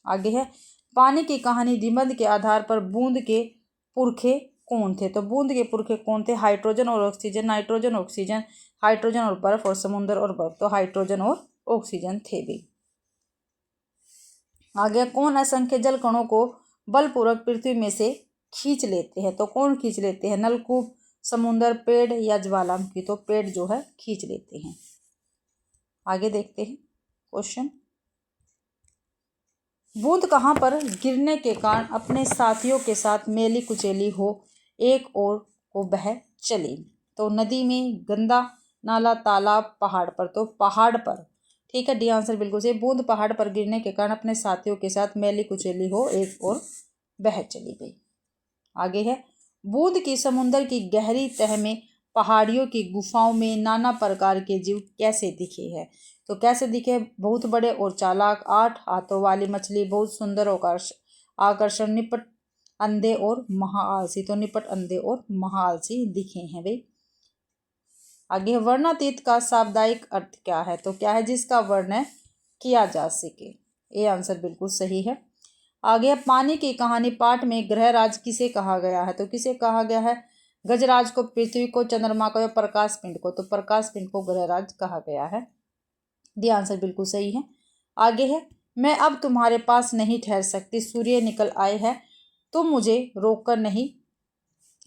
आगे है, पानी की कहानी निबंध के आधार पर बूंद के पुरखे कौन थे? तो बूंद के पुरखे कौन थे? हाइड्रोजन और ऑक्सीजन, नाइट्रोजन, ऑक्सीजन, हाइड्रोजन और बर्फ, और समुद्र और बर्फ। तो हाइड्रोजन और ऑक्सीजन थे भी। आगे, कौन असंख्य जल कणों को बलपूर्वक पृथ्वी में से खींच लेते हैं? तो कौन खींच लेते हैं? नलकूप, समुद्र, पेड़ या ज्वालामुखी? तो पेड़ जो है खींच लेते हैं। आगे देखते हैं क्वेश्चन। बूंद कहाँ पर गिरने के कारण अपने साथियों के साथ मेली कुचेली हो एक ओर को बह चली? तो नदी में, गंदा नाला, तालाब, पहाड़ पर? तो पहाड़ पर। ठीक है, डी आंसर बिल्कुल सही। बूंद पहाड़ पर गिरने के कारण अपने साथियों के साथ मेली कुचेली हो एक ओर बह चली गई। आगे है, बूंद की समुद्र की गहरी तह में, पहाड़ियों की गुफाओं में नाना प्रकार के जीव कैसे दिखे हैं? तो कैसे दिखे? बहुत बड़े और चालाक, 8 हाथों वाली मछली, बहुत सुंदर आकर्षण, निपट, अंधे और महाआलसी। तो निपट, अंधे और महाआलसी दिखे हैं भाई। आगे, वर्णातीत का शाब्दिक अर्थ क्या है? तो क्या है? जिसका वर्ण किया जा सके। ये आंसर बिल्कुल सही है। आगे, पानी की कहानी पाठ में ग्रहराज किसे कहा गया है? तो किसे कहा गया है? गजराज को, पृथ्वी को, चंद्रमा को या प्रकाश पिंड को? तो प्रकाश पिंड को ग्रहराज कहा गया है। डी आंसर बिल्कुल सही है। आगे है, मैं अब तुम्हारे पास नहीं ठहर सकती, सूर्य निकल आए है, तुम मुझे रोक कर नहीं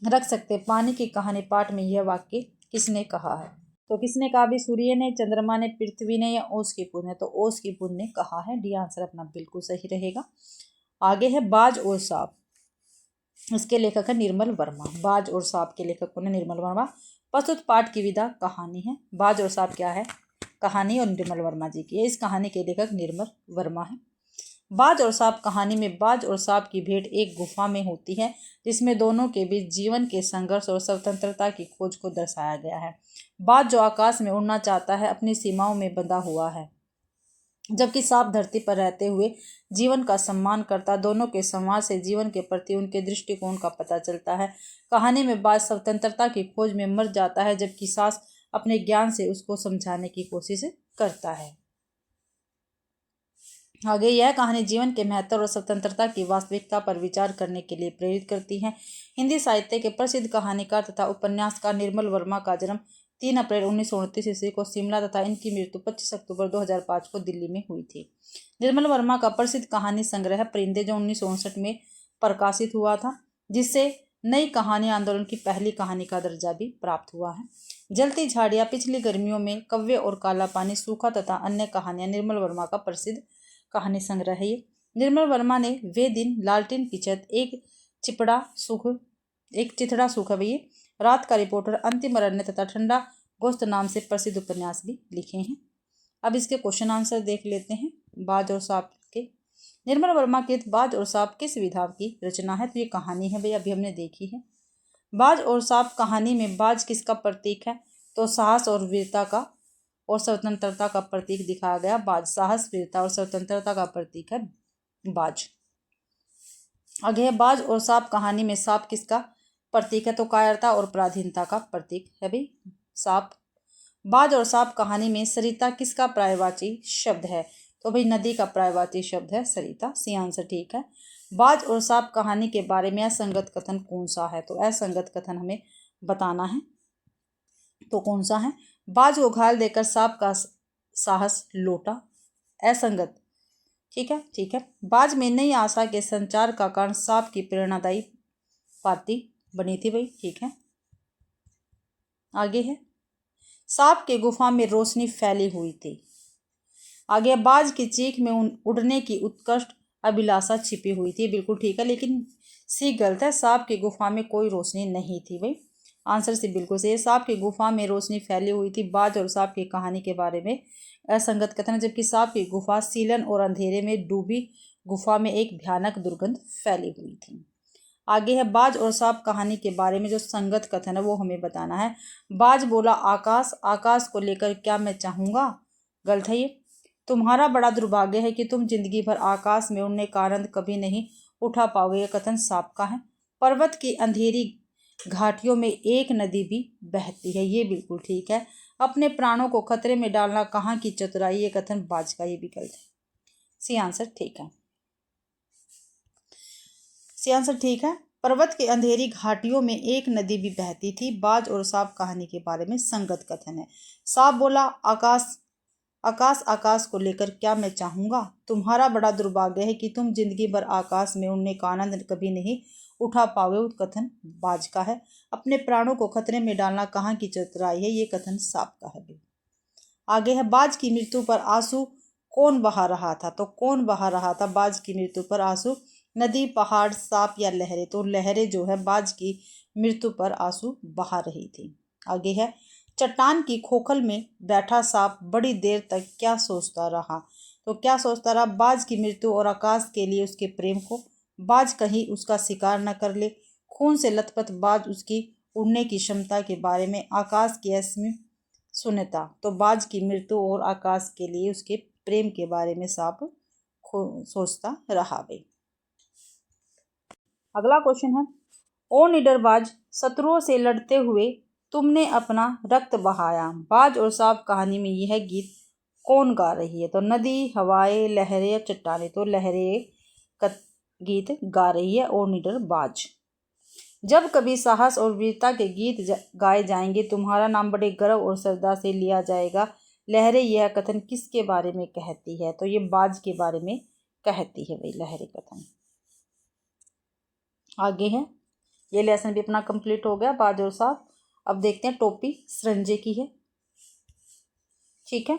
रख सकते। पानी की कहानी पाठ में यह वाक्य किसने कहा है? तो किसने कहा भी? सूर्य ने, चंद्रमा ने, पृथ्वी ने या ओस की पुन ने? तो ओस की पुन ने कहा है। डी आंसर अपना बिल्कुल सही रहेगा। आगे है बाज और सांप, इसके लेखक है निर्मल वर्मा। बाज और सांप के लेखक कौन है? निर्मल वर्मा। प्रस्तुत पाठ की विधा कहानी है। बाज और सांप क्या है? कहानी और निर्मल वर्मा जी की है। इस कहानी के लेखक निर्मल वर्मा है। बाज और सांप कहानी में बाज और सांप की भेंट एक गुफा में होती है, जिसमें दोनों के बीच जीवन के संघर्ष और स्वतंत्रता की खोज को दर्शाया गया है। बाज जो आकाश में उड़ना चाहता है, अपनी सीमाओं में बंधा हुआ है, जबकि सांप धरती पर रहते हुए जीवन का सम्मान करता। दोनों के संवाद से जीवन के प्रति उनके दृष्टिकोण का पता चलता है। कहानी में बाज स्वतंत्रता की खोज में मर जाता है, जबकि सांप अपने ज्ञान से उसको समझाने की कोशिश करता है। आगे यह कहानी जीवन के महत्व और स्वतंत्रता की वास्तविकता पर विचार करने के लिए प्रेरित करती है। हिंदी साहित्य के प्रसिद्ध कहानीकार तथा उपन्यासकार निर्मल वर्मा का जन्म 3 अप्रैल 1929 ईस्वी को शिमला तथा इनकी मृत्यु 25 अक्टूबर 2005 को दिल्ली में हुई थी। निर्मल वर्मा का प्रसिद्ध कहानी संग्रह परिंदे जो 1959 में प्रकाशित हुआ था, जिससे नई कहानी आंदोलन की पहली कहानी का दर्जा भी प्राप्त हुआ है। जलती झाड़ियाँ, पिछली गर्मियों में, कव्वे और काला पानी, सूखा तथा अन्य कहानियां निर्मल वर्मा का प्रसिद्ध कहानी संग्रह है। ये निर्मल वर्मा ने वे दिन, लालटेन की छत, एक चिथड़ा सूख भैया, रात का रिपोर्टर, अंतिम अरण्य तथा ठंडा गोश्त नाम से प्रसिद्ध उपन्यास भी लिखे हैं। अब इसके क्वेश्चन आंसर देख लेते हैं। बाज और सांप के। निर्मल वर्मा के बाज और सांप किस विधा की रचना है? तो ये कहानी है भैया, अभी हमने देखी है। बाज और सांप कहानी में बाज किसका प्रतीक है? तो साहस और वीरता का और स्वतंत्रता का प्रतीक दिखाया गया। बाज साहस, वीरता और स्वतंत्रता का प्रतीक है बाज। आगे है बाज और सांप कहानी में सांप किसका प्रतीक है? तो कायरता और पराधीनता का प्रतीक है भाई सांप। बाज और सांप कहानी में सरिता किसका पर्यायवाची शब्द है? तो भाई नदी का पर्यायवाची शब्द है सरिता। सी आंसर ठीक है। बाज और सांप कहानी के बारे में असंगत कथन कौन सा है? तो असंगत कथन हमें बताना है। तो कौन सा है? बाज को घायल देकर सांप का साहस लौटा। असंगत। ठीक है, ठीक है। बाज में नई आशा के संचार का कारण सांप की प्रेरणादायी पाती बनी थी भाई। ठीक है। आगे है सांप के गुफा में रोशनी फैली हुई थी। आगे बाज की चीख में उड़ने की उत्कृष्ट अभिलाषा छिपी हुई थी। बिल्कुल ठीक है, लेकिन सी गलत है। सांप की गुफा में कोई रोशनी नहीं थी भाई। आंसर सी बिल्कुल सही है। सांप की गुफा में रोशनी फैली हुई थी। बाज और सांप की कहानी के बारे में असंगत कथन, जबकि सांप की गुफा सीलन और अंधेरे में डूबी गुफा में एक भयानक दुर्गंध फैली हुई थी। आगे है बाज और सांप कहानी के बारे में जो संगत कथन है वो हमें बताना है। बाज बोला आकाश, आकाश को लेकर क्या मैं चाहूंगा? गलत है ये। तुम्हारा बड़ा दुर्भाग्य है कि तुम जिंदगी भर आकाश में उड़ने का आनंद कभी नहीं उठा पाओगे। यह कथन सांप का है। पर्वत की अंधेरी घाटियों में एक नदी भी बहती है। ये बिल्कुल ठीक है। अपने प्राणों को खतरे में डालना कहाँ की चतुराई? ये कथन बाज का। ये विकल्प है। सी आंसर ठीक है। सी आंसर ठीक है। पर्वत की अंधेरी घाटियों में एक नदी भी बहती थी। बाज और सांप कहानी के बारे में संगत कथन है। सांप बोला आकाश, आकाश आकाश को लेकर क्या मैं चाहूंगा? तुम्हारा बड़ा दुर्भाग्य है कि तुम जिंदगी भर आकाश में उड़ने का आनंद कभी नहीं उठा पाओगे। कथन बाज का है। अपने प्राणों को खतरे में डालना कहाँ की चतुराई है? ये कथन सांप का है। आगे है बाज की मृत्यु पर आंसू कौन बहा रहा था? तो कौन बहा रहा था बाज की मृत्यु पर आंसू? नदी, पहाड़, सांप या लहरें? तो लहरें जो है बाज की मृत्यु पर आंसू बहा रही थी। आगे है चट्टान की खोखल में बैठा सांप बड़ी देर तक क्या सोचता रहा? तो क्या सोचता रहा? बाज की मृत्यु और आकाश के लिए उसके प्रेम को। बाज कहीं उसका शिकार न कर ले। खून से लथपथ बाज उसकी उड़ने की क्षमता के बारे में। आकाश की असमी शून्यता। तो बाज की मृत्यु और आकाश के लिए उसके प्रेम के बारे में सांप सोचता रहा भाई। अगला क्वेश्चन है ओ निडरबाज, शत्रुओं से लड़ते हुए तुमने अपना रक्त बहाया। बाज और सांप कहानी में यह गीत कौन गा रही है? तो नदी, हवाएं, लहरें या चट्टानें? तो लहरें का गीत गा रही है ओ निडरबाज। जब कभी साहस और वीरता के गीत गाए जाएंगे, तुम्हारा नाम बड़े गर्व और श्रद्धा से लिया जाएगा। लहरें यह कथन किसके बारे में कहती है? तो ये बाज के बारे में कहती है भाई लहरें कथन। आगे है, ये लेसन भी अपना कंप्लीट हो गया बाज और साफ। अब देखते हैं टोपी सरंजे की है। ठीक है,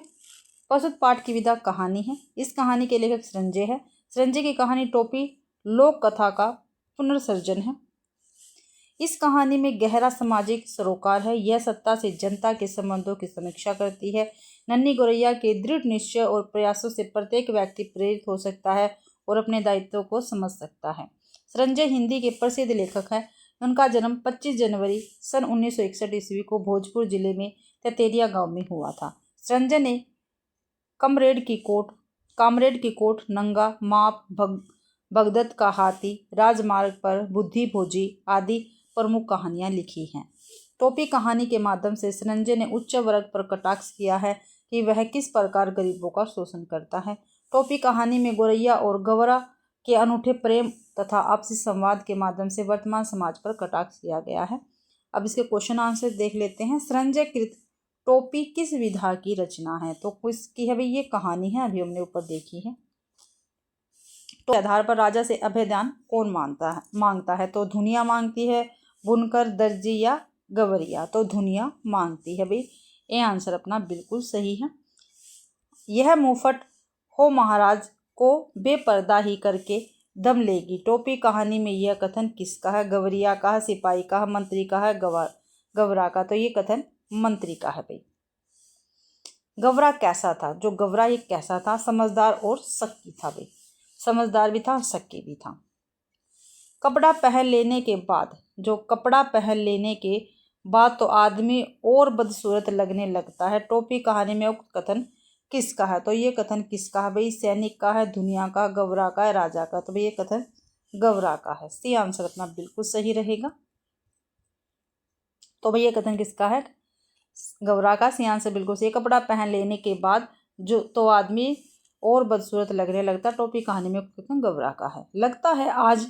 प्रस्तुत पाठ की विधा कहानी है। इस कहानी के लेखक सरंजे है। सरंजे की कहानी टोपी लोक कथा का पुनर्सृजन है। इस कहानी में गहरा सामाजिक सरोकार है। यह सत्ता से जनता के संबंधों की समीक्षा करती है। नन्ही गौरैया के दृढ़ निश्चय और प्रयासों से प्रत्येक व्यक्ति प्रेरित हो सकता है और अपने दायित्व को समझ सकता है। सरंजे हिंदी के प्रसिद्ध लेखक हैं। उनका जन्म 25 जनवरी सन 1961 ईस्वी को भोजपुर जिले में तेतेरिया गांव में हुआ था। सरंजे ने कामरेड की कोट, नंगा, माप, भगदत्त का हाथी, राजमार्ग पर, बुद्धि भोजी आदि प्रमुख कहानियां लिखी हैं। टोपी कहानी के माध्यम से सरंजे ने उच्च वर्ग पर कटाक्ष किया है कि वह किस प्रकार गरीबों का शोषण करता है। टोपी कहानी में गौरैया और गवरा के अनूठे प्रेम तथा आपसी संवाद के माध्यम से वर्तमान समाज पर कटाक्ष किया गया है। अब इसके क्वेश्चन आंसर देख लेते हैं। सरंजे कृत टोपी किस विधा की रचना है? तो किसकी है भाई? ये कहानी है, अभी हमने ऊपर देखी है। तो आधार पर राजा से अभयदान कौन मांगता है? तो धुनिया मांगती है, बुनकर, दर्जी या गवरिया? तो धुनिया मांगती है भाई। ये आंसर अपना बिल्कुल सही है। यह मुफट हो महाराज को बेपर्दा ही करके दम लेगी। टोपी कहानी में यह कथन किसका है? गवरिया का है, सिपाही का है, मंत्री का है, गवरा का? तो ये कथन मंत्री का है भाई। गवरा कैसा था? जो गवरा ये कैसा था? समझदार और शक्की था भाई। समझदार भी था और शक्की भी था। कपड़ा पहन लेने के बाद, जो कपड़ा पहन लेने के बाद तो आदमी और बदसूरत लगने लगता है। टोपी कहानी में उक्त कथन किसका है? तो ये कथन किसका है भाई? सैनिक का है, दुनिया का, गवरा का है, राजा का? तो भाई ये कथन गवरा का है। सी आंसर अपना बिल्कुल सही रहेगा। तो भाई ये कथन किसका है? गवरा का। सी आंसर बिल्कुल सही। कपड़ा पहन लेने के बाद जो तो आदमी और बदसूरत लगने लगता। टोपी कहानी में कथन गवरा का है। लगता है आज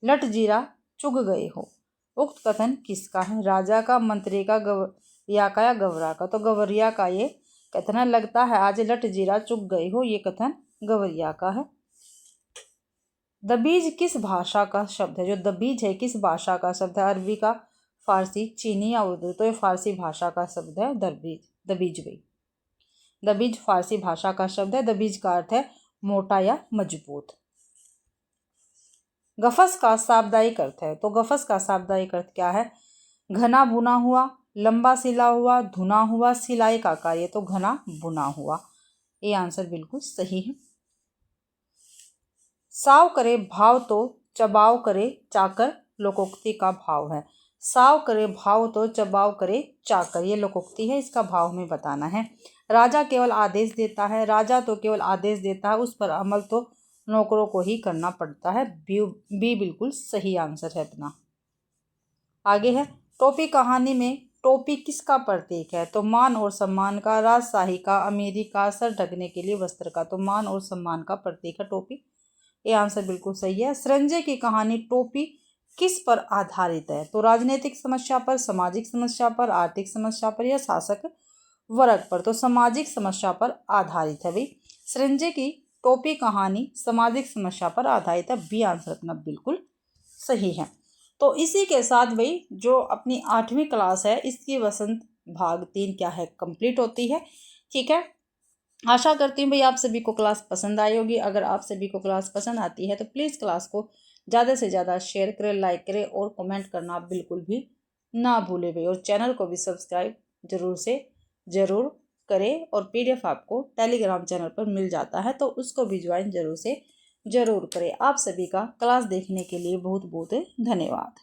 लट जीरा चुग गए हो। उक्त कथन किसका है? राजा का, मंत्री का, गवरिया का या गवरा का? तो गवरिया का ये कथन है। लगता है आज लट जीरा चुग गए हो, ये कथन गवरिया का है। दबीज किस भाषा का शब्द है? जो दबीज है किस भाषा का शब्द है? अरबी का, फारसी, चीनी या उर्दू? तो ये फारसी भाषा का शब्द है दबीज भाई। दबीज फारसी भाषा का शब्द है। दबीज का अर्थ है मोटा या मजबूत। गफस का शाब्दिक अर्थ है। तो गफस का शाब्दिक अर्थ क्या है? घना बुना हुआ, लंबा सिला हुआ, धुना हुआ, सिलाई का कार्य। तो घना बुना हुआ। ये आंसर बिल्कुल सही है। साव करे भाव तो चबाव करे चाकर लोकोक्ति का भाव है। साव करे भाव तो चबाव करे चाकर, ये लोकोक्ति है। इसका भाव हमें बताना है। राजा केवल आदेश देता है। राजा तो केवल आदेश देता है, उस पर अमल तो नौकरों को ही करना पड़ता है। बी बिल्कुल सही आंसर है अपना। आगे है, टोपी कहानी में टोपी किसका प्रतीक है? तो मान और सम्मान का, राजशाही का, अमीरी का, सर ढकने के लिए वस्त्र का? तो मान और सम्मान का प्रतीक है टोपी। ये आंसर बिल्कुल सही है। सरंजे की कहानी टोपी किस पर आधारित है? तो राजनीतिक समस्या पर, सामाजिक समस्या पर, आर्थिक समस्या पर या शासक वर्ग पर? तो सामाजिक समस्या पर आधारित है भाई। सरंजे की टोपी कहानी सामाजिक समस्या पर आधारित है। बी आंसर अपना बिल्कुल सही है। तो इसी के साथ भाई जो अपनी 8वीं क्लास है इसकी वसंत भाग 3 क्या है कंप्लीट होती है। ठीक है, आशा करती हूँ भाई आप सभी को क्लास पसंद आई होगी। अगर आप सभी को क्लास पसंद आती है तो प्लीज़ क्लास को ज़्यादा से ज़्यादा शेयर करें, लाइक करें और कमेंट करना बिल्कुल भी ना भूलें भाई। और चैनल को भी सब्सक्राइब ज़रूर करें। और PDF आपको टेलीग्राम चैनल पर मिल जाता है तो उसको भी ज्वाइन ज़रूर करें। आप सभी का क्लास देखने के लिए बहुत बहुत धन्यवाद।